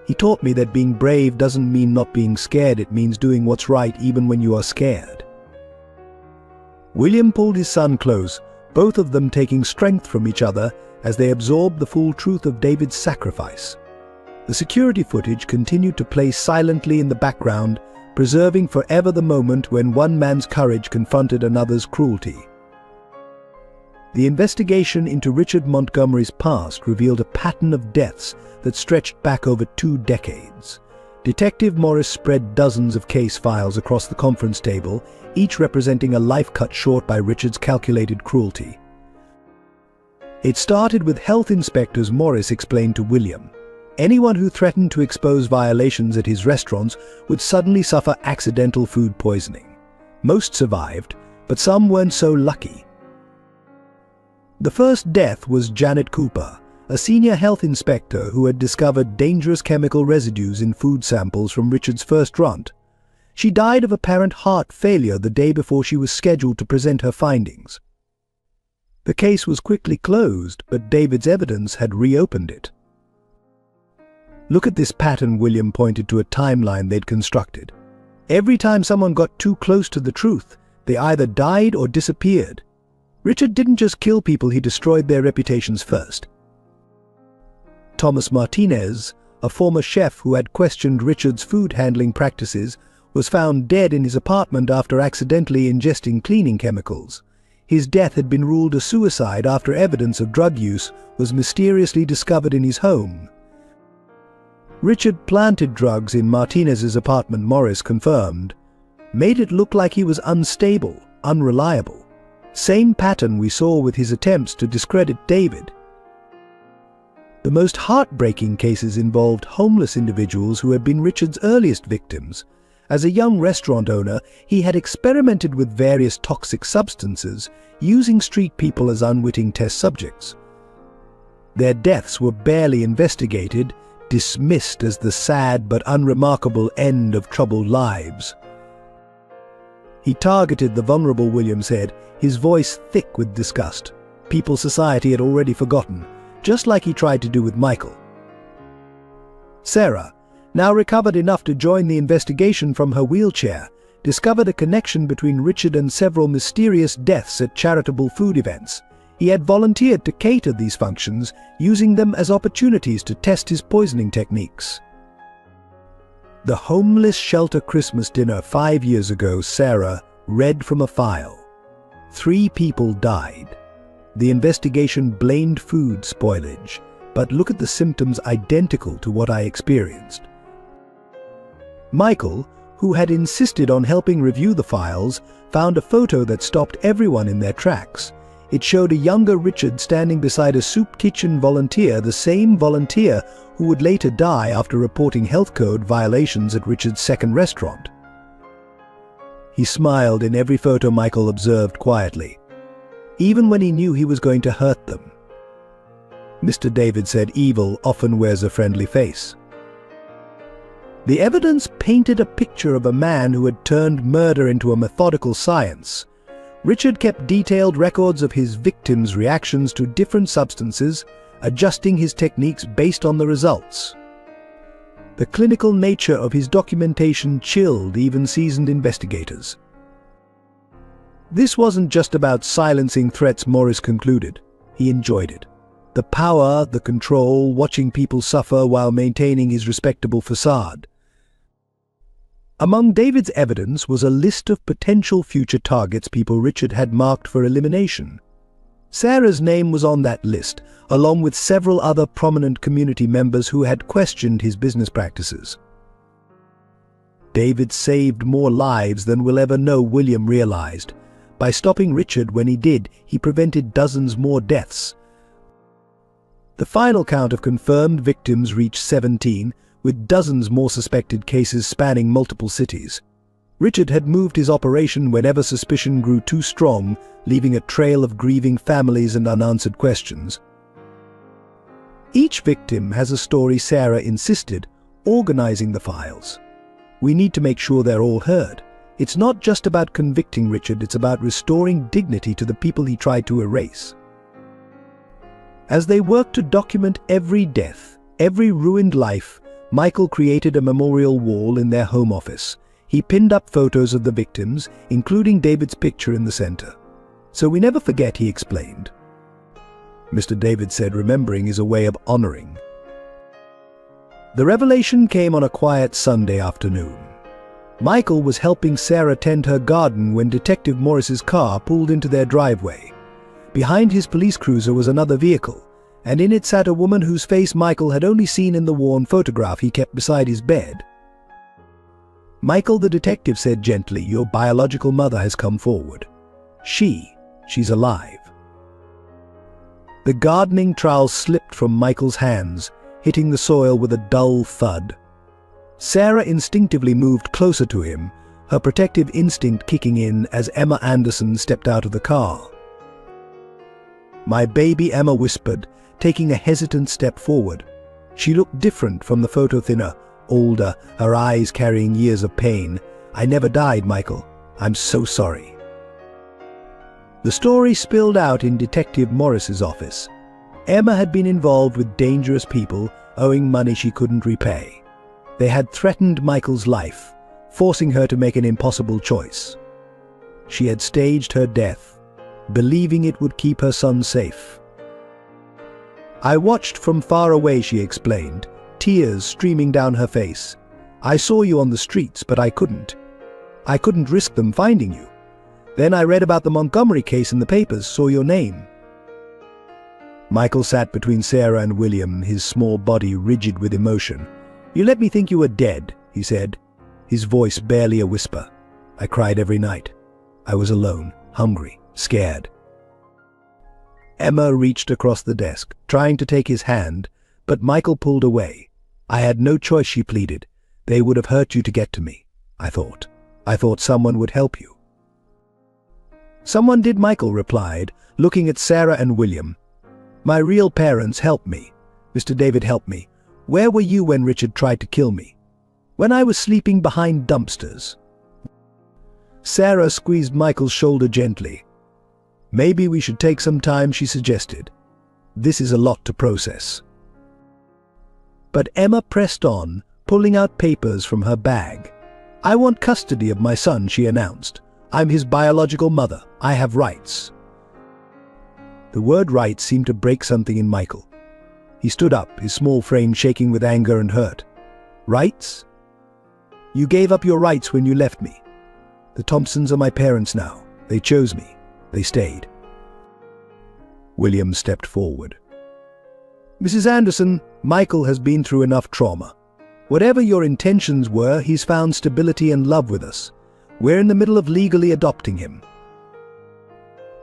He taught me that being brave doesn't mean not being scared, it means doing what's right even when you are scared. William pulled his son close, both of them taking strength from each other as they absorbed the full truth of David's sacrifice. The security footage continued to play silently in the background, preserving forever the moment when one man's courage confronted another's cruelty. The investigation into Richard Montgomery's past revealed a pattern of deaths that stretched back over 2 decades. Detective Morris spread dozens of case files across the conference table, each representing a life cut short by Richard's calculated cruelty. It started with health inspectors, Morris explained to William. Anyone who threatened to expose violations at his restaurants would suddenly suffer accidental food poisoning. Most survived, but some weren't so lucky. The first death was Janet Cooper, a senior health inspector who had discovered dangerous chemical residues in food samples from Richard's first run. She died of apparent heart failure the day before she was scheduled to present her findings. The case was quickly closed, but David's evidence had reopened it. Look at this pattern, William pointed to a timeline they'd constructed. Every time someone got too close to the truth, they either died or disappeared. Richard didn't just kill people, he destroyed their reputations first. Thomas Martinez, a former chef who had questioned Richard's food handling practices, was found dead in his apartment after accidentally ingesting cleaning chemicals. His death had been ruled a suicide after evidence of drug use was mysteriously discovered in his home. Richard planted drugs in Martinez's apartment, Morris confirmed. Made it look like he was unstable, unreliable. Same pattern we saw with his attempts to discredit David. The most heartbreaking cases involved homeless individuals who had been Richard's earliest victims. As a young restaurant owner, he had experimented with various toxic substances, using street people as unwitting test subjects. Their deaths were barely investigated, dismissed as the sad but unremarkable end of troubled lives. He targeted the vulnerable, William said, his voice thick with disgust. People society had already forgotten, just like he tried to do with Michael. Sarah, now recovered enough to join the investigation from her wheelchair, discovered a connection between Richard and several mysterious deaths at charitable food events. He had volunteered to cater these functions, using them as opportunities to test his poisoning techniques. The homeless shelter Christmas dinner 5 years ago, Sarah read from a file. 3 people died. The investigation blamed food spoilage, but look at the symptoms identical to what I experienced. Michael, who had insisted on helping review the files, found a photo that stopped everyone in their tracks. It showed a younger Richard standing beside a soup kitchen volunteer, the same volunteer who would later die after reporting health code violations at Richard's second restaurant. He smiled in every photo Michael observed quietly, even when he knew he was going to hurt them. Mr. David said evil often wears a friendly face. The evidence painted a picture of a man who had turned murder into a methodical science. Richard kept detailed records of his victims' reactions to different substances, adjusting his techniques based on the results. The clinical nature of his documentation chilled even seasoned investigators. This wasn't just about silencing threats, Morris concluded. He enjoyed it. The power, the control, watching people suffer while maintaining his respectable facade. Among David's evidence was a list of potential future targets people Richard had marked for elimination. Sarah's name was on that list, along with several other prominent community members who had questioned his business practices. David saved more lives than we'll ever know, William realized. By stopping Richard when he did, he prevented dozens more deaths. The final count of confirmed victims reached 17, with dozens more suspected cases spanning multiple cities. Richard had moved his operation whenever suspicion grew too strong, leaving a trail of grieving families and unanswered questions. Each victim has a story, Sarah insisted, organizing the files. We need to make sure they're all heard. It's not just about convicting Richard, it's about restoring dignity to the people he tried to erase. As they worked to document every death, every ruined life, Michael created a memorial wall in their home office. He pinned up photos of the victims, including David's picture in the center. So we never forget, he explained. Mr. David said remembering is a way of honoring. The revelation came on a quiet Sunday afternoon. Michael was helping Sarah tend her garden when Detective Morris's car pulled into their driveway. Behind his police cruiser was another vehicle, and in it sat a woman whose face Michael had only seen in the worn photograph he kept beside his bed. Michael, the detective said gently, your biological mother has come forward. She's alive. The gardening trowel slipped from Michael's hands, hitting the soil with a dull thud. Sarah instinctively moved closer to him, her protective instinct kicking in as Emma Anderson stepped out of the car. My baby, Emma whispered, taking a hesitant step forward. She looked different from the photo, thinner, older, her eyes carrying years of pain. I never died, Michael. I'm so sorry. The story spilled out in Detective Morris's office. Emma had been involved with dangerous people, owing money she couldn't repay. They had threatened Michael's life, forcing her to make an impossible choice. She had staged her death, believing it would keep her son safe. I watched from far away, she explained, tears streaming down her face. I saw you on the streets, but I couldn't. I couldn't risk them finding you. Then I read about the Montgomery case in the papers, saw your name. Michael sat between Sarah and William, his small body rigid with emotion. You let me think you were dead, he said, his voice barely a whisper. I cried every night. I was alone, hungry, scared. Emma reached across the desk, trying to take his hand, but Michael pulled away. I had no choice, she pleaded. They would have hurt you to get to me, I thought. I thought someone would help you. Someone did, Michael replied, looking at Sarah and William. My real parents helped me. Mr. David helped me. Where were you when Richard tried to kill me? When I was sleeping behind dumpsters. Sarah squeezed Michael's shoulder gently. Maybe we should take some time, she suggested. This is a lot to process. But Emma pressed on, pulling out papers from her bag. I want custody of my son, she announced. I'm his biological mother. I have rights. The word rights seemed to break something in Michael. He stood up, his small frame shaking with anger and hurt. Rights? You gave up your rights when you left me. The Thompsons are my parents now. They chose me. They stayed. William stepped forward. "Mrs. Anderson, Michael has been through enough trauma. Whatever your intentions were, he's found stability and love with us. We're in the middle of legally adopting him."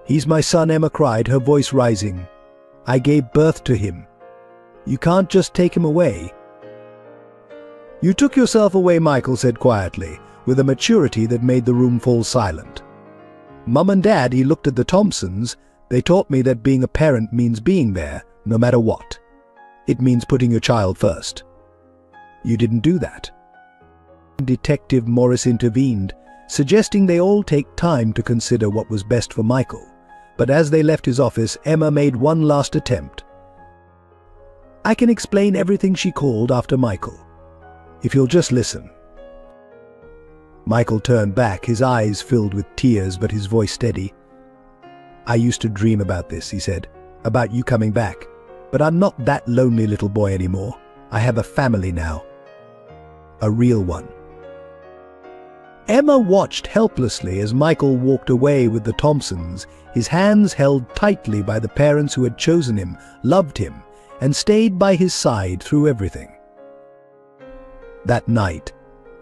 "He's my son," Emma cried, her voice rising. "I gave birth to him. You can't just take him away." "You took yourself away," Michael said quietly, with a maturity that made the room fall silent. "Mum and Dad," he looked at the Thompsons, "they taught me that being a parent means being there, no matter what. It means putting your child first. You didn't do that." Detective Morris intervened, suggesting they all take time to consider what was best for Michael. But as they left his office, Emma made one last attempt. "I can explain everything," she called after Michael. "If you'll just listen." Michael turned back, his eyes filled with tears but his voice steady. "I used to dream about this," he said, "about you coming back. But I'm not that lonely little boy anymore. I have a family now. A real one." Emma watched helplessly as Michael walked away with the Thompsons, his hands held tightly by the parents who had chosen him, loved him, and stayed by his side through everything. That night,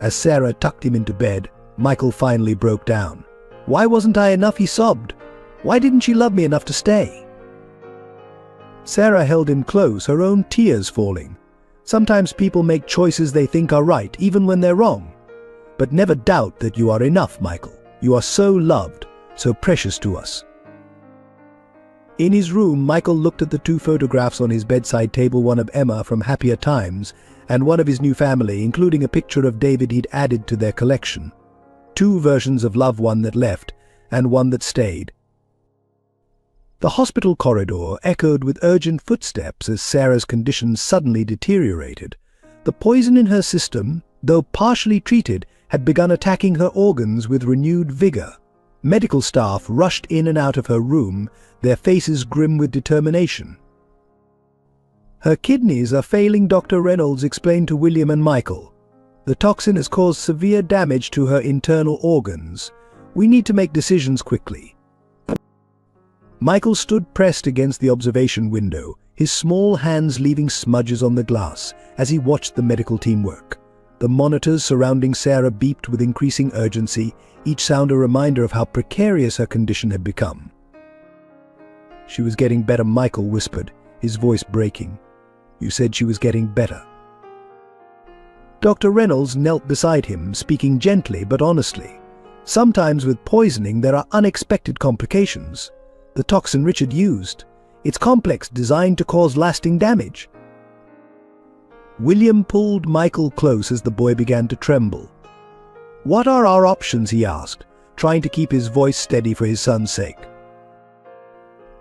as Sarah tucked him into bed, Michael finally broke down. "Why wasn't I enough?" he sobbed. "Why didn't she love me enough to stay?" Sarah held him close, her own tears falling. "Sometimes people make choices they think are right, even when they're wrong. But never doubt that you are enough, Michael. You are so loved, so precious to us." In his room, Michael looked at the two photographs on his bedside table, one of Emma from happier times, and one of his new family, including a picture of David he'd added to their collection. Two versions of love, one that left, and one that stayed. The hospital corridor echoed with urgent footsteps as Sarah's condition suddenly deteriorated. The poison in her system, though partially treated, had begun attacking her organs with renewed vigor. Medical staff rushed in and out of her room, their faces grim with determination. "Her kidneys are failing," Dr. Reynolds explained to William and Michael. "The toxin has caused severe damage to her internal organs. We need to make decisions quickly." Michael stood pressed against the observation window, his small hands leaving smudges on the glass as he watched the medical team work. The monitors surrounding Sarah beeped with increasing urgency, each sound a reminder of how precarious her condition had become. "She was getting better," Michael whispered, his voice breaking. "You said she was getting better." Dr. Reynolds knelt beside him, speaking gently but honestly. "Sometimes with poisoning there are unexpected complications. The toxin Richard used. It's complex, designed to cause lasting damage." William pulled Michael close as the boy began to tremble. "What are our options?" he asked, trying to keep his voice steady for his son's sake.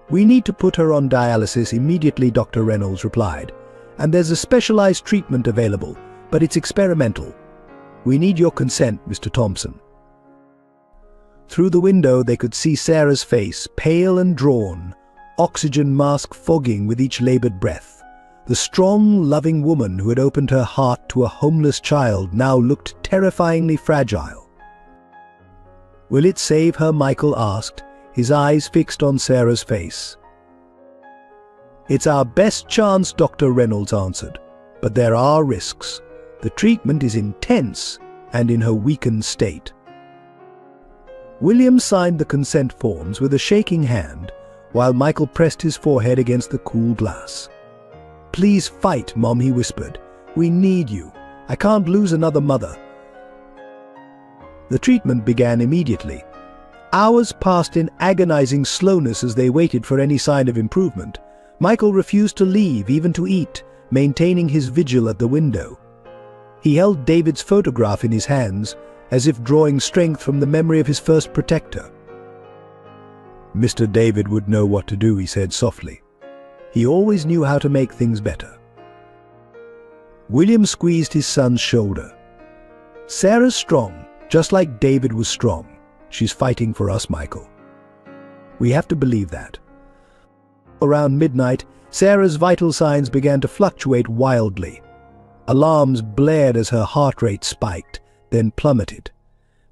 "We need to put her on dialysis immediately," Dr. Reynolds replied. "And there's a specialized treatment available, but it's experimental. We need your consent, Mr. Thompson." Through the window they could see Sarah's face, pale and drawn, oxygen mask fogging with each labored breath. The strong, loving woman who had opened her heart to a homeless child now looked terrifyingly fragile. "Will it save her?" Michael asked, his eyes fixed on Sarah's face. "It's our best chance," Dr. Reynolds answered, "but there are risks. The treatment is intense and in her weakened state." William signed the consent forms with a shaking hand, while Michael pressed his forehead against the cool glass. "Please fight, Mom," he whispered. "We need you. I can't lose another mother." The treatment began immediately. Hours passed in agonizing slowness as they waited for any sign of improvement. Michael refused to leave, even to eat, maintaining his vigil at the window. He held David's photograph in his hands, as if drawing strength from the memory of his first protector. "Mr. David would know what to do," he said softly. "He always knew how to make things better." William squeezed his son's shoulder. "Sarah's strong, just like David was strong. She's fighting for us, Michael. We have to believe that." Around midnight, Sarah's vital signs began to fluctuate wildly. Alarms blared as her heart rate spiked, then plummeted.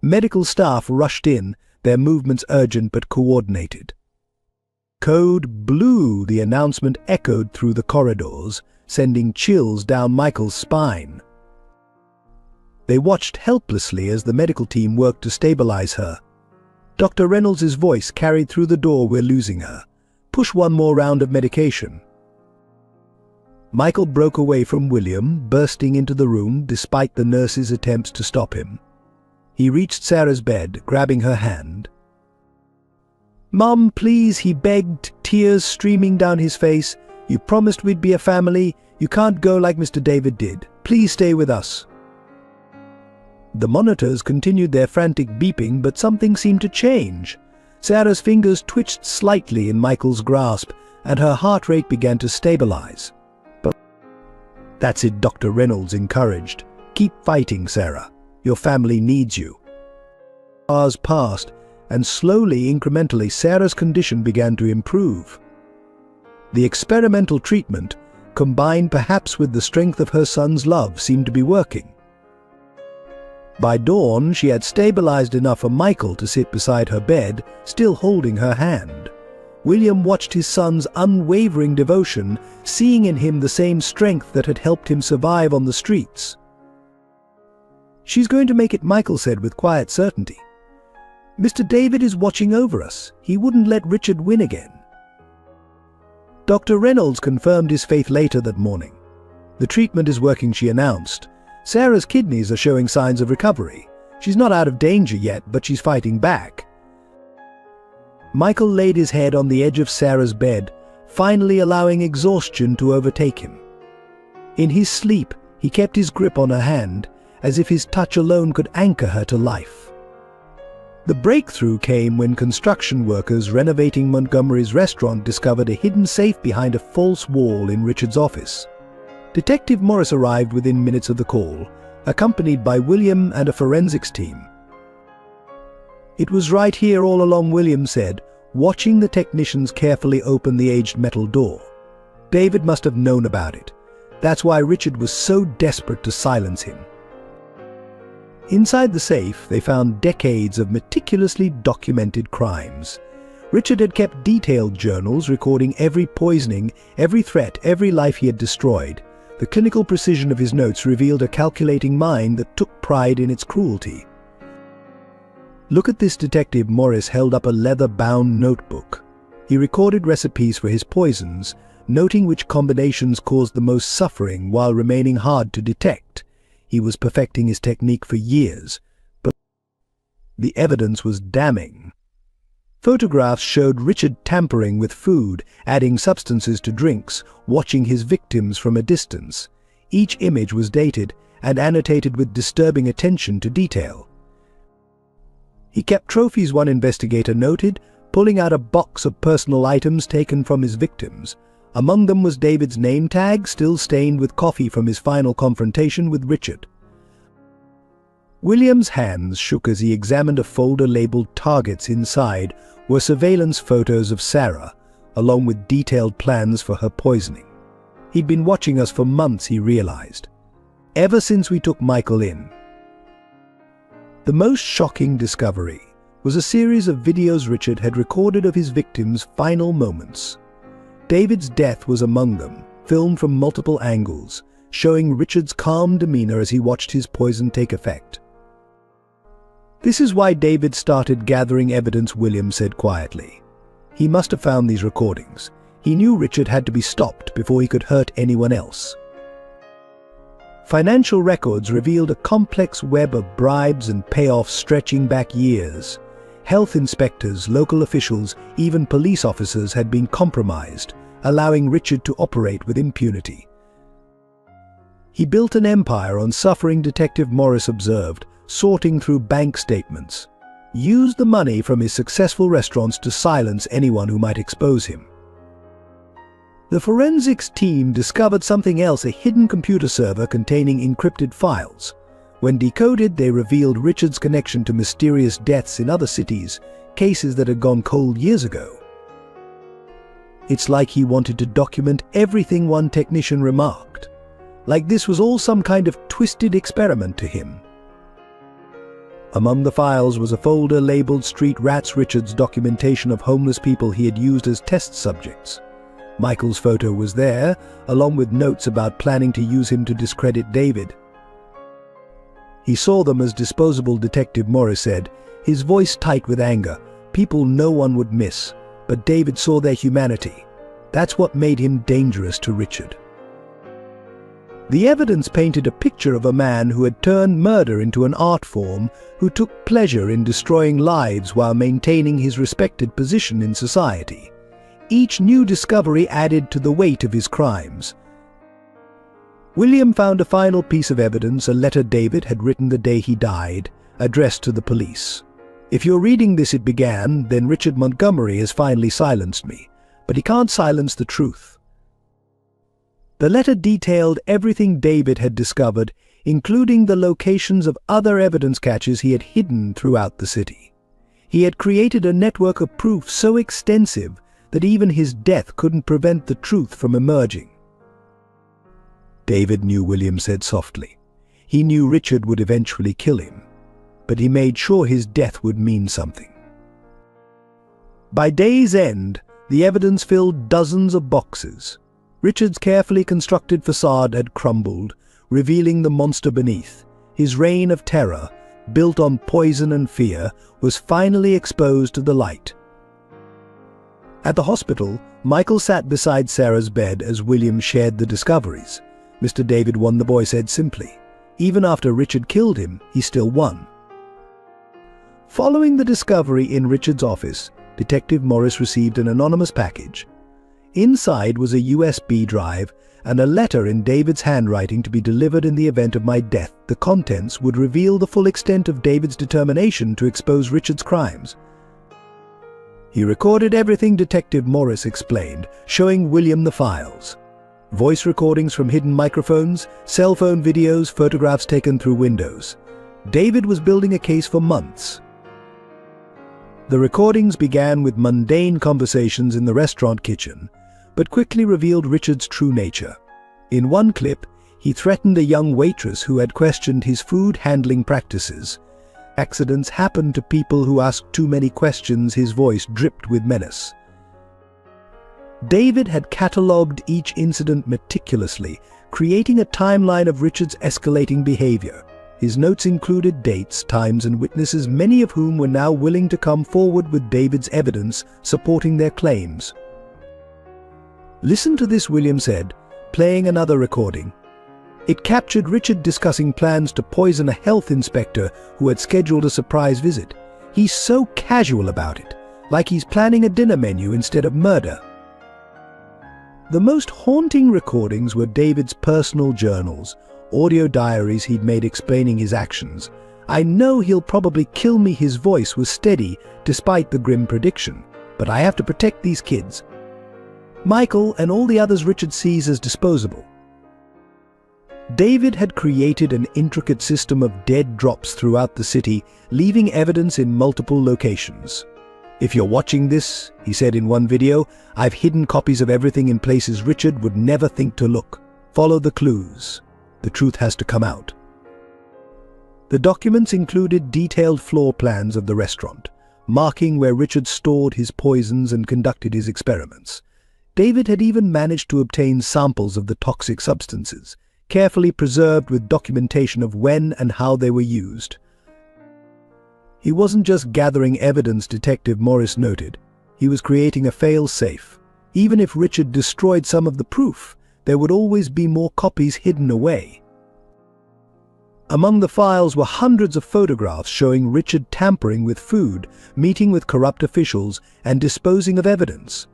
Medical staff rushed in, their movements urgent but coordinated. "Code Blue," the announcement echoed through the corridors, sending chills down Michael's spine. They watched helplessly as the medical team worked to stabilize her. Dr. Reynolds' voice carried through the door. "We're losing her. Push one more round of medication." Michael broke away from William, bursting into the room despite the nurse's attempts to stop him. He reached Sarah's bed, grabbing her hand. "Mom, please," he begged, tears streaming down his face. "You promised we'd be a family. You can't go like Mr. David did. Please stay with us." The monitors continued their frantic beeping, but something seemed to change. Sarah's fingers twitched slightly in Michael's grasp, and her heart rate began to stabilize. "That's it," Dr. Reynolds encouraged. "Keep fighting, Sarah. Your family needs you." Hours passed, and slowly, incrementally, Sarah's condition began to improve. The experimental treatment, combined perhaps with the strength of her son's love, seemed to be working. By dawn, she had stabilized enough for Michael to sit beside her bed, still holding her hand. William watched his son's unwavering devotion, seeing in him the same strength that had helped him survive on the streets. "She's going to make it," Michael said with quiet certainty. "Mr. David is watching over us. He wouldn't let Richard win again." Dr. Reynolds confirmed his faith later that morning. "The treatment is working," she announced. "Sarah's kidneys are showing signs of recovery. She's not out of danger yet, but she's fighting back." Michael laid his head on the edge of Sarah's bed, finally allowing exhaustion to overtake him. In his sleep, he kept his grip on her hand, as if his touch alone could anchor her to life. The breakthrough came when construction workers renovating Montgomery's restaurant discovered a hidden safe behind a false wall in Richard's office. Detective Morris arrived within minutes of the call, accompanied by William and a forensics team. "It was right here all along," William said, watching the technicians carefully open the aged metal door. "David must have known about it. That's why Richard was so desperate to silence him." Inside the safe, they found decades of meticulously documented crimes. Richard had kept detailed journals recording every poisoning, every threat, every life he had destroyed. The clinical precision of his notes revealed a calculating mind that took pride in its cruelty. "Look at this," Detective Morris held up a leather-bound notebook. He recorded recipes for his poisons, noting which combinations caused the most suffering while remaining hard to detect. He was perfecting his technique for years, but the evidence was damning. Photographs showed Richard tampering with food, adding substances to drinks, watching his victims from a distance. Each image was dated and annotated with disturbing attention to detail. He kept trophies, one investigator noted, pulling out a box of personal items taken from his victims. Among them was David's name tag, still stained with coffee from his final confrontation with Richard. William's hands shook as he examined a folder labeled Targets. Inside were surveillance photos of Sarah, along with detailed plans for her poisoning. He'd been watching us for months, he realized. Ever since we took Michael in. The most shocking discovery was a series of videos Richard had recorded of his victims' final moments. David's death was among them, filmed from multiple angles, showing Richard's calm demeanor as he watched his poison take effect. "This is why David started gathering evidence," William said quietly. "He must have found these recordings. He knew Richard had to be stopped before he could hurt anyone else." Financial records revealed a complex web of bribes and payoffs stretching back years. Health inspectors, local officials, even police officers had been compromised, allowing Richard to operate with impunity. He built an empire on suffering, Detective Morris observed, sorting through bank statements. Used the money from his successful restaurants to silence anyone who might expose him. The forensics team discovered something else, a hidden computer server containing encrypted files. When decoded, they revealed Richard's connection to mysterious deaths in other cities, cases that had gone cold years ago. "It's like he wanted to document everything," one technician remarked. "Like this was all some kind of twisted experiment to him." Among the files was a folder labeled Street Rats, Richard's documentation of homeless people he had used as test subjects. Michael's photo was there, along with notes about planning to use him to discredit David. He saw them as disposable, Detective Morris said, his voice tight with anger. People no one would miss, but David saw their humanity. That's what made him dangerous to Richard. The evidence painted a picture of a man who had turned murder into an art form, who took pleasure in destroying lives while maintaining his respected position in society. Each new discovery added to the weight of his crimes. William found a final piece of evidence, a letter David had written the day he died, addressed to the police. "If you're reading this," it began, "then Richard Montgomery has finally silenced me. But he can't silence the truth." The letter detailed everything David had discovered, including the locations of other evidence caches he had hidden throughout the city. He had created a network of proof so extensive that even his death couldn't prevent the truth from emerging. David knew, William said softly. He knew Richard would eventually kill him, but he made sure his death would mean something. By day's end, the evidence filled dozens of boxes. Richard's carefully constructed facade had crumbled, revealing the monster beneath. His reign of terror, built on poison and fear, was finally exposed to the light. At the hospital, Michael sat beside Sarah's bed as William shared the discoveries. "Mr. David won," the boy said simply. "Even after Richard killed him, he still won." Following the discovery in Richard's office, Detective Morris received an anonymous package. Inside was a USB drive and a letter in David's handwriting to be delivered in the event of my death. The contents would reveal the full extent of David's determination to expose Richard's crimes. He recorded everything, Detective Morris explained, showing William the files. Voice recordings from hidden microphones, cell phone videos, photographs taken through windows. David was building a case for months. The recordings began with mundane conversations in the restaurant kitchen, but quickly revealed Richard's true nature. In one clip, he threatened a young waitress who had questioned his food handling practices. "Accidents happen to people who ask too many questions," his voice dripped with menace. David had catalogued each incident meticulously, creating a timeline of Richard's escalating behavior. His notes included dates, times, and witnesses, many of whom were now willing to come forward with David's evidence supporting their claims. "Listen to this," William said, playing another recording. It captured Richard discussing plans to poison a health inspector who had scheduled a surprise visit. "He's so casual about it, like he's planning a dinner menu instead of murder." The most haunting recordings were David's personal journals, audio diaries he'd made explaining his actions. "I know he'll probably kill me," his voice was steady despite the grim prediction, "but I have to protect these kids. Michael and all the others Richard sees as disposable." David had created an intricate system of dead drops throughout the city, leaving evidence in multiple locations. "If you're watching this," he said in one video, "I've hidden copies of everything in places Richard would never think to look. Follow the clues. The truth has to come out." The documents included detailed floor plans of the restaurant, marking where Richard stored his poisons and conducted his experiments. David had even managed to obtain samples of the toxic substances, carefully preserved with documentation of when and how they were used. He wasn't just gathering evidence, Detective Morris noted. He was creating a fail-safe. Even if Richard destroyed some of the proof, there would always be more copies hidden away. Among the files were hundreds of photographs showing Richard tampering with food, meeting with corrupt officials, and disposing of evidence.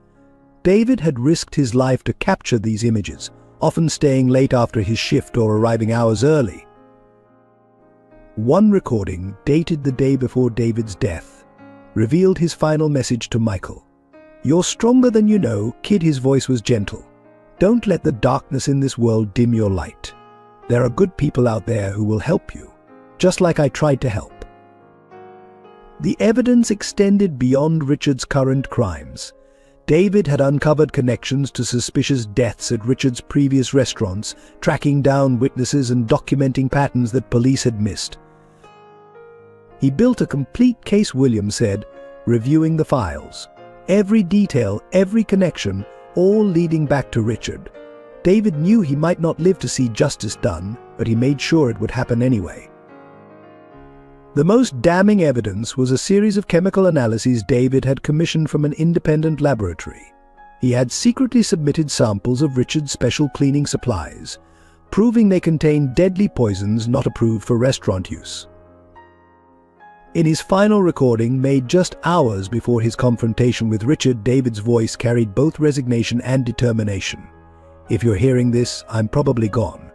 David had risked his life to capture these images, often staying late after his shift or arriving hours early. One recording, dated the day before David's death, revealed his final message to Michael. "You're stronger than you know, kid." His voice was gentle. "Don't let the darkness in this world dim your light. There are good people out there who will help you, just like I tried to help." The evidence extended beyond Richard's current crimes. David had uncovered connections to suspicious deaths at Richard's previous restaurants, tracking down witnesses and documenting patterns that police had missed. He built a complete case, Williams said, reviewing the files. Every detail, every connection, all leading back to Richard. David knew he might not live to see justice done, but he made sure it would happen anyway. The most damning evidence was a series of chemical analyses David had commissioned from an independent laboratory. He had secretly submitted samples of Richard's special cleaning supplies, proving they contained deadly poisons not approved for restaurant use. In his final recording, made just hours before his confrontation with Richard, David's voice carried both resignation and determination. "If you're hearing this, I'm probably gone.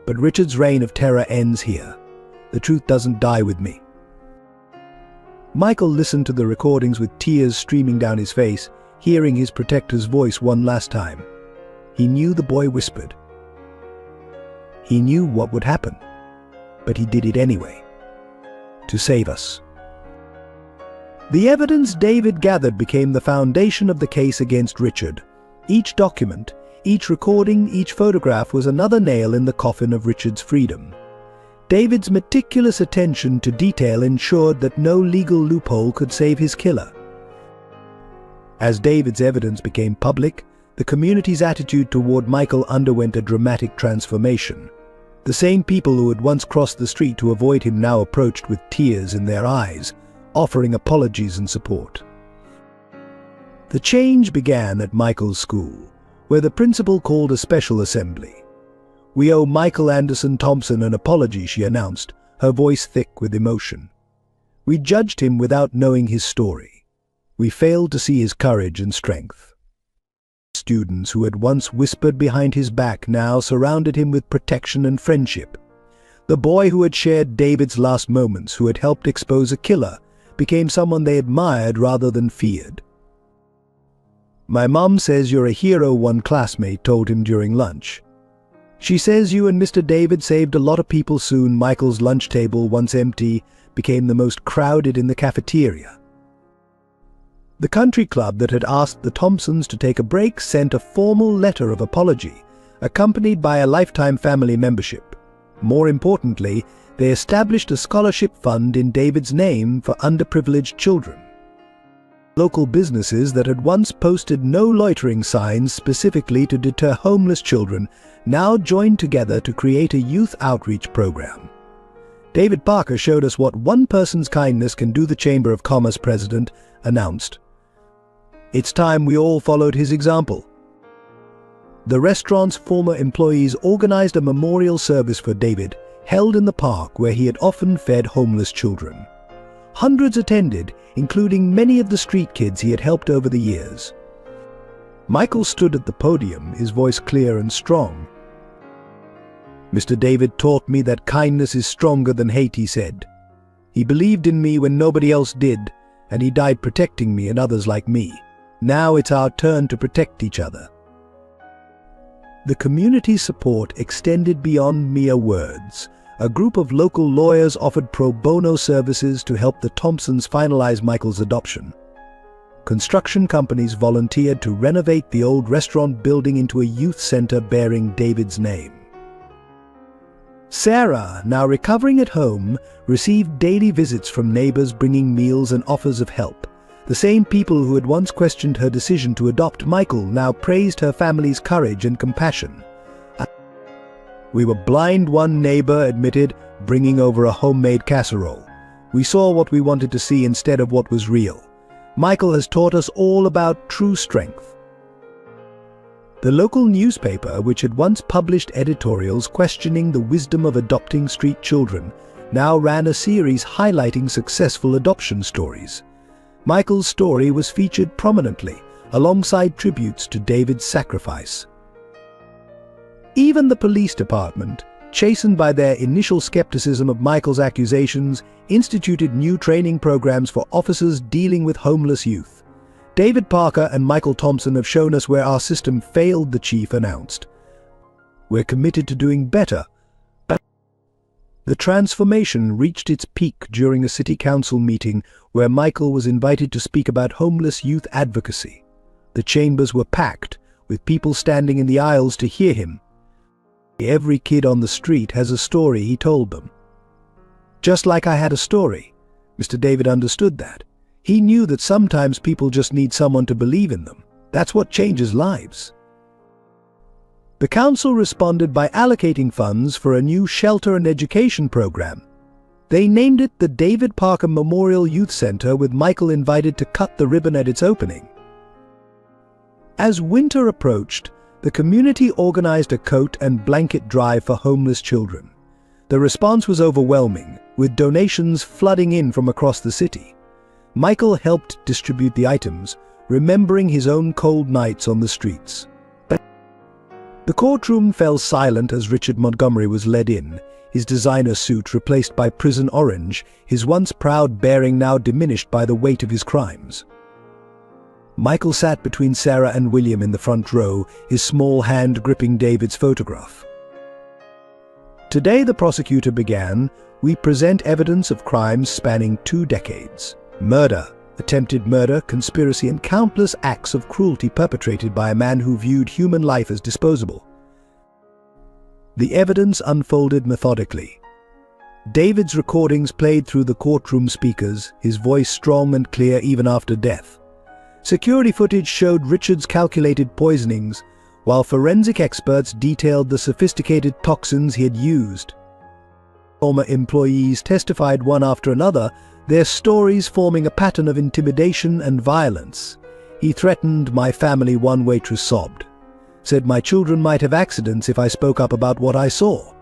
But Richard's reign of terror ends here. The truth doesn't die with me." Michael listened to the recordings with tears streaming down his face, hearing his protector's voice one last time. He knew the boy whispered. He knew what would happen, but he did it anyway. To save us. The evidence David gathered became the foundation of the case against Richard. Each document, each recording, each photograph was another nail in the coffin of Richard's freedom. David's meticulous attention to detail ensured that no legal loophole could save his killer. As David's evidence became public, the community's attitude toward Michael underwent a dramatic transformation. The same people who had once crossed the street to avoid him now approached with tears in their eyes, offering apologies and support. The change began at Michael's school, where the principal called a special assembly. "We owe Michael Anderson Thompson an apology," she announced, her voice thick with emotion. "We judged him without knowing his story. We failed to see his courage and strength." Students who had once whispered behind his back now surrounded him with protection and friendship. The boy who had shared David's last moments, who had helped expose a killer, became someone they admired rather than feared. "My mom says you're a hero," one classmate told him during lunch. "She says you and Mr. David saved a lot of people." Soon Michael's lunch table, once empty, became the most crowded in the cafeteria. The country club that had asked the Thompsons to take a break sent a formal letter of apology, accompanied by a lifetime family membership. More importantly, they established a scholarship fund in David's name for underprivileged children. Local businesses that had once posted no loitering signs specifically to deter homeless children now joined together to create a youth outreach program. David Parker showed us what one person's kindness can do, the Chamber of Commerce president announced. It's time we all followed his example. The restaurant's former employees organized a memorial service for David, held in the park where he had often fed homeless children. Hundreds attended, including many of the street kids he had helped over the years. Michael stood at the podium, his voice clear and strong. "Mr. David taught me that kindness is stronger than hate," he said. "He believed in me when nobody else did, and he died protecting me and others like me. Now it's our turn to protect each other." The community's support extended beyond mere words. A group of local lawyers offered pro bono services to help the Thompsons finalize Michael's adoption. Construction companies volunteered to renovate the old restaurant building into a youth center bearing David's name. Sarah, now recovering at home, received daily visits from neighbors bringing meals and offers of help. The same people who had once questioned her decision to adopt Michael now praised her family's courage and compassion. "We were blind," one neighbor admitted, bringing over a homemade casserole. "We saw what we wanted to see instead of what was real. Michael has taught us all about true strength." The local newspaper, which had once published editorials questioning the wisdom of adopting street children, now ran a series highlighting successful adoption stories. Michael's story was featured prominently, alongside tributes to David's sacrifice. Even the police department, chastened by their initial skepticism of Michael's accusations, instituted new training programs for officers dealing with homeless youth. "David Parker and Michael Thompson have shown us where our system failed," the chief announced. "We're committed to doing better." The transformation reached its peak during a city council meeting where Michael was invited to speak about homeless youth advocacy. The chambers were packed, with people standing in the aisles to hear him. "Every kid on the street has a story," he told them. "Just like I had a story. Mr. David understood that. He knew that sometimes people just need someone to believe in them. That's what changes lives. The council responded by allocating funds for a new shelter and education program. They named it the David Parker Memorial Youth Center, with Michael invited to cut the ribbon at its opening. As winter approached, the community organized a coat and blanket drive for homeless children. The response was overwhelming, with donations flooding in from across the city. Michael helped distribute the items, remembering his own cold nights on the streets. The courtroom fell silent as Richard Montgomery was led in, his designer suit replaced by prison orange, his once proud bearing now diminished by the weight of his crimes. Michael sat between Sarah and William in the front row, his small hand gripping David's photograph. Today, the prosecutor began, we present evidence of crimes spanning 2 decades. Murder, attempted murder, conspiracy, and countless acts of cruelty perpetrated by a man who viewed human life as disposable. The evidence unfolded methodically. David's recordings played through the courtroom speakers, his voice strong and clear even after death. Security footage showed Richard's calculated poisonings, while forensic experts detailed the sophisticated toxins he had used. Former employees testified one after another, their stories forming a pattern of intimidation and violence. He threatened my family, one waitress sobbed. Said my children might have accidents if I spoke up about what I saw.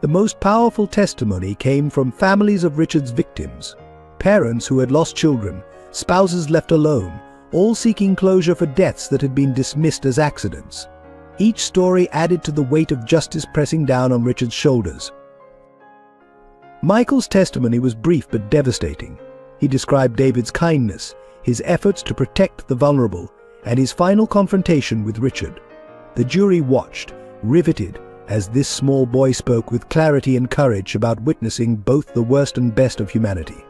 The most powerful testimony came from families of Richard's victims, parents who had lost children, spouses left alone, all seeking closure for deaths that had been dismissed as accidents. Each story added to the weight of justice pressing down on Richard's shoulders. Michael's testimony was brief but devastating. He described David's kindness, his efforts to protect the vulnerable, and his final confrontation with Richard. The jury watched, riveted, as this small boy spoke with clarity and courage about witnessing both the worst and best of humanity.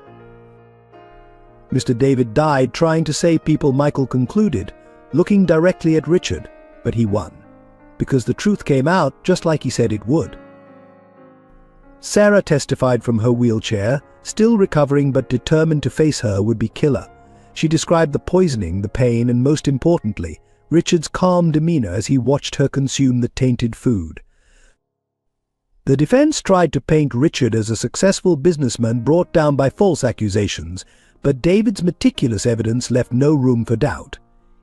Mr. David died trying to save people, Michael concluded, looking directly at Richard, but he won, because the truth came out just like he said it would. Sarah testified from her wheelchair, still recovering but determined to face her would-be killer. She described the poisoning, the pain, and most importantly, Richard's calm demeanor as he watched her consume the tainted food. The defense tried to paint Richard as a successful businessman brought down by false accusations, but David's meticulous evidence left no room for doubt.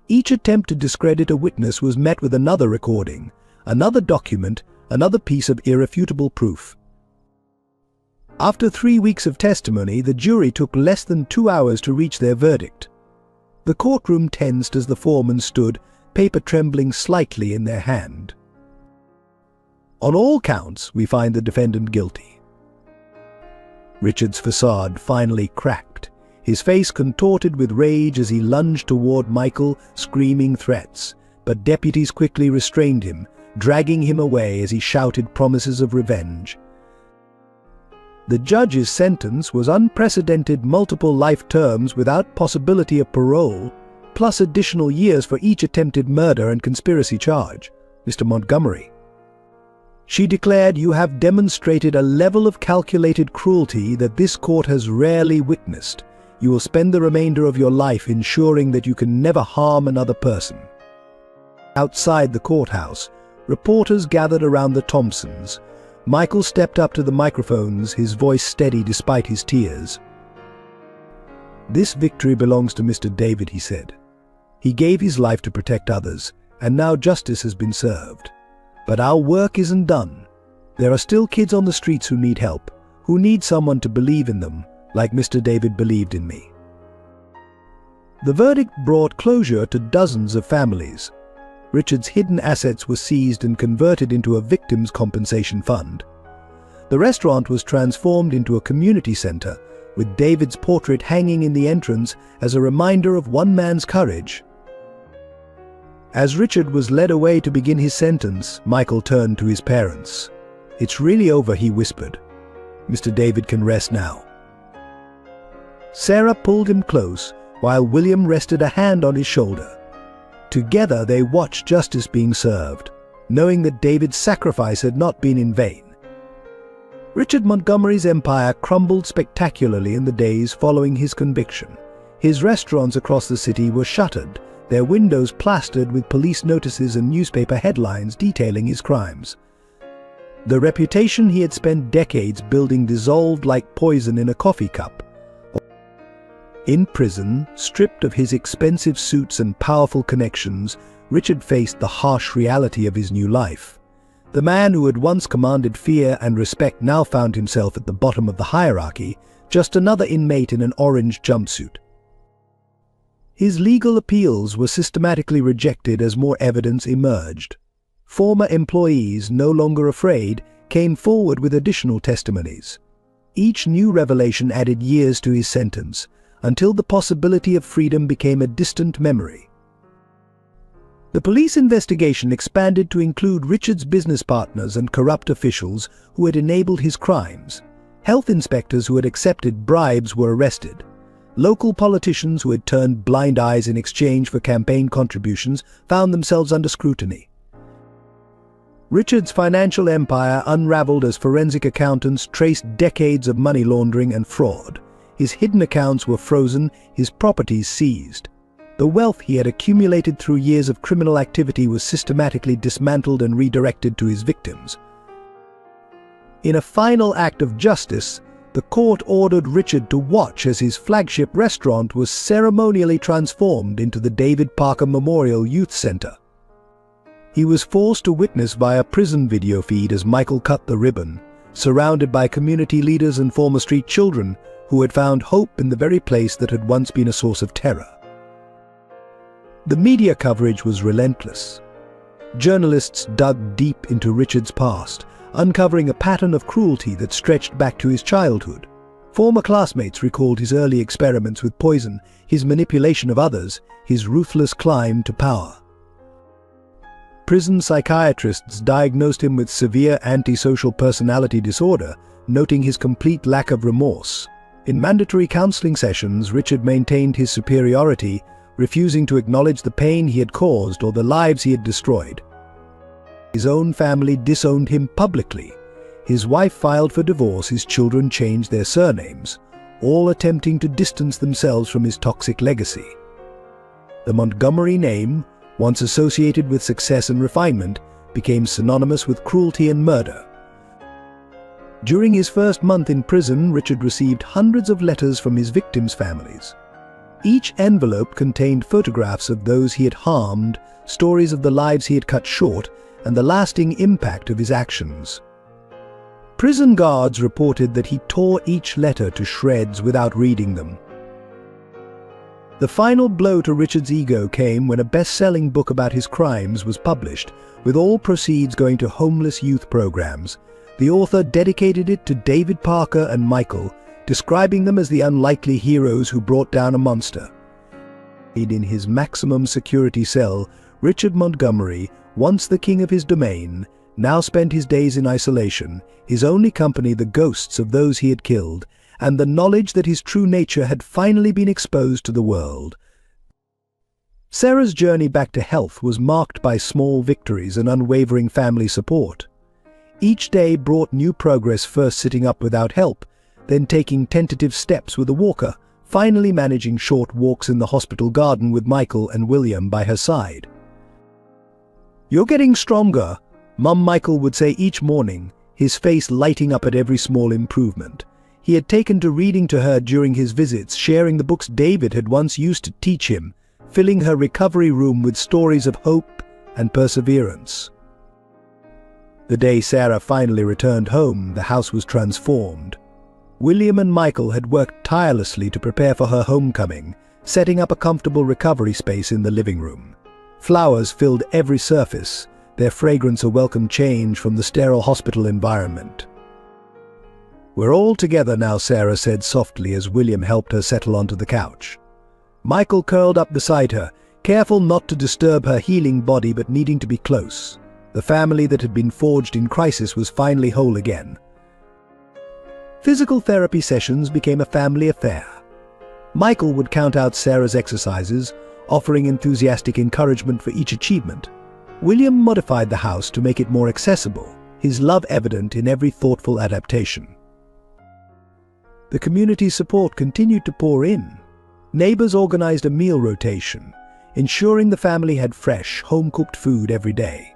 Each attempt to discredit a witness was met with another recording, another document, another piece of irrefutable proof. After 3 weeks of testimony, the jury took less than 2 hours to reach their verdict. The courtroom tensed as the foreman stood, paper trembling slightly in their hand. On all counts, we find the defendant guilty. Richard's facade finally cracked, his face contorted with rage as he lunged toward Michael, screaming threats, but deputies quickly restrained him, dragging him away as he shouted promises of revenge. The judge's sentence was unprecedented: multiple life terms without possibility of parole, plus additional years for each attempted murder and conspiracy charge. Mr. Montgomery. She declared, "You have demonstrated a level of calculated cruelty that this court has rarely witnessed. You will spend the remainder of your life ensuring that you can never harm another person." Outside the courthouse, reporters gathered around the Thompsons. Michael stepped up to the microphones, his voice steady despite his tears. "This victory belongs to Mr. David," he said. "He gave his life to protect others, and now justice has been served. But our work isn't done. There are still kids on the streets who need help, who need someone to believe in them, like Mr. David believed in me." The verdict brought closure to dozens of families. Richard's hidden assets were seized and converted into a victims' compensation fund. The restaurant was transformed into a community center, with David's portrait hanging in the entrance as a reminder of one man's courage. As Richard was led away to begin his sentence, Michael turned to his parents. "It's really over," he whispered. "Mr. David can rest now." Sarah pulled him close, while William rested a hand on his shoulder. Together they watched justice being served, knowing that David's sacrifice had not been in vain. Richard Montgomery's empire crumbled spectacularly in the days following his conviction. His restaurants across the city were shuttered, their windows plastered with police notices and newspaper headlines detailing his crimes. The reputation he had spent decades building dissolved like poison in a coffee cup. In prison, stripped of his expensive suits and powerful connections, Richard faced the harsh reality of his new life. The man who had once commanded fear and respect now found himself at the bottom of the hierarchy, just another inmate in an orange jumpsuit. His legal appeals were systematically rejected as more evidence emerged. Former employees, no longer afraid, came forward with additional testimonies. Each new revelation added years to his sentence, until the possibility of freedom became a distant memory. The police investigation expanded to include Richard's business partners and corrupt officials who had enabled his crimes. Health inspectors who had accepted bribes were arrested. Local politicians who had turned blind eyes in exchange for campaign contributions found themselves under scrutiny. Richard's financial empire unraveled as forensic accountants traced decades of money laundering and fraud. His hidden accounts were frozen, his properties seized. The wealth he had accumulated through years of criminal activity was systematically dismantled and redirected to his victims. In a final act of justice, the court ordered Richard to watch as his flagship restaurant was ceremonially transformed into the David Parker Memorial Youth Center. He was forced to witness via prison video feed as Michael cut the ribbon, surrounded by community leaders and former street children who had found hope in the very place that had once been a source of terror. The media coverage was relentless. Journalists dug deep into Richard's past, uncovering a pattern of cruelty that stretched back to his childhood. Former classmates recalled his early experiments with poison, his manipulation of others, his ruthless climb to power. Prison psychiatrists diagnosed him with severe antisocial personality disorder, noting his complete lack of remorse. In mandatory counseling sessions, Richard maintained his superiority, refusing to acknowledge the pain he had caused or the lives he had destroyed. His own family disowned him publicly. His wife filed for divorce, his children changed their surnames, all attempting to distance themselves from his toxic legacy. The Montgomery name, once associated with success and refinement, became synonymous with cruelty and murder. During his first month in prison, Richard received hundreds of letters from his victims' families. Each envelope contained photographs of those he had harmed, stories of the lives he had cut short, and the lasting impact of his actions. Prison guards reported that he tore each letter to shreds without reading them. The final blow to Richard's ego came when a best-selling book about his crimes was published, with all proceeds going to homeless youth programs. The author dedicated it to David Parker and Michael, describing them as the unlikely heroes who brought down a monster. In his maximum security cell, Richard Montgomery, once the king of his domain, now spent his days in isolation, his only company the ghosts of those he had killed, and the knowledge that his true nature had finally been exposed to the world. Sarah's journey back to health was marked by small victories and unwavering family support. Each day brought new progress, first sitting up without help, then taking tentative steps with a walker, finally managing short walks in the hospital garden with Michael and William by her side. "You're getting stronger," Mum Michael would say each morning, his face lighting up at every small improvement. He had taken to reading to her during his visits, sharing the books David had once used to teach him, filling her recovery room with stories of hope and perseverance. The day Sarah finally returned home, the house was transformed. William and Michael had worked tirelessly to prepare for her homecoming, setting up a comfortable recovery space in the living room. Flowers filled every surface, their fragrance a welcome change from the sterile hospital environment. "We're all together now," Sarah said softly as William helped her settle onto the couch. Michael curled up beside her, careful not to disturb her healing body but needing to be close. The family that had been forged in crisis was finally whole again. Physical therapy sessions became a family affair. Michael would count out Sarah's exercises, offering enthusiastic encouragement for each achievement. William modified the house to make it more accessible, his love evident in every thoughtful adaptation. The community support continued to pour in. Neighbors organized a meal rotation, ensuring the family had fresh, home-cooked food every day.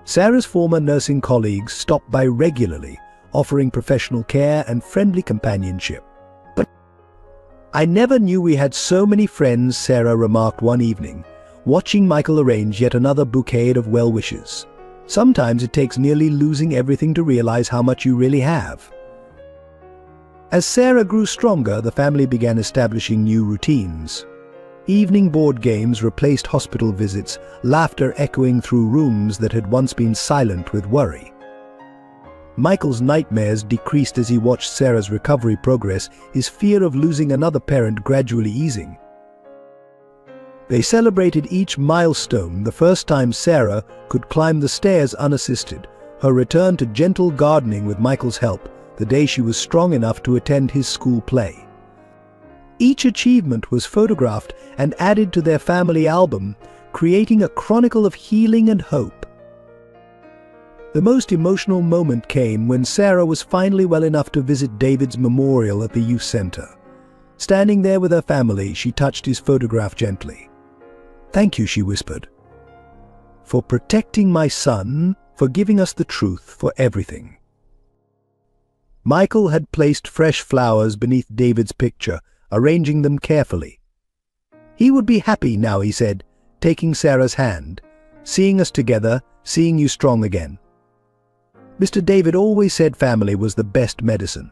Sarah's former nursing colleagues stopped by regularly, offering professional care and friendly companionship. "But I never knew we had so many friends," Sarah remarked one evening, watching Michael arrange yet another bouquet of well wishes. "Sometimes it takes nearly losing everything to realize how much you really have." As Sarah grew stronger, the family began establishing new routines. Evening board games replaced hospital visits, laughter echoing through rooms that had once been silent with worry. Michael's nightmares decreased as he watched Sarah's recovery progress, his fear of losing another parent gradually easing. They celebrated each milestone: the first time Sarah could climb the stairs unassisted, her return to gentle gardening with Michael's help, the day she was strong enough to attend his school play. Each achievement was photographed and added to their family album, creating a chronicle of healing and hope. The most emotional moment came when Sarah was finally well enough to visit David's memorial at the youth center. Standing there with her family, she touched his photograph gently. "Thank you," she whispered, "for protecting my son, for giving us the truth, for everything." Michael had placed fresh flowers beneath David's picture, arranging them carefully. "He would be happy now," he said, taking Sarah's hand, "seeing us together, seeing you strong again. Mr. David always said family was the best medicine."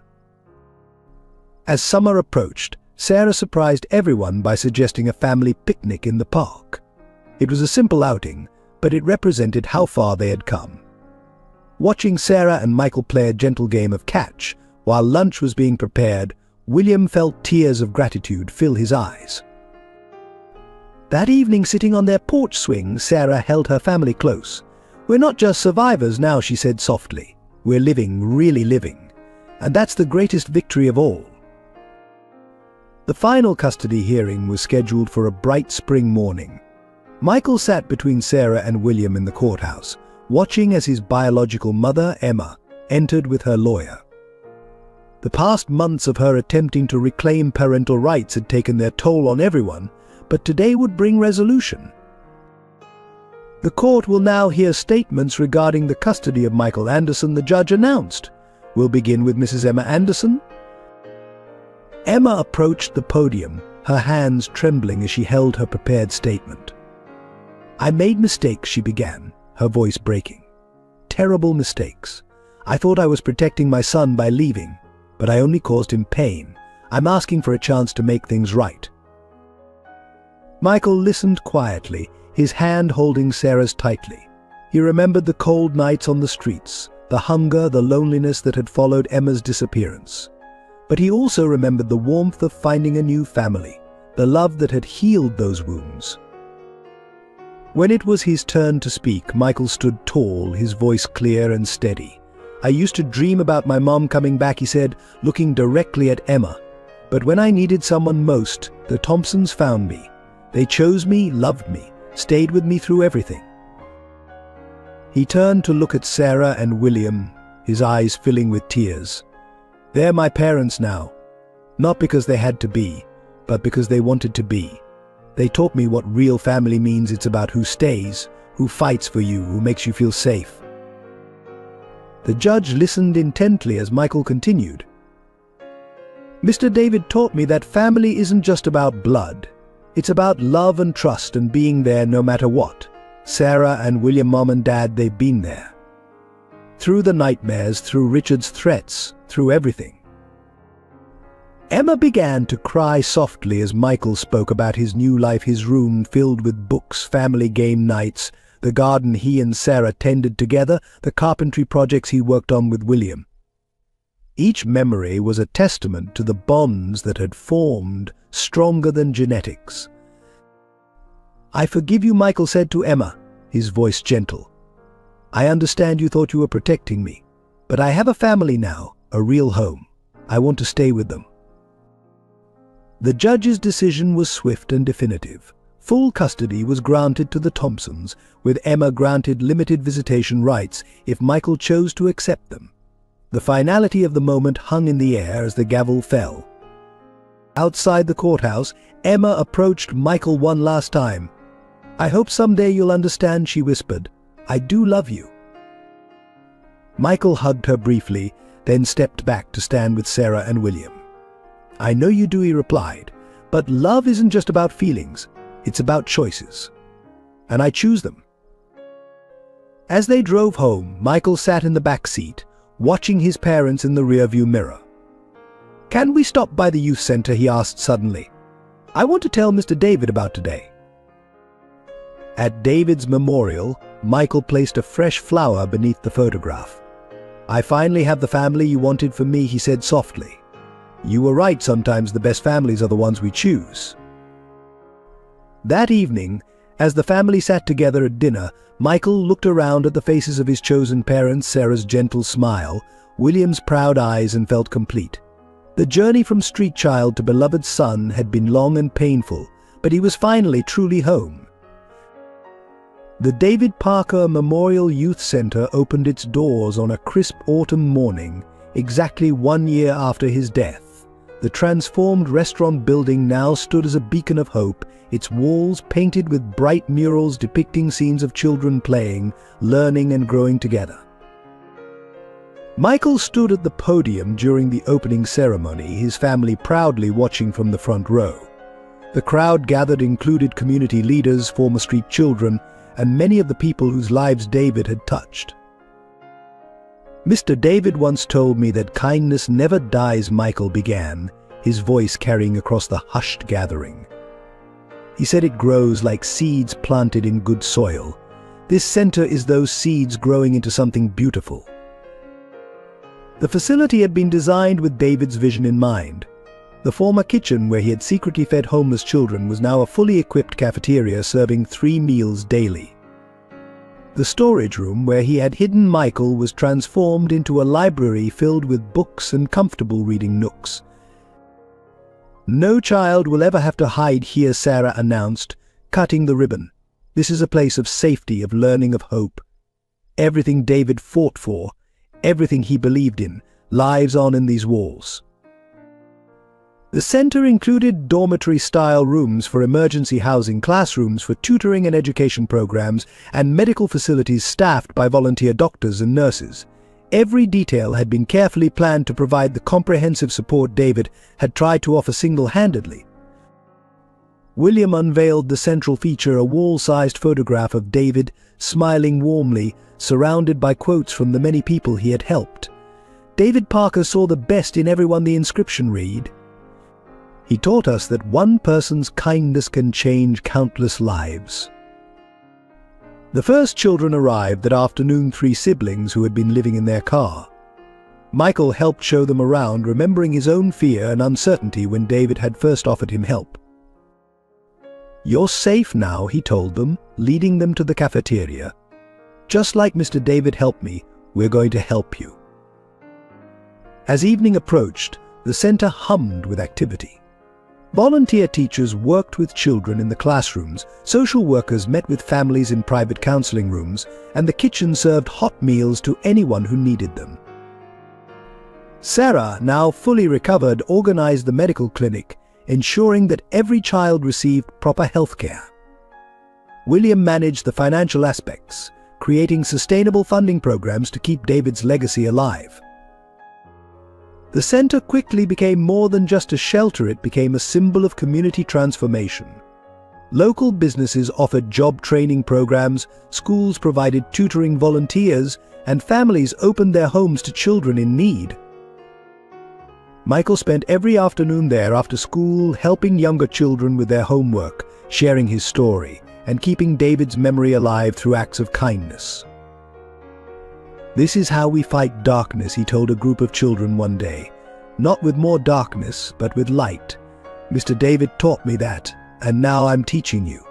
As summer approached, Sarah surprised everyone by suggesting a family picnic in the park. It was a simple outing, but it represented how far they had come. Watching Sarah and Michael play a gentle game of catch while lunch was being prepared, William felt tears of gratitude fill his eyes. That evening, sitting on their porch swing, Sarah held her family close. "We're not just survivors now," she said softly. "We're living, really living. And that's the greatest victory of all." The final custody hearing was scheduled for a bright spring morning. Michael sat between Sarah and William in the courthouse, watching as his biological mother, Emma, entered with her lawyer. The past months of her attempting to reclaim parental rights had taken their toll on everyone, but today would bring resolution. "The court will now hear statements regarding the custody of Michael Anderson," the judge announced. "We'll begin with Mrs. Emma Anderson." Emma approached the podium, her hands trembling as she held her prepared statement. "I made mistakes," she began, her voice breaking. "Terrible mistakes. I thought I was protecting my son by leaving, but I only caused him pain. I'm asking for a chance to make things right." Michael listened quietly, his hand holding Sarah's tightly. He remembered the cold nights on the streets, the hunger, the loneliness that had followed Emma's disappearance. But he also remembered the warmth of finding a new family, the love that had healed those wounds. When it was his turn to speak, Michael stood tall, his voice clear and steady. "I used to dream about my mom coming back," he said, looking directly at Emma. "But when I needed someone most, the Thompsons found me. They chose me, loved me, stayed with me through everything." He turned to look at Sarah and William, his eyes filling with tears. "They're my parents now, not because they had to be, but because they wanted to be. They taught me what real family means. It's about who stays, who fights for you, who makes you feel safe." The judge listened intently as Michael continued. "Mr. David taught me that family isn't just about blood. It's about love and trust and being there no matter what. Sarah and William, Mom and Dad, they've been there. Through the nightmares, through Richard's threats, through everything." Emma began to cry softly as Michael spoke about his new life, his room filled with books, family game nights, the garden he and Sarah tended together, the carpentry projects he worked on with William. Each memory was a testament to the bonds that had formed, stronger than genetics. "I forgive you," Michael said to Emma, his voice gentle. "I understand you thought you were protecting me, but I have a family now, a real home. I want to stay with them." The judge's decision was swift and definitive. Full custody was granted to the Thompsons, with Emma granted limited visitation rights if Michael chose to accept them. The finality of the moment hung in the air as the gavel fell. Outside the courthouse, Emma approached Michael one last time. "I hope someday you'll understand," she whispered. "I do love you." Michael hugged her briefly, then stepped back to stand with Sarah and William. "I know you do," he replied, "but love isn't just about feelings. It's about choices. And I choose them." As they drove home, Michael sat in the back seat, watching his parents in the rearview mirror. "Can we stop by the youth center?" he asked suddenly. "I want to tell Mr. David about today." At David's memorial, Michael placed a fresh flower beneath the photograph. "I finally have the family you wanted for me," he said softly. "You were right, sometimes the best families are the ones we choose." That evening, as the family sat together at dinner, Michael looked around at the faces of his chosen parents, Sarah's gentle smile, William's proud eyes, and felt complete. The journey from street child to beloved son had been long and painful, but he was finally truly home. The David Parker Memorial Youth Center opened its doors on a crisp autumn morning, exactly 1 year after his death. The transformed restaurant building now stood as a beacon of hope, its walls painted with bright murals depicting scenes of children playing, learning, and growing together. Michael stood at the podium during the opening ceremony, his family proudly watching from the front row. The crowd gathered included community leaders, former street children, and many of the people whose lives David had touched. "Mr. David once told me that kindness never dies," Michael began, his voice carrying across the hushed gathering. "He said it grows like seeds planted in good soil. This center is those seeds growing into something beautiful." The facility had been designed with David's vision in mind. The former kitchen where he had secretly fed homeless children was now a fully equipped cafeteria serving 3 meals daily. The storage room where he had hidden Michael was transformed into a library filled with books and comfortable reading nooks. "No child will ever have to hide here," Sarah announced, cutting the ribbon. "This is a place of safety, of learning, of hope. Everything David fought for, everything he believed in, lives on in these walls." The center included dormitory-style rooms for emergency housing, classrooms for tutoring and education programs, and medical facilities staffed by volunteer doctors and nurses. Every detail had been carefully planned to provide the comprehensive support David had tried to offer single-handedly. William unveiled the central feature, a wall-sized photograph of David, smiling warmly, surrounded by quotes from the many people he had helped. "David Parker saw the best in everyone," the inscription read. "He taught us that one person's kindness can change countless lives." The first children arrived that afternoon, 3 siblings who had been living in their car. Michael helped show them around, remembering his own fear and uncertainty when David had first offered him help. "You're safe now," he told them, leading them to the cafeteria. "Just like Mr. David helped me, we're going to help you." As evening approached, the center hummed with activity. Volunteer teachers worked with children in the classrooms, social workers met with families in private counseling rooms, and the kitchen served hot meals to anyone who needed them. Sarah, now fully recovered, organized the medical clinic, ensuring that every child received proper health care. William managed the financial aspects, creating sustainable funding programs to keep David's legacy alive. The center quickly became more than just a shelter, it became a symbol of community transformation. Local businesses offered job training programs, schools provided tutoring volunteers, and families opened their homes to children in need. Michael spent every afternoon there after school, helping younger children with their homework, sharing his story, and keeping David's memory alive through acts of kindness. "This is how we fight darkness," he told a group of children one day. "Not with more darkness, but with light. Mr. David taught me that, and now I'm teaching you."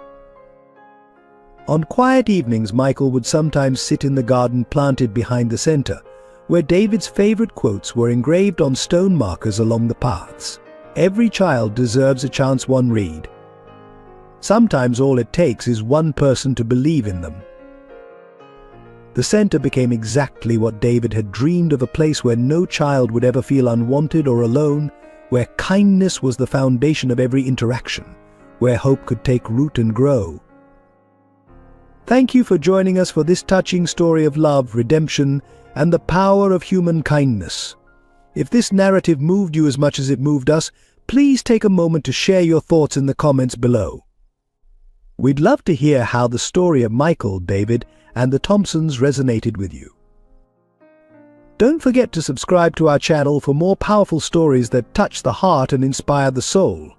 On quiet evenings, Michael would sometimes sit in the garden planted behind the center, where David's favorite quotes were engraved on stone markers along the paths. "Every child deserves a chance," one read. Sometimes all it takes is one person to believe in them. The center became exactly what David had dreamed of, a place where no child would ever feel unwanted or alone, where kindness was the foundation of every interaction, where hope could take root and grow. Thank you for joining us for this touching story of love, redemption, and the power of human kindness. If this narrative moved you as much as it moved us, please take a moment to share your thoughts in the comments below. We'd love to hear how the story of Michael, David, and the Thompsons resonated with you. Don't forget to subscribe to our channel for more powerful stories that touch the heart and inspire the soul.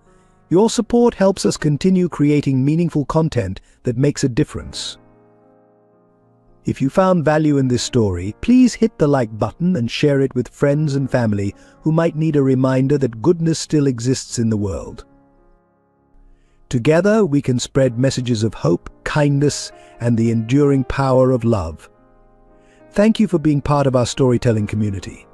Your support helps us continue creating meaningful content that makes a difference. If you found value in this story, please hit the like button and share it with friends and family who might need a reminder that goodness still exists in the world. Together, we can spread messages of hope, kindness, and the enduring power of love. Thank you for being part of our storytelling community.